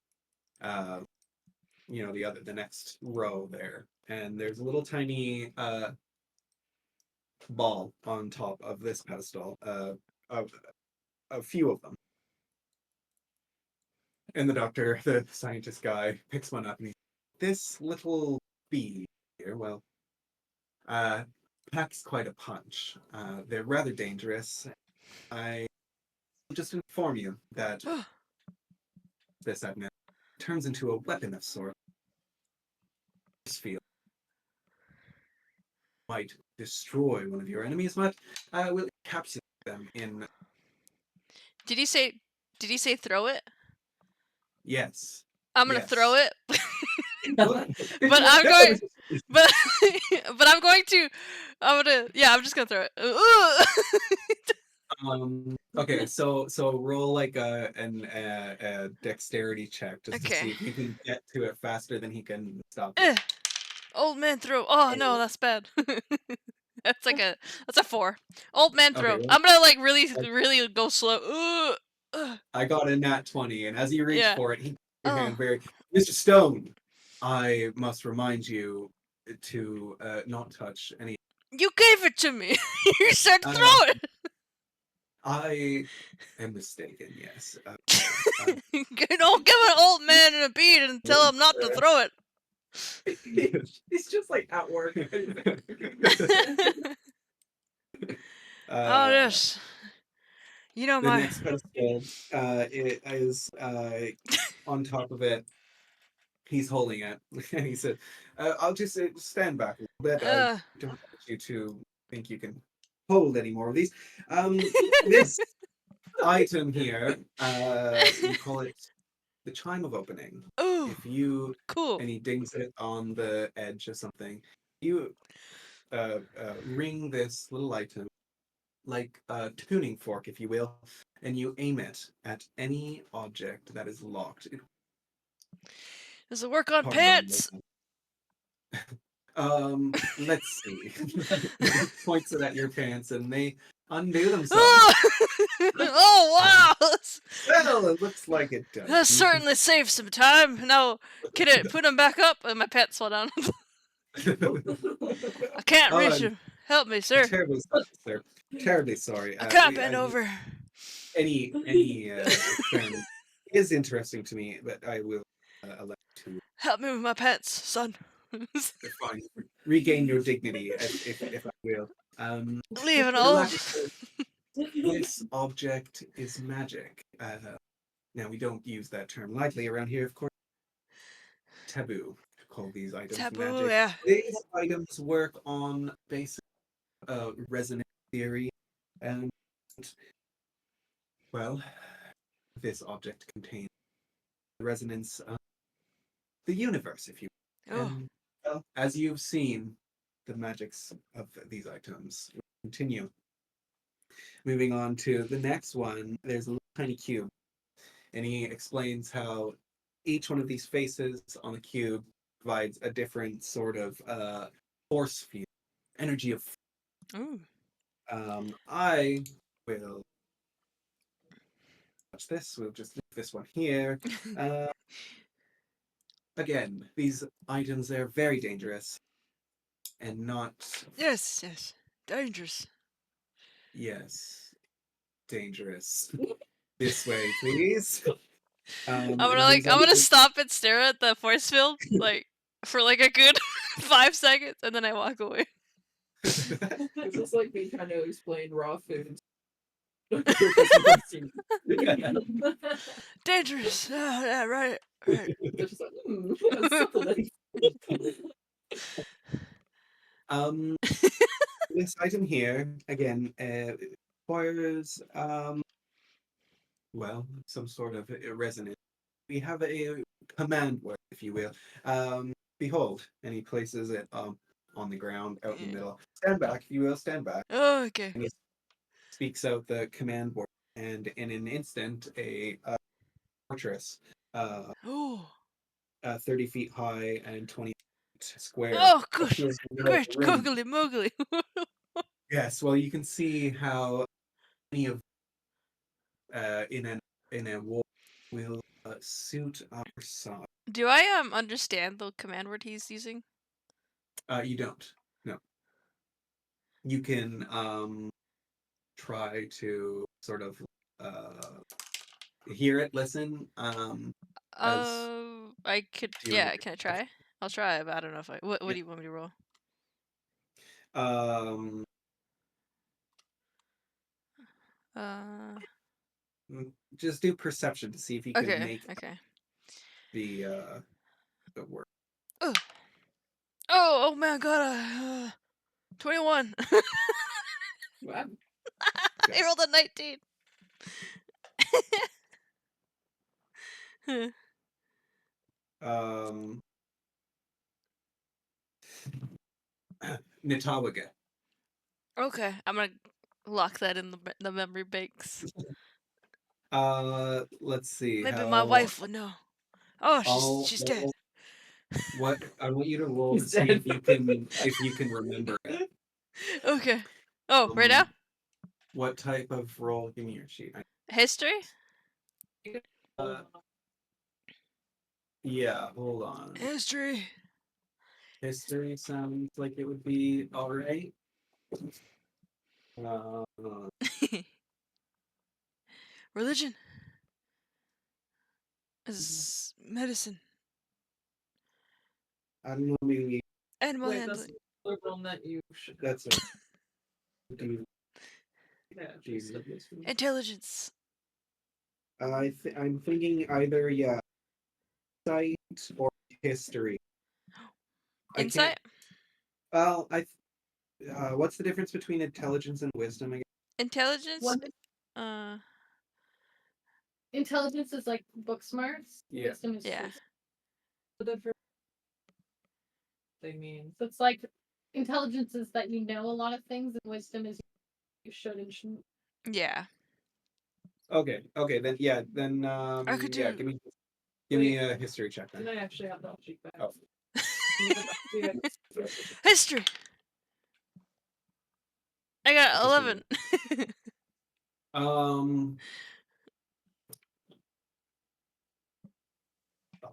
the next row there, and there's a little tiny ball on top of this pedestal, of a few of them. And the scientist guy, picks one up and this little bee here, well, packs quite a punch. They're rather dangerous. I will just inform you that this Agnes turns into a weapon of sorts. This field might destroy one of your enemies, but will encapsulate them in. Did he say? Did he say throw it? Yes. I'm gonna throw Yes. it. But But I'm going. But but I'm going to. I'm gonna. Yeah, I'm just gonna throw it. Okay, so roll like a dexterity check just to Okay. see if you can get to it faster than he can stop it. Eh, Old man throw. Oh no, that's bad. That's a 4. Old man throw. Okay, well, I'm gonna like really go slow. I got a nat 20, and as you reach Yeah. for it, he your Oh, hand very. Mr. Stone, I must remind you to not touch any. you gave it to me. You said throw Uh, it. I am mistaken. Yes. Don't give an old man a bead and tell him not to throw it. It's just like at work. Oh, uh, yes. You know the my. next pedestal, it is on top of it. He's holding it, and he said, "I'll just stand back a little bit. I Uh, don't want you to think you can hold any more of these. This item here, we call it the chime of opening. ooh, If you cool. and he dings it on the edge of something, you ring this little item like a tuning fork, if you will, and you aim it at any object that is locked. Does it work on Pardon my pants? Let's see. Points it at your pants and they undo themselves. Oh, oh wow! Well, it looks like it That does. certainly saves some time. Now, can it put them back up? And my pants fall down. I can't Oh, reach I'm him. Help me, sir. terribly sorry, sir. Terribly sorry. I can't bend over. Any experiment is interesting to me, but I will allow you Help me with my pants, son. to regain your dignity, if I will. Leaving old. Relax. This object is magic. Now, we don't use that term lightly around here, of course. Taboo to call these items Taboo, magic. yeah. These items work on basic resonance theory, and well, this object contains the resonance of the universe, if you will. Oh, And well, as you've seen, the magics of these items will continue. Moving on to the next one, there's a little tiny cube, and he explains how each one of these faces on the cube provides a different sort of force field, energy of. ooh. I will watch this. We'll just leave this one here. Uh, Again, these items are very dangerous and not. Yes, yes. Dangerous. Yes, dangerous. This way, please. I'm And he moves I'm on gonna to stop and stare at the force field, like, for like a good 5 seconds, and then I walk away. It's just like me trying to explain raw food. Dangerous. Yeah, right. Right. They're just like, supplement. Um, this item here again requires well, some sort of resonance. We have a command word, if you will. Behold, and he places it on the ground out in the middle. Stand back, if you will, stand back. Oh, okay. And he speaks out the command word, and in an instant, a fortress, uh, Oh. 30 feet high and 20 feet square, Oh, gosh. appears in the middle of Great. the room. Googly moogly. Yes, well, you can see how many of in a wall will suit our size. Do I understand the command word he's using? You don't. No. You can try to sort of hear it, listen. As I could. do you want Yeah, to can I try? I'll try, but I don't know if I. What yeah. do you want me to roll? Um, Uh. just do perception to see if you can Okay. make Okay. the word. Oh. Oh man, I got a 21. Wow. I rolled a 19. Um, Nitawaga. Okay, I'm gonna lock that in the memory banks. Let's see Maybe my how wife would know. Oh, I'll she's dead. what I want you to roll to He's see dead. if you can remember it. Okay. Oh, right now? What type of roll? Give me your sheet. History? Uh, yeah, hold on. History. History sounds like it would be all right. Uh, Religion is medicine. I don't know. Maybe Animal Wait, that's handling. the one that you should. that's a. Do you, Yeah, do you, Intelligence. I'm thinking either sight or history. I can't. Insight? Well, what's the difference between intelligence and wisdom again? Intelligence? One Uh, intelligence is like book smarts. Yeah. Wisdom is yeah. They mean. So it's like intelligence is that you know a lot of things, and wisdom is you should and shouldn't. Yeah. Okay. Okay. Then Then I could yeah. do. Give me a history check Did then. I actually have that sheet back? Oh. History. I got 11. Um.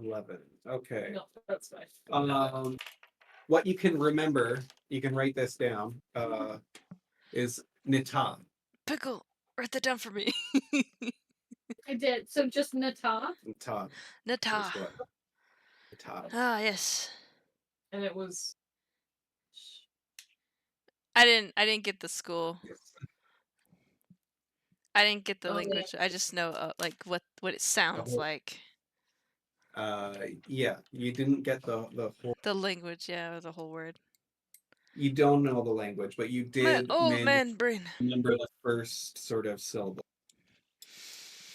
11. Okay. No, that's fine. What you can remember, you can write this down. Is Nita. Pickle. Write that down for me. I did. So just Nata. Nita. Nata. Is what? Nita. Ah, yes. And it was. I didn't get the school. I didn't get the Oh, yeah. language. I just know like what it sounds whole- like. Yeah. You didn't get the whole. The language, yeah, or the whole word. You don't know the language, but you My did old man brain. remember the first sort of syllable.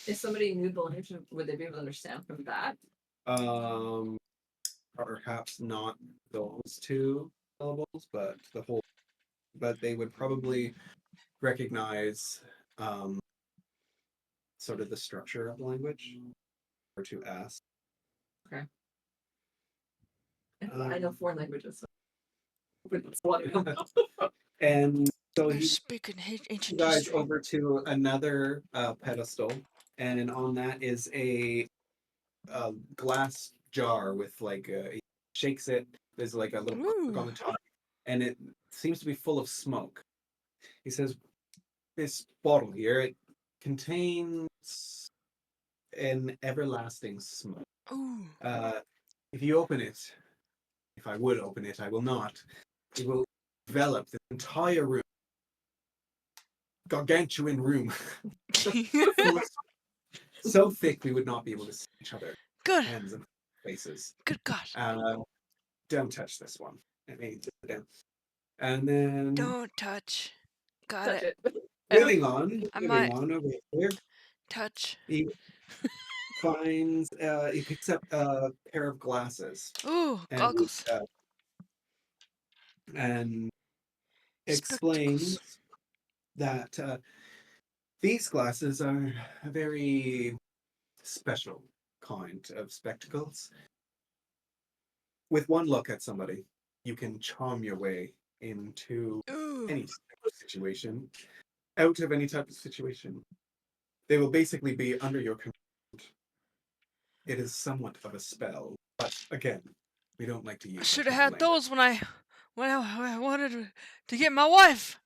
If somebody knew the language, would they be able to understand from that? Um, Perhaps not those two syllables, but the whole. But they would probably recognize sort of the structure of the language, or to ask. I know 4 languages. So. But it's one of them. And so I he speak in ancient guys history. over to another pedestal, and on that is a glass jar with like he shakes it. There's like a little cork on Ooh. the top, and it seems to be full of smoke. He says, "This bottle here, it contains an everlasting smoke. Ooh. If you open it, if I would open it, I will not. It will envelop the entire room, gargantuan room, so thick we would not be able to see each other, Good. hands and faces. Good God. Don't touch this one. Let me put it down. And then Don't touch. Got Touch it. it. moving on, I moving might on over here, touch. he finds he picks up a pair of glasses Ooh, and goggles. uh, and explains Spectacles. that these glasses are a very special kind of spectacles. With one look at somebody, you can charm your way into Ooh. any type of situation, out of any type of situation. They will basically be under your command. It is somewhat of a spell, but again, we don't like to I use should that have type of had those when I wanted to get my wife.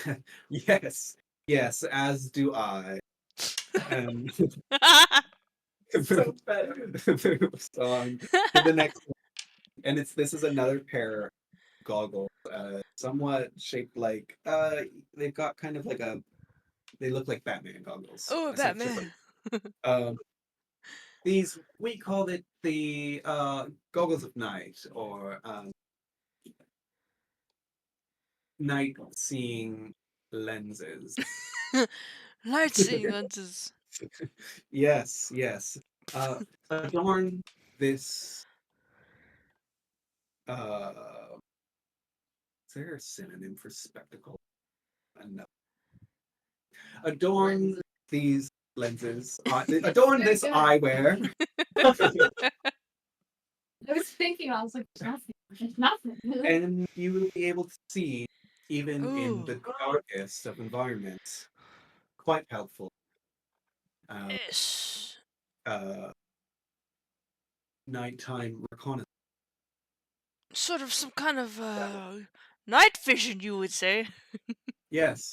language. Yes, yes, as do I. And So better. moves on to the next one. And this is another pair of goggles, somewhat shaped like they've got kind of like they look like Batman goggles, Ooh, essentially. Batman. Um, these we call it the goggles of night or night seeing lenses. Light seeing lenses. Yes, yes. Adorn this. Uh, is there a synonym for spectacle? No. Adorn these lenses. Adorn this eyewear. I was thinking, I was like, there's nothing. And you will be able to see, even in Ooh. the darkest of environments, quite helpful. Ish. Uh, Nighttime reconnaissance. Sort of some kind of night vision, you would say. Yes,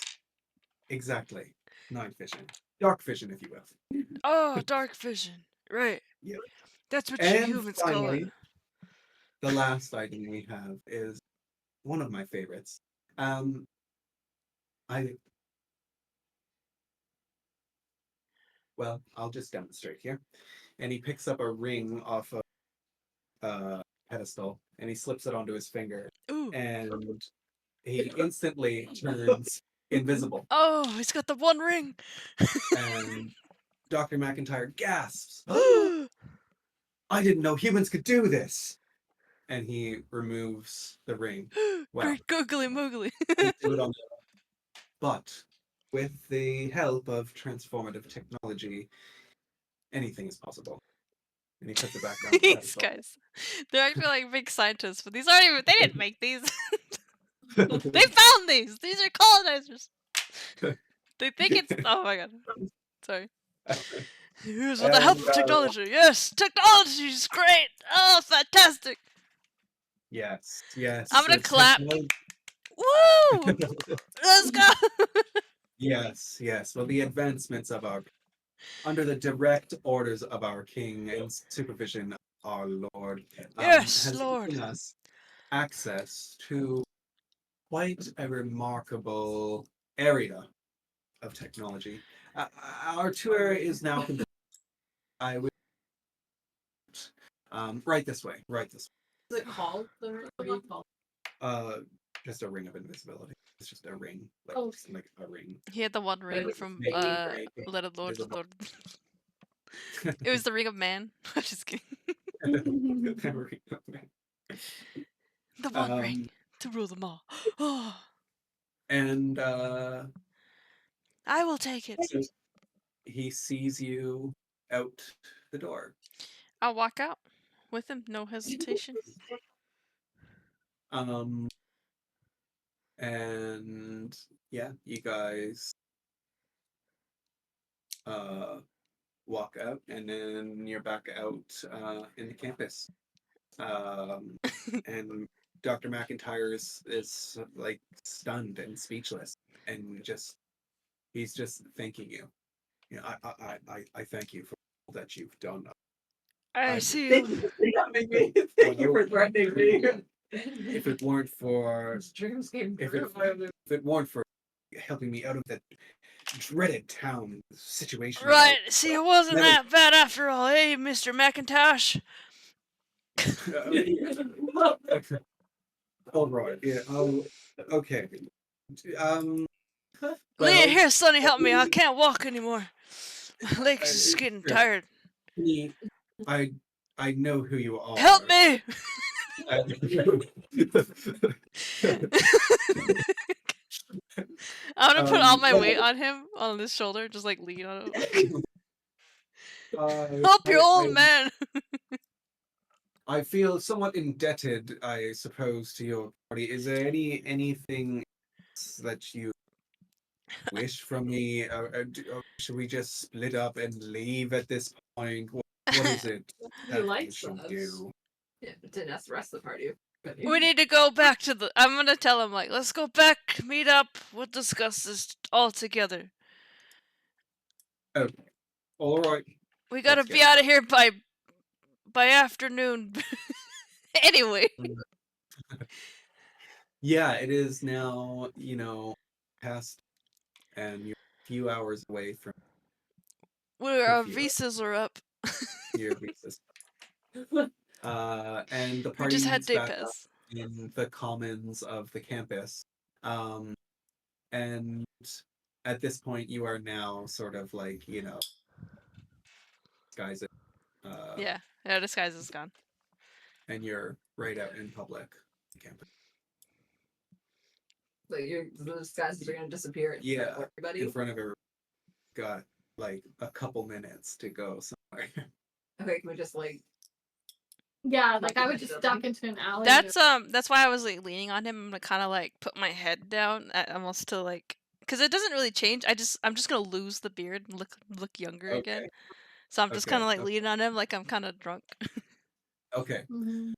exactly. Night vision. Dark vision, if you will. Oh, dark vision. Right. Yep. That's what you And humans call it. finally, the last item we have is one of my favorites. I I'll just demonstrate here. And he picks up a ring off a pedestal and he slips it onto his finger, Ooh. and he instantly turns invisible. Oh, he's got the one ring. And Dr. McIntyre gasps, Ooh. I didn't know humans could do this. And he removes the ring. Well, Great googly moogly. he do it on the but with the help of transformative technology, anything is possible. And he puts it back on the These pedestal. guys. They're actually like big scientists, but these aren't even they didn't make these. They found these. These are colonizers. They think it's oh my god. Sorry. Here's with the help And of technology. Yes, technology is great. Oh, fantastic. yes, yes, I'm gonna it's clap. technology. Woo! Let's go. Yes, yes. Well, the advancements of our under the direct orders of our king and supervision of our Lord Yes, has Lord. given us access to quite a remarkable area of technology. Our tour is now complete. I would right this way, right this Is it called the what do you call just a ring of invisibility. It's just a ring, Oh. like a ring. He had the one ring With from making Let Lord. visible. It was the ring of man. I'm just kidding. The one ring to rule them all. Oh, And I will take it. so he sees you out the door. I'll walk out with him, no hesitation. Um, and yeah, you guys uh walk out, and then you're back out in the campus. Um, and Dr. McIntyre is like stunned and speechless, and he's just thanking you. You know, I thank you for all that you've done. I I- see Thank you. you for threatening me. Thank you for threatening me. if it weren't for His dreams came if true. it weren't for helping me out of that dreaded town situation, Right. See, it wasn't Never- that bad after all, eh, Mr. McIntosh? all right. Yeah. Oh. Okay. Um. Lean, Well. here, Sonny, help me. I can't walk anymore. My legs I- is getting sure. tired. Me, I I know who you are. Help me! I'm gonna put all my weight on him, on his shoulder, just like lean on him. Help your old man! I feel somewhat indebted, I suppose, to your party. Is there anything else that you wish from me? Or should we just split up and leave at this point? What is it He that we likes should us. do? Yeah, but didn't ask the rest of the party. We need to go back to the. I'm gonna tell him, like, let's go back, meet up, we'll discuss this all together. Okay, all right. We gotta Let's be go. out of here by afternoon. Anyway, Yeah, it is now, past, and you're a few hours away from our curfew. visas are up. Your visas. And the We party just had meets day back up pass. in the commons of the campus. And at this point, you are now sort of like, guys, Yeah, disguise is gone. and you're right out in public campus. Like the disguises are gonna disappear in front Yeah, of everybody. in front of everyone. Got like a couple minutes to go somewhere. Okay, can we just like Yeah, like I would just duck into an alley. That's why I was like leaning on him. I'm gonna kind of like put my head down, almost to like, because it doesn't really change. I'm just gonna lose the beard and look younger again. Okay. So I'm just kind of like Okay. leaning on him, like I'm kind of drunk, Okay. Mhm.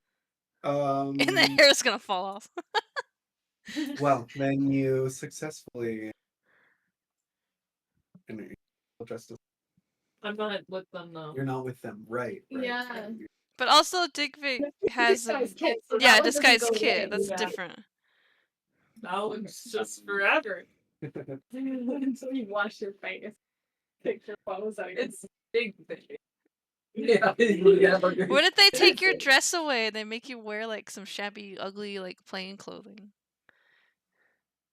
and the hair is gonna fall off. Well, then you successfully and justice. I'm not with them though. You're not with them, right? Yeah. right. But also, Digvig has a Disguise kit, so that yeah, one doesn't disguise go kit. away. That's Yeah. different. That one's just forever. Until you wash your face. Take your clothes out. It's big thing. yeah, yeah. What if they take your dress away? They make you wear like some shabby, ugly, like plain clothing.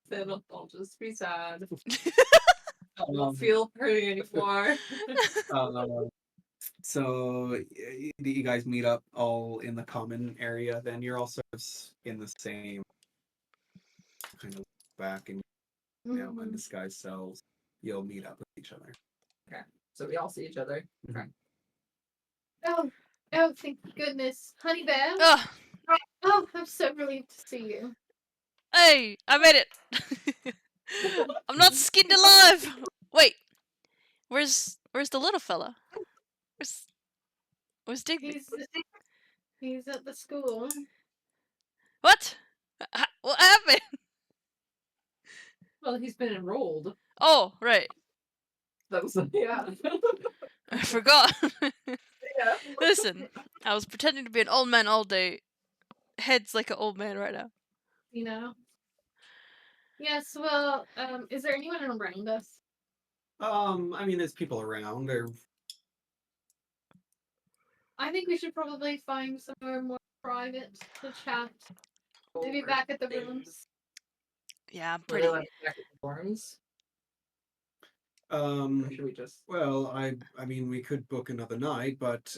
Then I'll just be sad. I Um, won't feel pretty anymore. So you guys meet up all in the common area. Then you're all sort of in the same kind of back and Mhm. undisguised selves. You'll meet up with each other. So we all see each other. Oh, thank goodness. Honey Bear. Ugh. Oh, I'm so relieved to see you. Hey, I made it. I'm not skinned alive. Wait, where's the little fella? Where's Digby? He's at the school. What? What happened? Well, he's been enrolled. Oh, right. That was yeah. I forgot. yeah. Listen, I was pretending to be an old man all day. Head's like an old man right now. You know. Yes. Well, is there anyone around us? I mean, there's people around. I think we should probably find somewhere more private to chat. Maybe back at the rooms. Yeah, I'm Pretty pretty. like back at the forums. Um, Or should we just well, I mean, we could book another night, but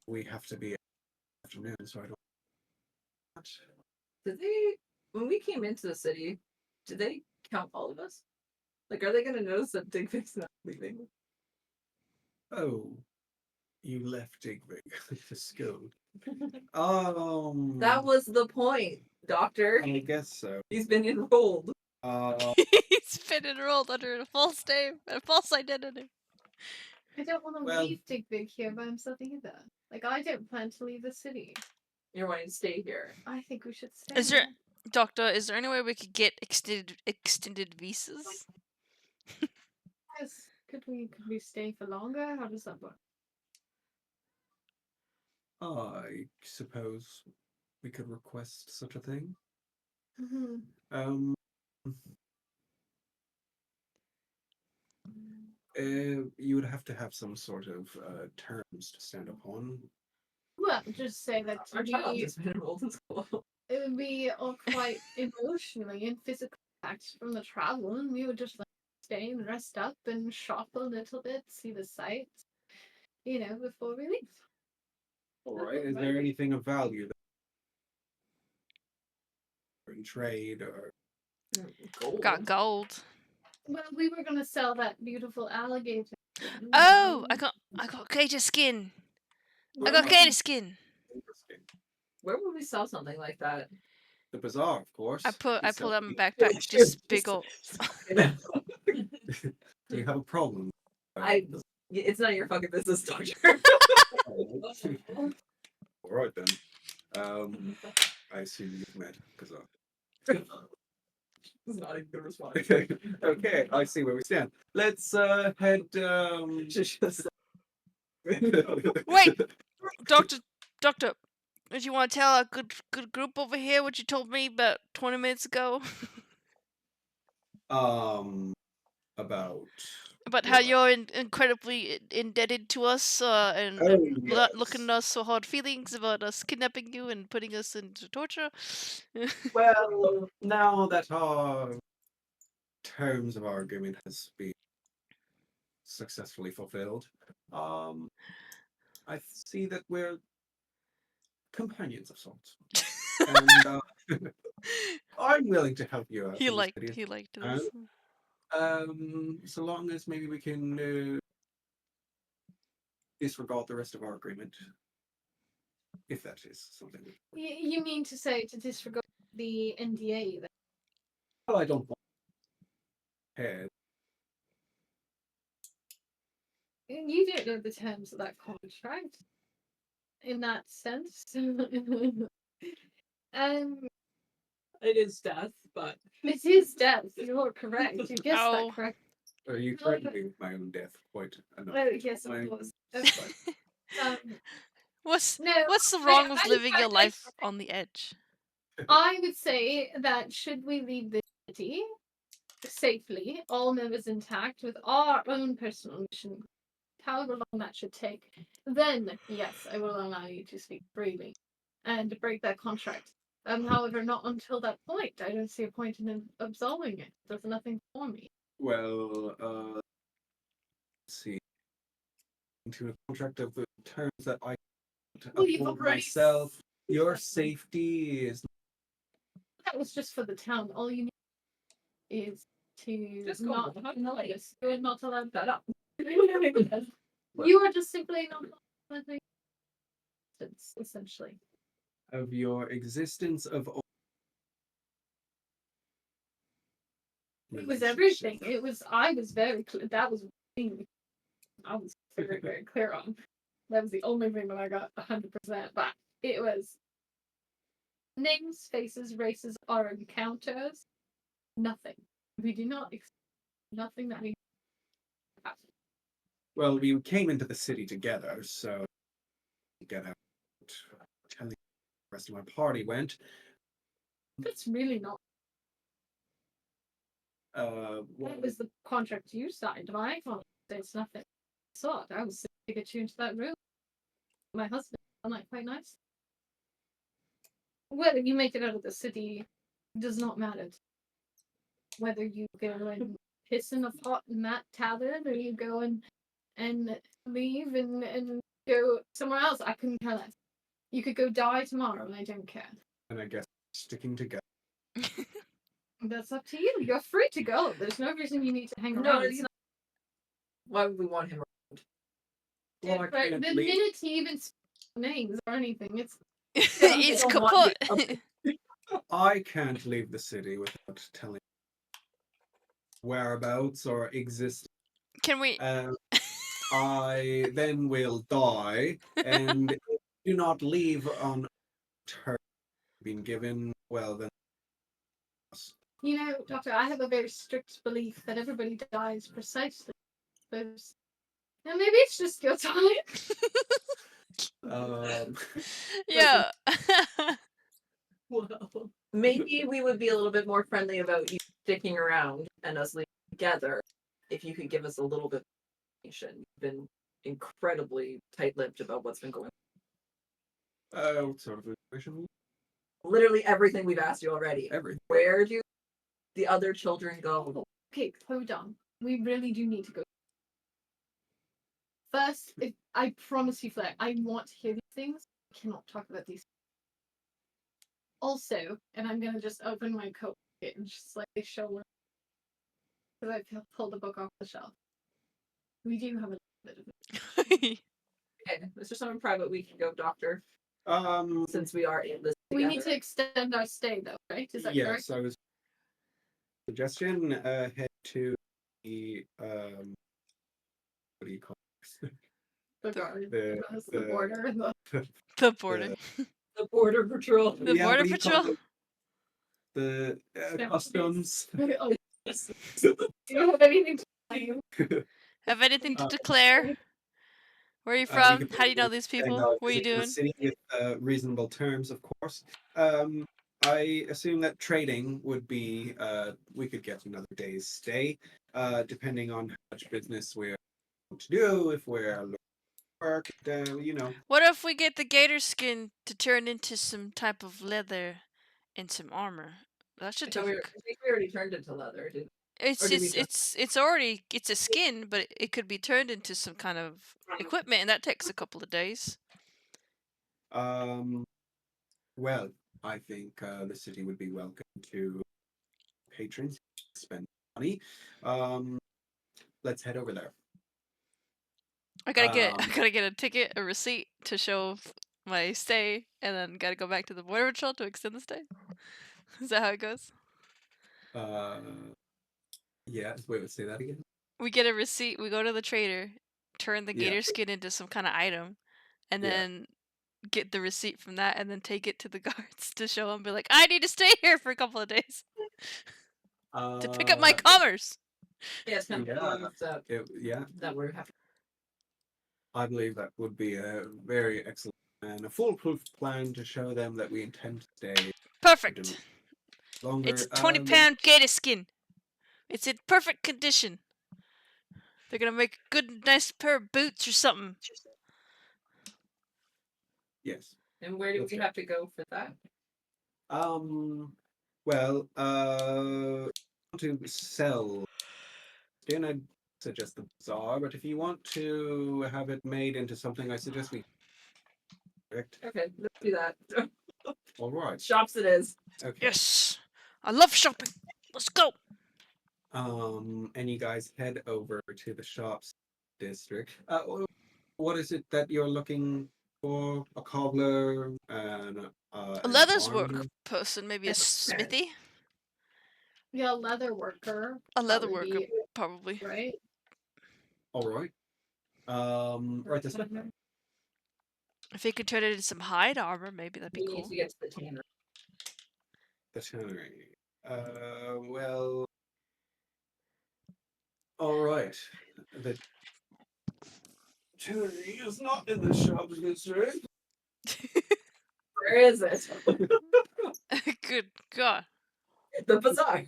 we have to be afternoon, so I don't. did they when we came into the city, did they count all of us? Like are they gonna notice that Digfig's not leaving? Oh, you left Digby to school. That was the point, Doctor. I guess so. He's been enrolled. He's been enrolled under a false name and a false identity. I don't want to Well- leave Dig Big here by himself either. Like I don't plan to leave the city. You're wanting to stay here. I think we should stay. Is there, Doctor? Is there any way we could get extended visas? Yes. Could we stay for longer? How does that work? I suppose we could request such a thing. Hmm. Um, you would have to have some sort of terms to stand upon. Well, just say that Our child we has been enrolled in school. it would be all quite emotionally and physically taxed from the travel, and we would just like stay and rest up and shop a little bit, see the sights, before we leave. All right. Is there anything of value that in trade or? Gold. Got gold. Well, we were gonna sell that beautiful alligator. Oh, I got gator skin. I got gator skin. Interesting. Where would we sell something like that? The bazaar, of course. I We pull sell out my meat. backpack. Just big ol'. Do you have a problem? It's none of your fucking business, doctor. All right then. I assume you've met bazaar. It's not a good response. Okay, I see where we stand. Let's head. Just Wait, doctor. Did you want to tell our good group over here what you told me about 20 minutes ago About about how what? you're incredibly indebted to us and Oh not looking yes. at us so hard feelings about us kidnapping you and putting us into torture? Well, now that our terms of our agreement has been successfully fulfilled, I see that we're companions of sorts, and I'm willing to help you out he in this liked video. he liked And, us. so long as maybe we can disregard the rest of our agreement, if that is something. You mean to say to disregard the NDA? Then? Well, I don't want head. You don't know the terms of that contract. In that sense, It is death, but it is death. You're correct. You guessed Oh. that correct. You threatened me with my own death quite enough. Well, yes, of My- course. Of course. Um, What's no, what's the wrong with I- living your I- life on the edge? I would say that should we leave the city safely, all members intact, with our own personal mission, however long that should take, then yes, I will allow you to speak freely and break that contract. However, not until that point. I don't see a point in absolving it. It does nothing for me. Well, let's see. Into a contract of the terms that I Well, you've uphold already myself. Your Yes. safety is That was just for the town. All you need is to Just go not on. notice. You're not allowed that up. You are just simply not allowed to existence, essentially. of your existence of It was everything. It was. I was very clear. That was me. I was very, very clear on. That was the only thing that I got 100%. But it was names, faces, races, our encounters. Nothing. We do not. Nothing that we. Have. Well, we came into the city together, so get out. Telling the rest of my party went. That's really not. Well, That was the contract you signed. My contract says nothing. So I was to get you into that room. My husband found that quite nice. Whether you make it out of the city does not matter. Whether you go and piss in a pot in that tavern or you go and leave and go somewhere else, I couldn't care less. You could go die tomorrow and I don't care. and I guess sticking together. That's up to you. You're free to go. There's no reason you need to hang No, around. it's not. Why would we want him? Well, I But can't the leave. minute he even speaks names or anything, it's It's don't want kaput. I can't leave the city without telling whereabouts or existence. Can we? I then will die, and if you do not leave on terms being given, well then. Doctor, I have a very strict belief that everybody dies precisely those. And maybe it's just your time. Um, Yeah. Well, Maybe we would be a little bit more friendly about you sticking around and us leaving together if you could give us a little bit of information. You've been incredibly tight-lipped about what's been going on. what sort of information? Literally everything we've asked you already. Everything. Where do the other children go? Okay, hold on. We really do need to go. First, if I promise you, Flair, I want to hear these things. I cannot talk about these. Also, and I'm gonna just open my coat pocket and just like show her because I pulled the book off the shelf. We do have a little bit of it. Okay, let's just have a private week and go, Doctor, Um, since we are in this We together. need to extend our stay though, right? Is that yes, correct? I was. Suggestion: head to the what do you call it? The guard, The- the border, the The border. The border patrol. The Yeah, border what do you call patrol. it? The Stamp customs. oh, do you have anything to claim? Have anything to Uh, declare? Where are you we from? could How do you know probably these spend people? our What are you visit in the doing? city with reasonable terms, of course. I assume that trading would be. We could get another day's stay, depending on how much business we're to do. If we're looking for work, you know. What if we get the gator skin to turn into some type of leather and some armor? That should I take. think we already turned it to leather, didn't It's or did we it's just- it's already it's a skin, but it could be turned into some kind of equipment, and that takes a couple of days. Well, I think the city would be welcome to patrons spend money. Um, let's head over there. I gotta get I Um, gotta get a ticket, a receipt to show my stay, and then gotta go back to the border patrol to extend the stay. Is that how it goes? uh, yeah. Wait, say that again. We get a receipt. We go to the trader, turn the Yeah. gator skin into some kind of item, and Yeah. then get the receipt from that, and then take it to the guards to show them. Be like, I need to stay here for a couple of days to pick up my commerce. Yeah, it's kind of Yeah. fun stuff Yeah. that we're having. I believe that would be a very excellent and a foolproof plan to show them that we intend to stay Perfect. longer. It's a 20-pound gator skin. It's in perfect condition. They're gonna make a good, nice pair of boots or something. Yes. And where do Let's we go. have to go for that? Well, to sell skin, I'd suggest the bazaar, but if you want to have it made into something, I suggest we. Correct. Okay, let's do that. All right. Shops it is. Okay. Yes, I love shopping. Let's go. And you guys head over to the shops district. What is it that you're looking for? A cobbler and A an leathers work armor? person, maybe a smithy, Yeah, leather worker. a That leather would worker, be probably. right. All right. Right this way. If he could turn it into some hide armor, maybe that'd be We need cool. to get to the tannery. The tannery. Well. All right. The tannery is not in the shops district. Where is it? Good God. The bazaar.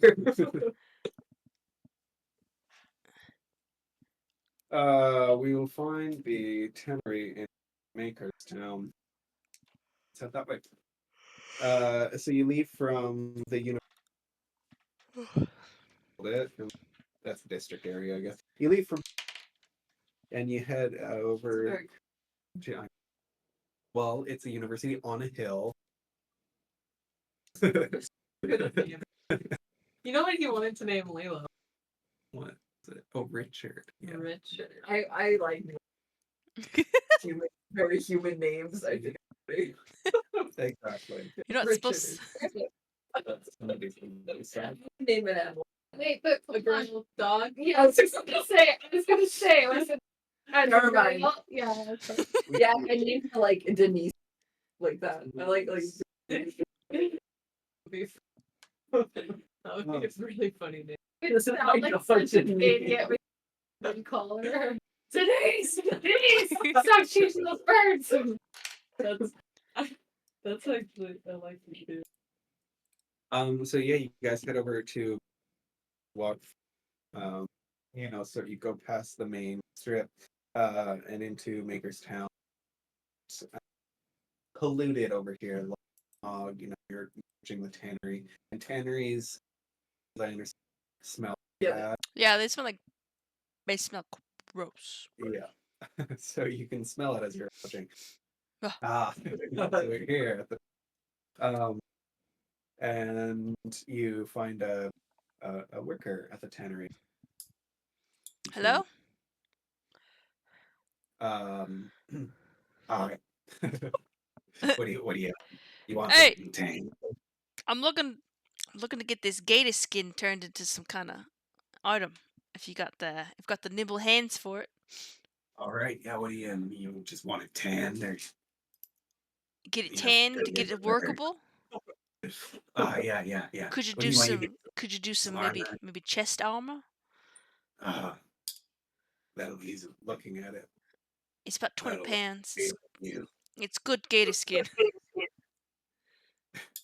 We will find the tannery in Makerstown. Let's head that way. So you leave from the that's the district area, I guess. You leave from and you head over to. Well, it's a university on a hill. You know what he wanted to name Layla? What is it? Oh, Richard. Yeah. Richard. I like human, very human names. I think. Exactly. You're not Richard. supposed. Name an animal. Wait, but A girl dog? yeah, I was just gonna say. Listen, Never mind. Yeah. Okay. Yeah, I named her like Denise, like that. I like. That would be a really funny name. It sounds like such an idiot when you call her. Denise, stop chasing those birds. That's that's actually I like to do. So yeah, you guys head over to walk. So you go past the main strip, and into Makerstown. It's polluted over here. You're approaching the tannery, and tanneries, as I understand, smell Yeah. bad. Yeah, they smell gross. Yeah. So you can smell it as you're approaching. Ah. So we're here. Um, and you find a worker at the tannery. Hello? Um, all right. You want Hey, something tame? I'm looking to get this gator skin turned into some kind of item. If you got the nimble hands for it, All right. Yeah. You just want it tanned, or get it you know, tanned, really get it worker? workable. Yeah. Could you What do do you want? You get Could you do some some armor. maybe chest armor? Uh, he's looking at it. It's about 20 That'll pounds. be you. It's good gator skin.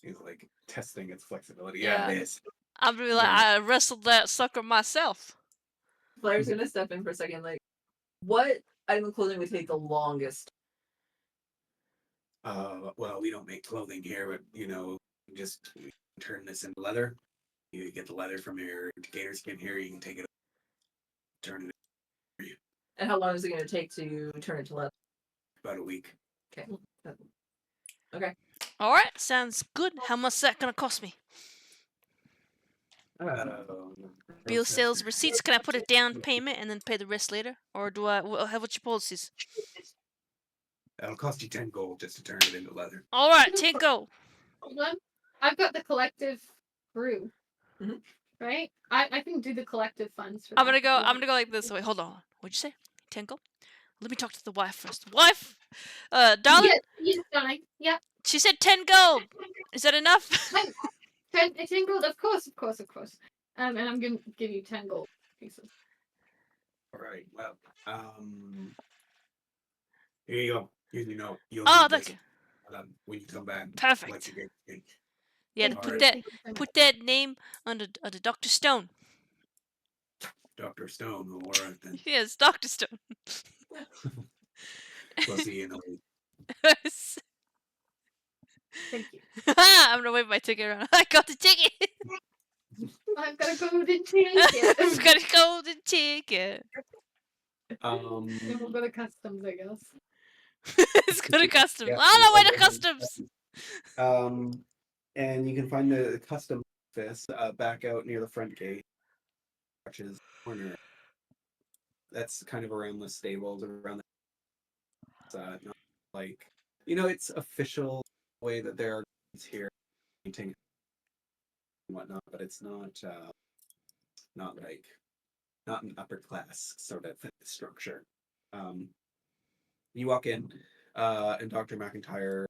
He's like testing its flexibility. Yeah, Yeah. it is. I'm gonna be like, Yeah. I wrestled that sucker myself. Blair's gonna step in for a second. Like, what item of clothing would take the longest? Well, we don't make clothing here, but just turn this into leather. You get the leather from your gator skin here. You can take it, turn it for you. And how long is it gonna take to turn it to leather? About a week. Okay. Okay. All right, sounds good. How much is that gonna cost me? Bill sales receipts. Can I put a down payment and then pay the rest later, or do I? What's your policies? That'll cost you 10 gold just to turn it into leather. All right, Tinko. Hold on. I've got the collective brew. Mhm. Right? I can do the collective funds for I'm that. gonna go like this. Wait, hold on. What'd you say, Tinko? Let me talk to the wife first. Wife, darling. Yes, darling. Yeah. She said 10 gold. Is that enough? 10 gold, of course. And I'm gonna give you 10 gold pieces. All right. Well, here you go. Here's your note. You'll Oh, need thank this you. when you come back. Perfect. Once you get Yeah, Thank put you. that Thank you so put much. that name under Dr. Stone. Dr. Stone. All right then. Yes, Dr. Stone. We'll see you in a week. Thank you. I'm gonna wave my ticket around. I got the ticket. I've got a golden ticket. I've got a golden ticket. And we'll go to customs, I guess. It's go to customs. Yeah, I don't know where you to go customs. And you can find the custom office back out near the front gate, which is corner. That's kind of around the stables, around not like it's official way that there are guards here painting and whatnot, but it's not like not an upper class sort of structure. Um, you walk in, and Dr. McIntyre.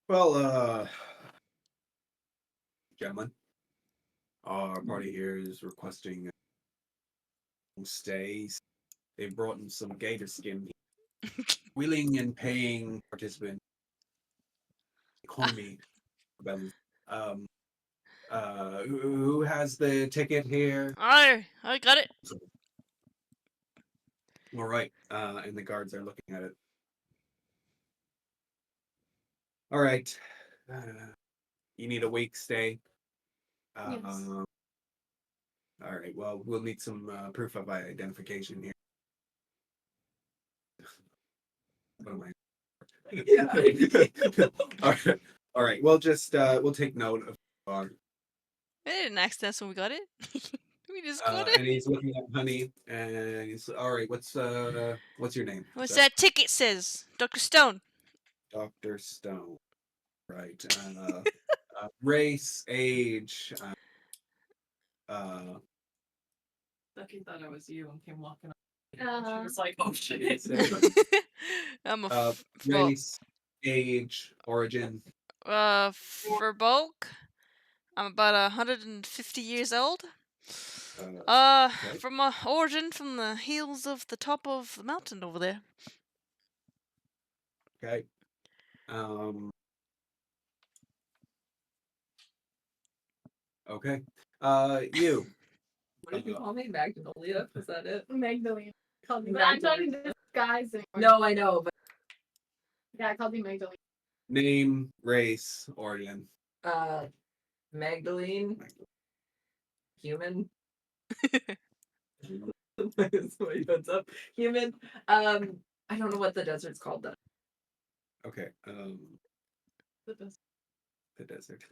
Well, gentlemen, our party here is requesting stays. They brought in some gator skin, willing and paying participant economy. Um, who has the ticket here? I got it. All right, and the guards are looking at it. All right, you need a week stay. Yes. All right, well, we'll need some proof of identification here. What am I? Yeah. All right. We'll take note of. I didn't ask this when we got it. We just got it. And he's looking at Honey, and he's all right. What's your name? What's sir? that ticket says? Dr. Stone. Dr. Stone. Right. Race, age. Ducky thought I was you and came walking up. She Uh, was like, "Oh shit!" I'm a Race, age, origin. for bulk. I'm about 150 years old. Okay. From origin from the hills of the top of the mountain over there. Okay. Okay. You. What did you call me? Magnolia? Was that it? Magdalene. Called me. But I'm not in disguise anymore. No, I know, but Yeah, I called you Magdalene. Name, race, origin. Magdalene, human. Somebody puts up human. I don't know what the desert's called though. Okay. The best. The desert.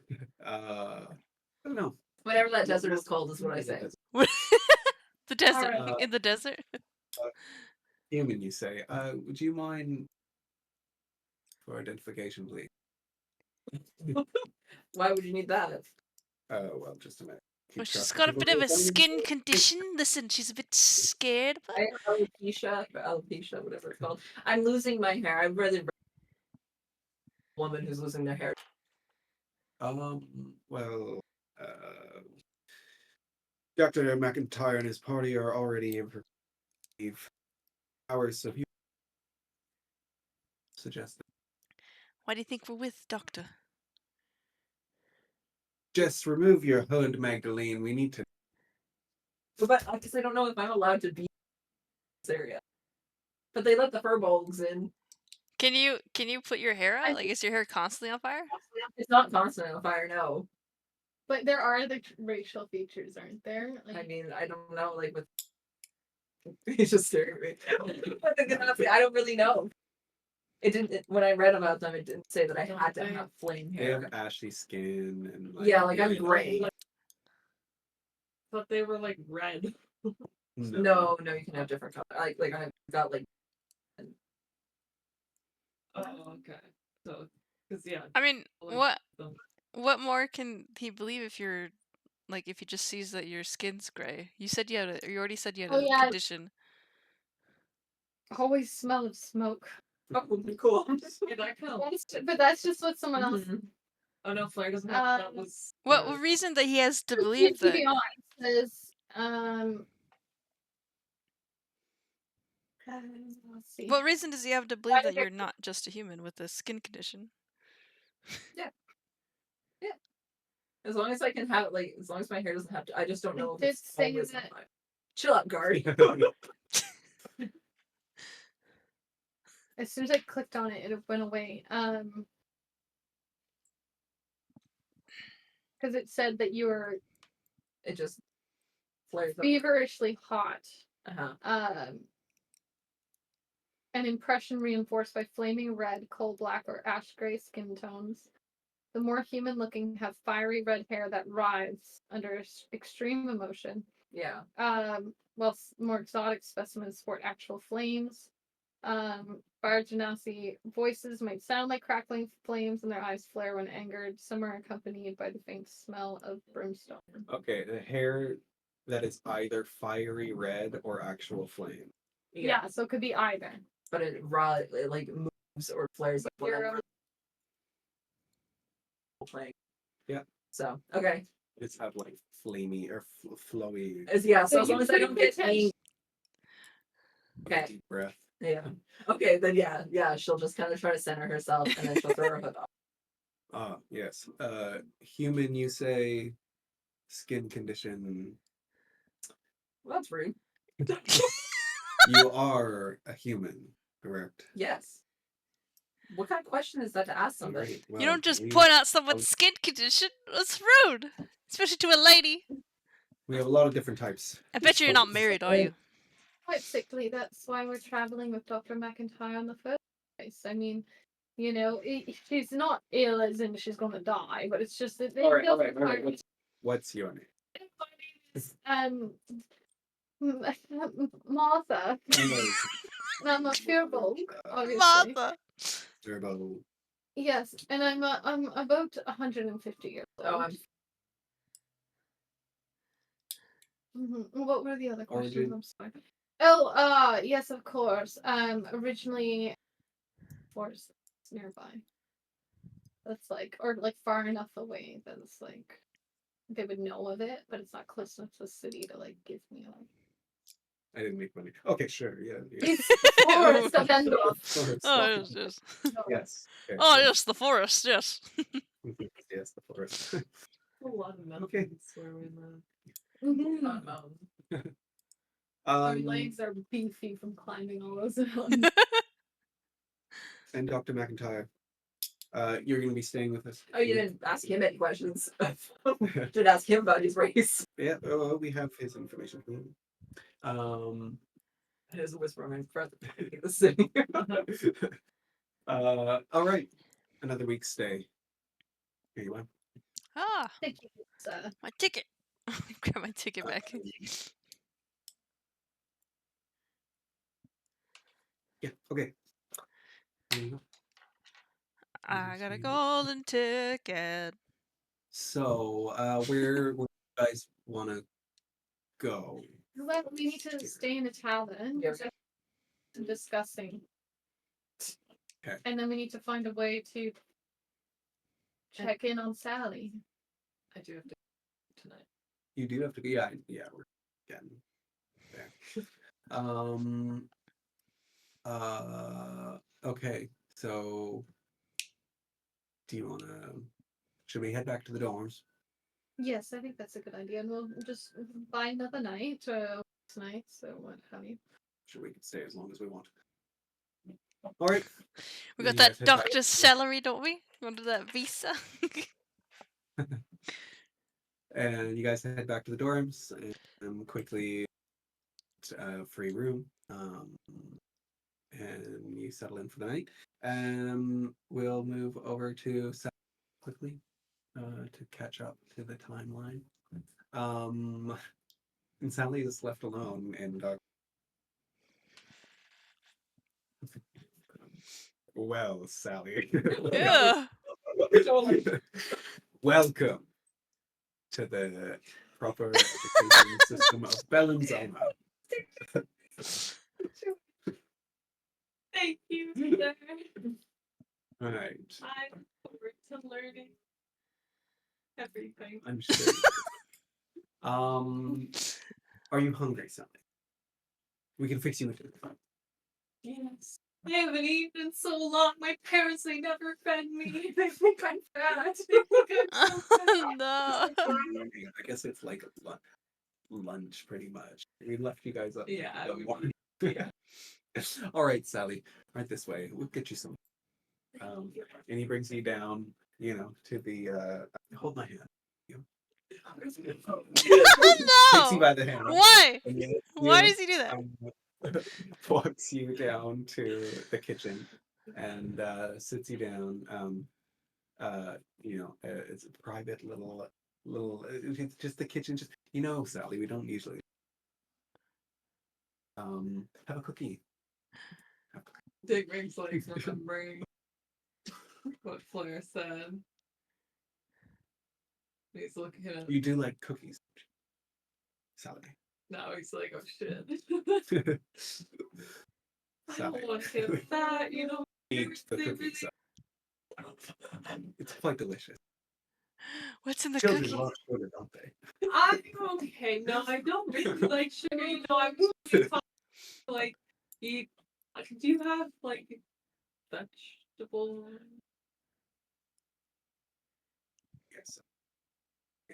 I don't know. Whatever that desert is called is what I say. The desert. Alright. In the desert. Human, you say. Would you mind for identification, please? Why would you need that? Well, just a minute. Well, Keep she's track got a of bit of people a who are coming skin in. condition. Listen, she's a bit scared, but I alopecia, whatever it's called. I'm losing my hair. I'd rather a woman who's losing their hair. Well, Dr. McIntyre and his party are already in for hours, so if you suggest that. why do you think we're with Doctor? Just remove your hood, Magdalene. We need to. But because I don't know if I'm allowed to be in this area. But they let the furbolgs in. Can you put your hair out? Like, is your hair constantly on fire? It's not constantly on fire, no. But there are the racial features, aren't there? Like, I mean, I don't know, like with he's just staring at me. But the Ganassi, I don't really know. It didn't when I read about them, it didn't say that I had to have flame They hair. have ashy skin and Yeah, like I'm very gray. Thought they were like red. No, you can have different color. Like I've got like Oh, okay. So, because yeah. I mean, colors what them. what more can he believe if you're like if he just sees that your skin's gray? You said you had you already said you had Oh, a yeah. condition. always smell of smoke. oh, cool. Yeah, that counts. But that's just what someone else. Mhm. Oh no, Flair doesn't have that Um, was What reason that he has to believe that? To be honest, is let's see. What reason does he have to believe that you're not just a human with a skin condition? As long as I can have like as long as my hair doesn't have to I just don't know if It it's did say always that- on fire. Chill out, Gary. As soon as I clicked on it, it went away. Because it said that you were It just flares up. feverishly hot. Uh-huh. An impression reinforced by flaming red, coal black, or ash gray skin tones. The more human looking have fiery red hair that writhes under extreme emotion. Yeah. While more exotic specimens sport actual flames. Fire genasi voices might sound like crackling flames and their eyes flare when angered. Some are accompanied by the faint smell of brimstone. Okay, the hair that is either fiery red or actual flame. Yeah, so it could be either. But it like moves or flares like whatever. Playing. Yeah. So okay. It's have like flamey or flowy. Yeah. So as you long as I don't get angry. Okay. Deep breath. Yeah. Okay. Then yeah. She'll just kind of try to center herself, and then she'll throw her hood off. Ah, yes. Human, you say. Skin condition. Well, that's rude. You are a human, correct? Yes. What kind of question is that to ask somebody? Alright, well, You don't just we- point out someone's skin condition. That's rude, especially to a lady. We have a lot of different types. I bet you're not married, are you? Quite sickly. That's why we're traveling with Dr. McIntyre on the first place. I mean, you know, she's not ill as in she's gonna die, but it's just that they All right. feel What's your name? My name is Martha. Yes. And I'm a fearful, obviously. Martha. Turbo. Yes, and I'm about 150 years old. Oh, I'm What were the other questions? Origin. I'm sorry. Oh, yes, of course. Originally, forest nearby. That's like, or like far enough away that it's like they would know of it, but it's not close enough to the city to like give me a. I didn't make money. Okay, sure. Yeah. It's the forest of Endor. Forest. Oh, yes. Yes. Okay, Oh, yeah. yes, the forest, yes. Yes, the forest. A lot of mountains Okay. where we live. Mhm. Not mountains. Our legs are beefy from climbing all those mountains. and Dr. McIntyre, you're going to be staying with us. Oh, you didn't ask him any questions. Should ask him about his race. Yeah, we have his information. It is a whisper in my breath. The city. All right. Another week's stay. Here you are. Ah, Thank you. It's, my ticket. Grab my ticket back. Yeah, okay. There you go. I got a golden ticket. So, where you guys want to go? well, we need to stay in a tavern. Yeah. Discussing. Okay. And then we need to find a way to check in on Sally. I do have to tonight. You do have to be, yeah, we're getting there. Okay, so do you want to, should we head back to the dorms? Yes, I think that's a good idea. And we'll just buy another night tonight, so what have you. Sure, we can stay as long as we want. All right. We Then got you guys that head back. doctor's salary, don't we? Under that visa. And you guys head back to the dorms and quickly free room. And you settle in for the night. We'll move over to Sally quickly to catch up to the timeline. And Sally is left alone, and well, Sally, Yeah. welcome to the proper education system of Bellinzona. Thank you, sir. All right, I look forward to learning everything. I'm sure. Are you hungry, Sally? We can fix you a food. Yes. I haven't eaten in so long. My parents, they never fed me. They think I'm fat. They think I'm so fat. No. I guess it's like lunch, pretty much. We left you guys up. Yeah, the we- morning. yeah. All right, Sally. Right this way. We'll get you some. And he brings you down, to the. Hold my hand. Takes you No. by the hand. Why? and then, Why does he do that? walks you down to the kitchen and sits you down. It's a private little. It's just the kitchen. Just Sally. We don't usually. Have a cookie. Dick Riggs like remembering what Flair said. He's looking at You do like cookies, Sally. now. He's like, oh shit. I Sally. don't want to get fat. You know. Eat the cookies. It's quite delicious. What's in the Children cookie? love sugar, don't they? I'm okay. No, I don't really like sugar. You know, I'm really fine to, like eat. Do you have like vegetable? Yes.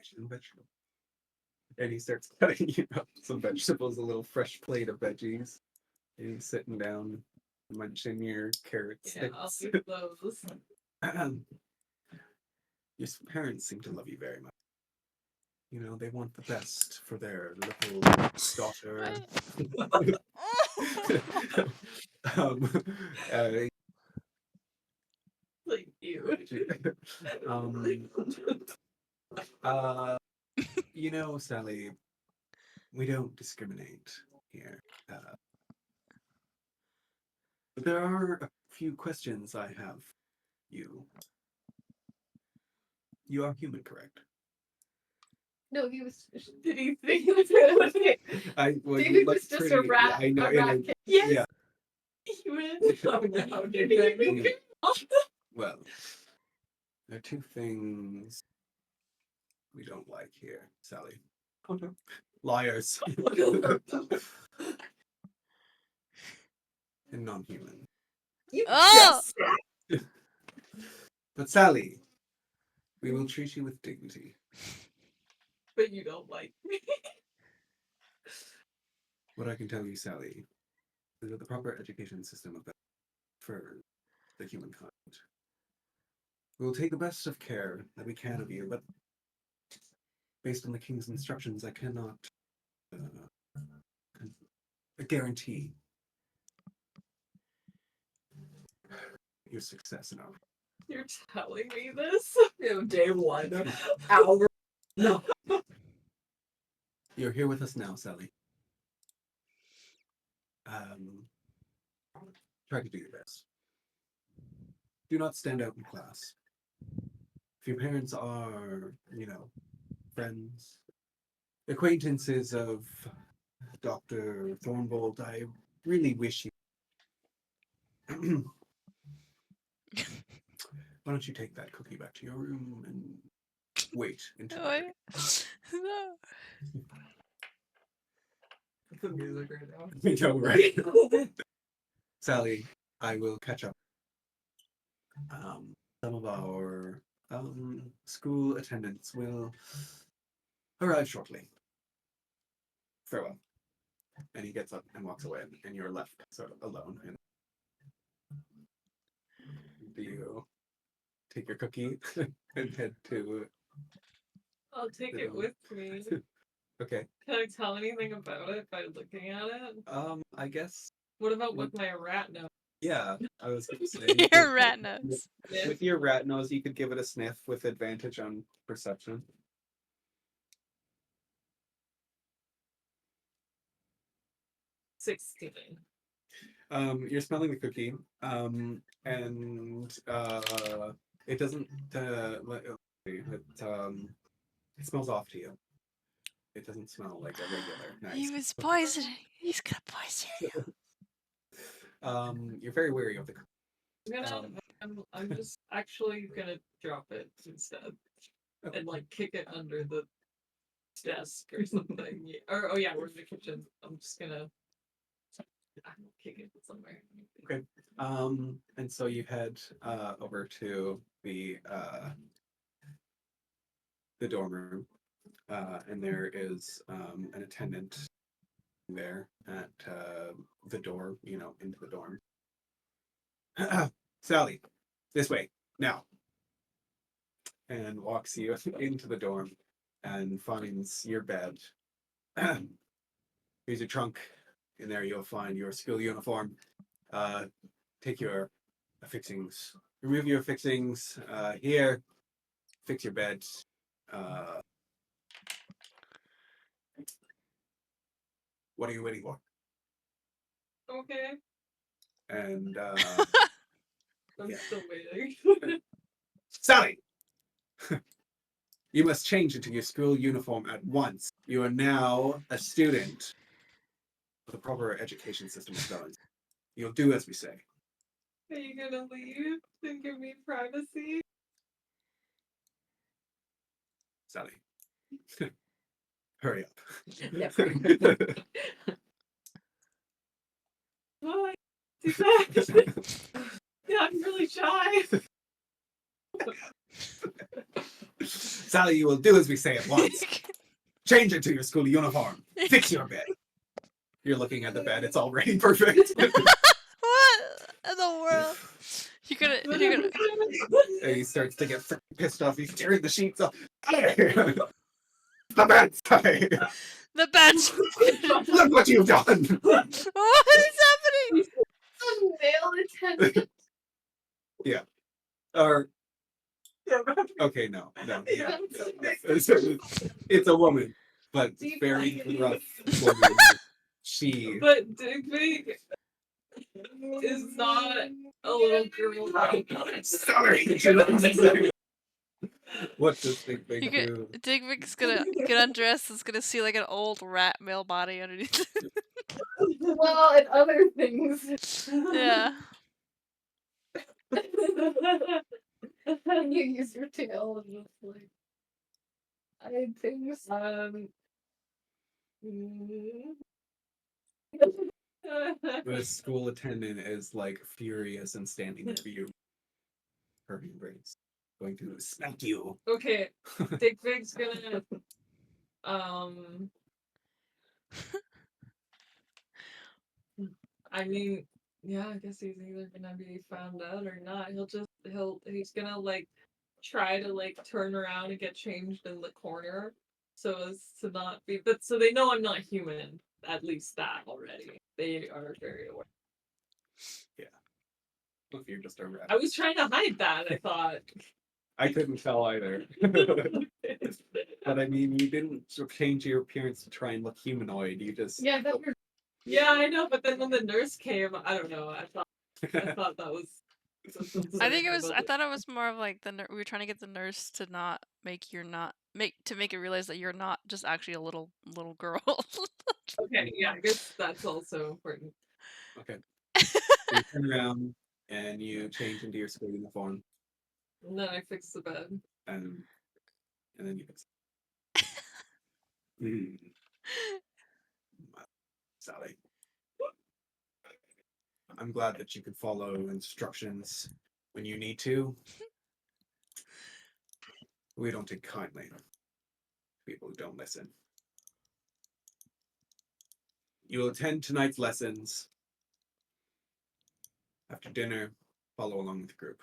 Some vegetable. And he starts cutting you up some vegetables, a little fresh plate of veggies. And he's sitting down, munching your carrot Yeah, I'll sticks. eat those. Your parents seem to love you very much. They want the best for their little daughter. um, uh, Like you. Sally, we don't discriminate here. But there are a few questions I have. You are human, correct? No, he was. Did he think it was gonna David was just a rat. I know. A rat kid. Yes. Yeah. He went. Oh no, did Did they? he think- Well, there are two things we don't like here, Sally. Oh no. Liars. And non-human. You Oh! just But Sally, we will treat you with dignity. But you don't like me. What I can tell you, Sally, is that the proper education system of that for the humankind. We will take the best of care that we can of you, but based on the king's instructions, I cannot guarantee your success in our. You're telling me this? day one. Hour. No. You're here with us now, Sally. Try to do your best. Do not stand out in class. If your parents are, friends, acquaintances of Dr. Thornbolt, I really wish you. Why don't you take that cookie back to your room and wait until. Oh, no. The music right now. We know, right? Sally, I will catch up. Some of our school attendants will arrive shortly. Farewell. And he gets up and walks away, and you're left sort of alone. And do you take your cookie and head to? I'll take it with me. Okay. Can I tell anything about it by looking at it? I guess. What about with my rat nose? Yeah, I was gonna say. Your rat nose. With your rat nose, you could give it a sniff with advantage on perception. 16. You're smelling the cookie, and it doesn't. It smells off to you. It doesn't smell like a regular nice. He was poisoning. He's gonna poison you. You're very wary of the cookie. I'm just actually gonna drop it instead. And like kick it under the desk or something. Or oh yeah, we're in the kitchen. I'm just gonna kick it somewhere. Okay. And so you head over to the dorm room, and there is an attendant there at the door, into the dorm. Sally, this way now, and walks you into the dorm and finds your bed. Here's your trunk. In there, you'll find your school uniform. Take your fixings. Remove your fixings. Here, fix your bed. What are you waiting for? Okay. And I'm Yeah. still waiting. Sally, you must change into your school uniform at once. You are now a student of the proper education system of Vellens. You'll do as we say. Are you gonna leave and give me privacy? Sally, hurry up. Never. Why? Do that. Yeah, I'm really shy. Sally, you will do as we say at once. Change into your school uniform. Fix your bed. You're looking at the bed. It's already perfect. What in the world? You're gonna. And he starts to get freaking pissed off. He's tearing the sheets off. The bed's tight. The bed's. Look what you've done. What is happening? A male attendant. Or okay, no. Yeah. It's a woman, but very rough woman. She. But Digby is not a little girl. Sorry. What does Big Big do? Digvig's gonna get undressed. Is gonna see like an old rat male body underneath. Well, and other things. Yeah. And you use your tail and just like. I think The school attendant is like furious and standing there for you, hurting brains, going to smack you. Okay, Dick Vig's gonna um I mean, yeah, I guess he's either gonna be found out or not. He's gonna like try to like turn around and get changed in the corner so as to not be but so they know I'm not human. At least that already. They are very aware. If you're just a rat. I was trying to hide that, I thought. I couldn't tell either. But I mean, you didn't sort of change your appearance to try and look humanoid. You just yeah, that was Yeah, I know, but then when the nurse came, I don't know, I thought that was I think it was. I thought it was more of like we were trying to get the nurse to not make make it realize that you're not just actually a little girl. Okay, yeah, I guess that's also important. okay. So you turn around and you change into your school uniform, And then I fixed the bed. and then you fix it. Mm, Sally, I'm glad that you can follow instructions when you need to. We don't take kindly to people who don't listen. You will attend tonight's lessons. After dinner, follow along with the group.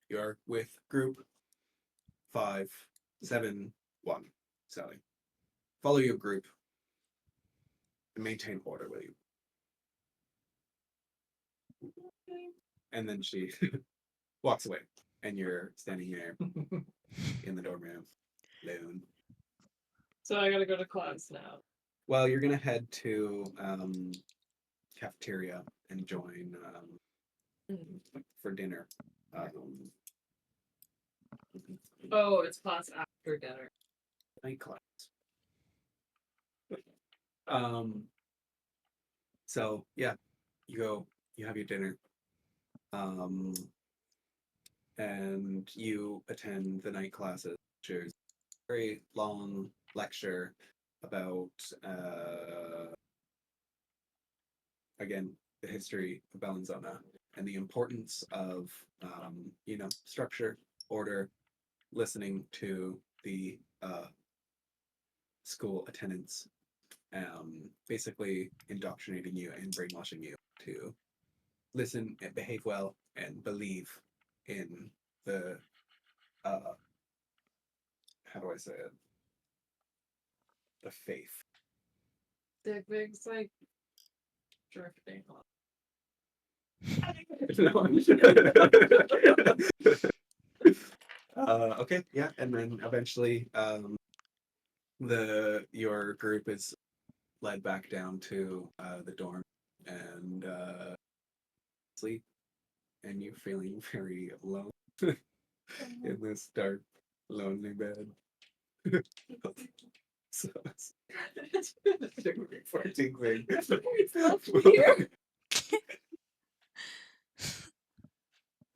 You are with group 571, Sally. Follow your group and maintain order, will you? And then she walks away, and you're standing there in the dorm room, alone. So I gotta go to class now. Well, you're gonna head to cafeteria and join for dinner. Um, Oh, it's class after dinner. Night class. Um, so yeah, you have your dinner, um, and you attend the night classes, which is a very long lecture about again the history of Bellinzona and the importance of structure, order, listening to the school attendants, basically indoctrinating you and brainwashing you to listen and behave well and believe in the how do I say it? The faith. Dick Vig's like drifting off. Okay, yeah, and then eventually, your group is led back down to the dorm and sleep, and you're feeling very alone in this dark, lonely bed. So it's 14 thing. It's left here.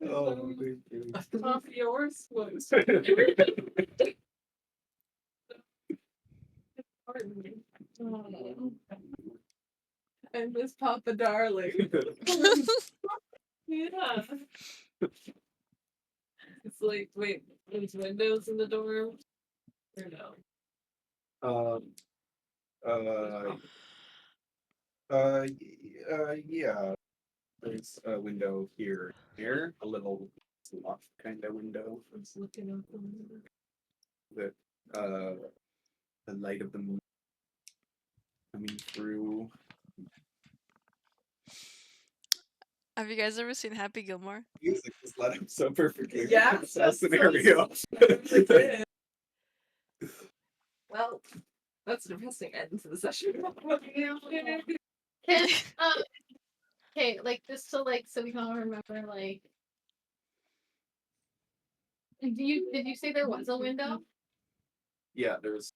Oh, thank you. Top of yours was pardon me. I miss Papa Darling. Yeah. It's like, wait, there's windows in the dorm? Or no? Um, yeah. There's a window here, a little loft kind of window I'm just looking out the window. with the light of the moon coming through. Have you guys ever seen Happy Gilmore? Music just led up so perfectly. Yeah, It's that scenario. Well, that's a depressing end to the session. can okay, like just so like so we can all remember like did you say there was a window? Yeah, there's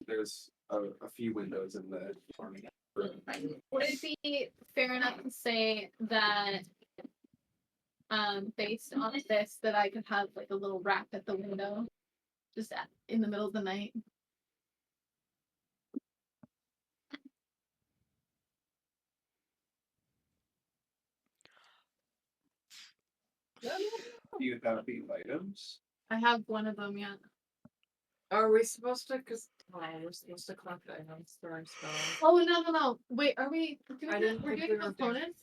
a few windows in the farming. Would it be fair enough to say that based on this that I could have like a little rack at the window just in the middle of the night? Do you have these items? I have one of them yet. Are we supposed to? Cause we're supposed to collect items for our spells. Oh no! Wait, are we? I didn't We're think doing we were components.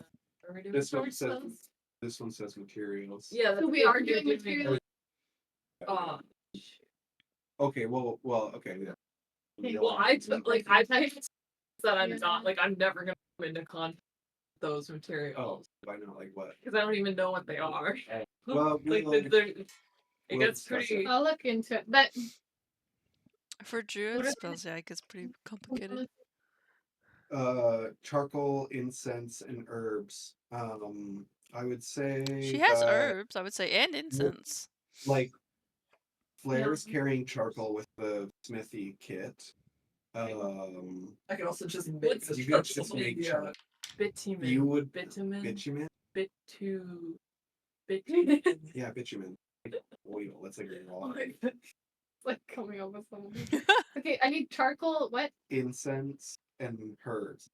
Are we doing This one short says spells? this one says materials. Yeah, So that's we what are you're doing materials. Okay, well, okay, yeah. Okay, Well, I typed that I'm Yeah. not like I'm never gonna come into contact with those materials. Oh, I know, like what? Because I don't even know what they are. Well, like we'll- it we'll gets discuss pretty. I'll look into it. But For druid What are spells, yeah, it gets pretty complicated. Charcoal, incense, and herbs. I would say She has that, herbs, I would say, and incense. like, Flair's carrying charcoal with the smithy kit. I could also just make What's- this You could just make yeah. charcoal. Bitumen. You would Bitumen. bitumen? Bitumen. Yeah, bitumen. Like oil. That's like water. it's like coming up with something. Okay, I need charcoal. What? Incense and herbs.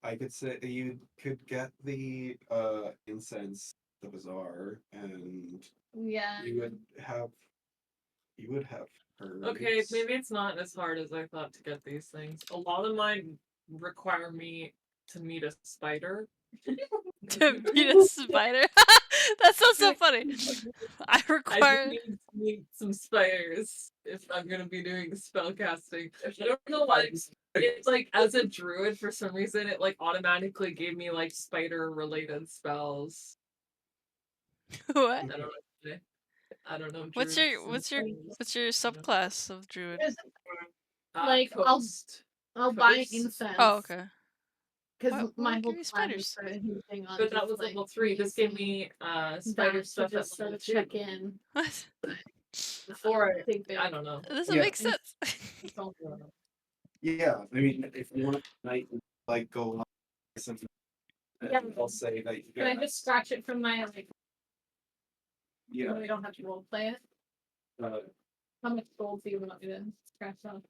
I could say you could get the incense, the bazaar, and Yeah. you would have herbs. Okay, maybe it's not as hard as I thought to get these things. A lot of mine require me to meet a spider. To beat a spider. That sounds so funny. I I require. need to meet some spiders if I'm gonna be doing spell casting. I don't know why. It's like as a druid, for some reason, it like automatically gave me like spider related spells. What? I don't know. What's your subclass of druid? Like, Coast. I'll buy Coast. incense. Oh, okay. Because Why my give whole you plan was spiders? for anything on But that just, was like, level 3. This gave using me that spider to stuff at just sort level of 2. check in. What? Before Think big. I don't know. That doesn't Yeah. make sense. Yeah, I mean, if you want to like go on something, Yeah. I'll say that you Can I just scratch it from my like? yeah. We don't have to role play it. Uh, How much gold do you want me to scratch off?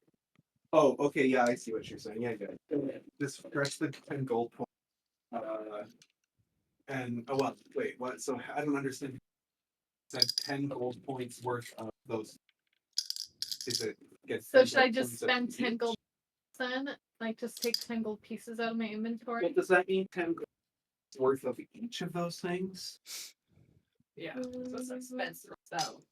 oh, okay, yeah, I see what you're saying. Yeah, good. Just press the 10 gold point. And oh well, wait, what? So I don't understand. Said 10 gold points worth of those. Is it get? So 10 should I gold just points of spend 10 each? gold then? Like just take 10 gold pieces out of my inventory? Well, does that mean 10 gold worth of each of those things? Yeah. So it's expensive. So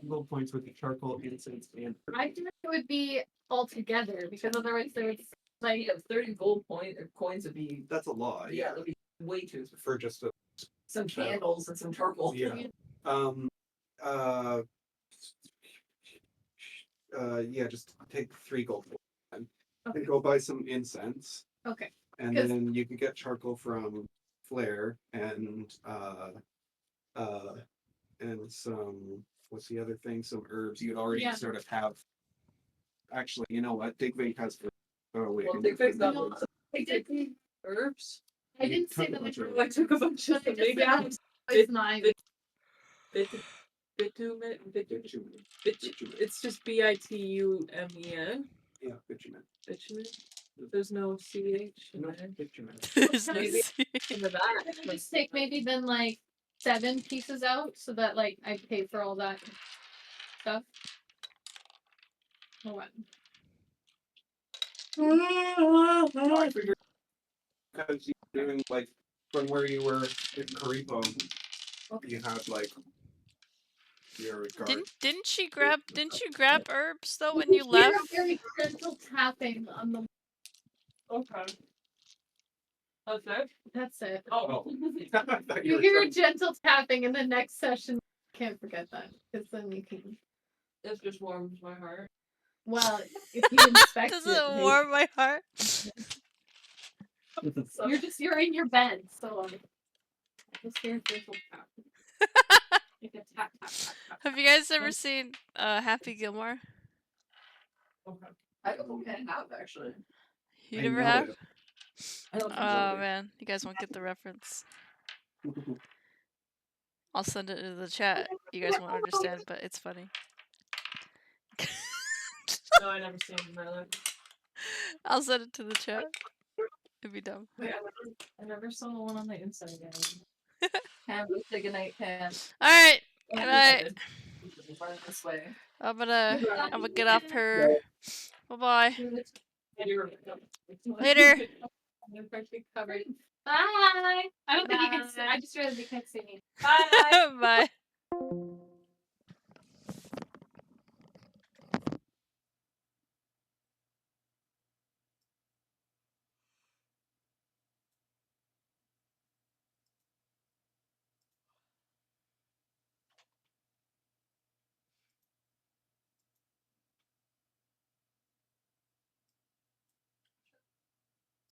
10 gold points with the charcoal, incense, and I think it would be all together because otherwise there would like 30 gold coins would be that's a lot. yeah, that'd be way too expensive. For just a Some candles and some charcoal. yeah. Um. Uh. Yeah. Just take 3 gold points then. Okay. And go buy some incense, okay. and 'Cause- then you could get charcoal from Flair and some what's the other thing? Some herbs you'd already Yeah. sort of have. Actually, you know what? Digvig has. Oh wait. Well, Digvig's got No, lots I did. herbs. I didn't say Took a that I bunch of drew I took a bunch of I just maybe said I that was it's 9. bitumen. Bitumen. It's just bitumen. Yeah, bitumen. Bitumen. There's no ch in No, there. bitumen. There's no Maybe- C. In the back. Can I just take maybe then like 7 pieces out so that like I pay for all that stuff? Or what? I figured because you're doing like from where you were in Karipo, you had like your guard. Didn't you grab herbs though when You you hear left? a very gentle tapping on the. Okay. That's it. That's it. Oh. I thought You were hear a trying- gentle tapping in the next session. Can't forget that because then you can. This just warms my heart. Well, if you inspect Does it, it warm my heart? you're in your bed, so just hear a gentle tap. Like a tap, tap, tap, tap. Have you guys ever seen Happy Gilmore? Okay. I don't think I have actually. You I never know have? it. I don't think Oh so. man, you guys won't get the reference. I'll send it into the chat. You guys won't understand, but it's funny. No, I never seen it in my life. I'll send it to the chat. It'd be dumb. Wait, I never saw the one on the inside again. Cam, go say goodnight, Cam. All right. Go Good ahead. night. Run this way. I'm gonna get off her. Bye bye. Later. I'm partially covered. Bye. I don't think you can. I just realized you can't see me. Bye. Bye.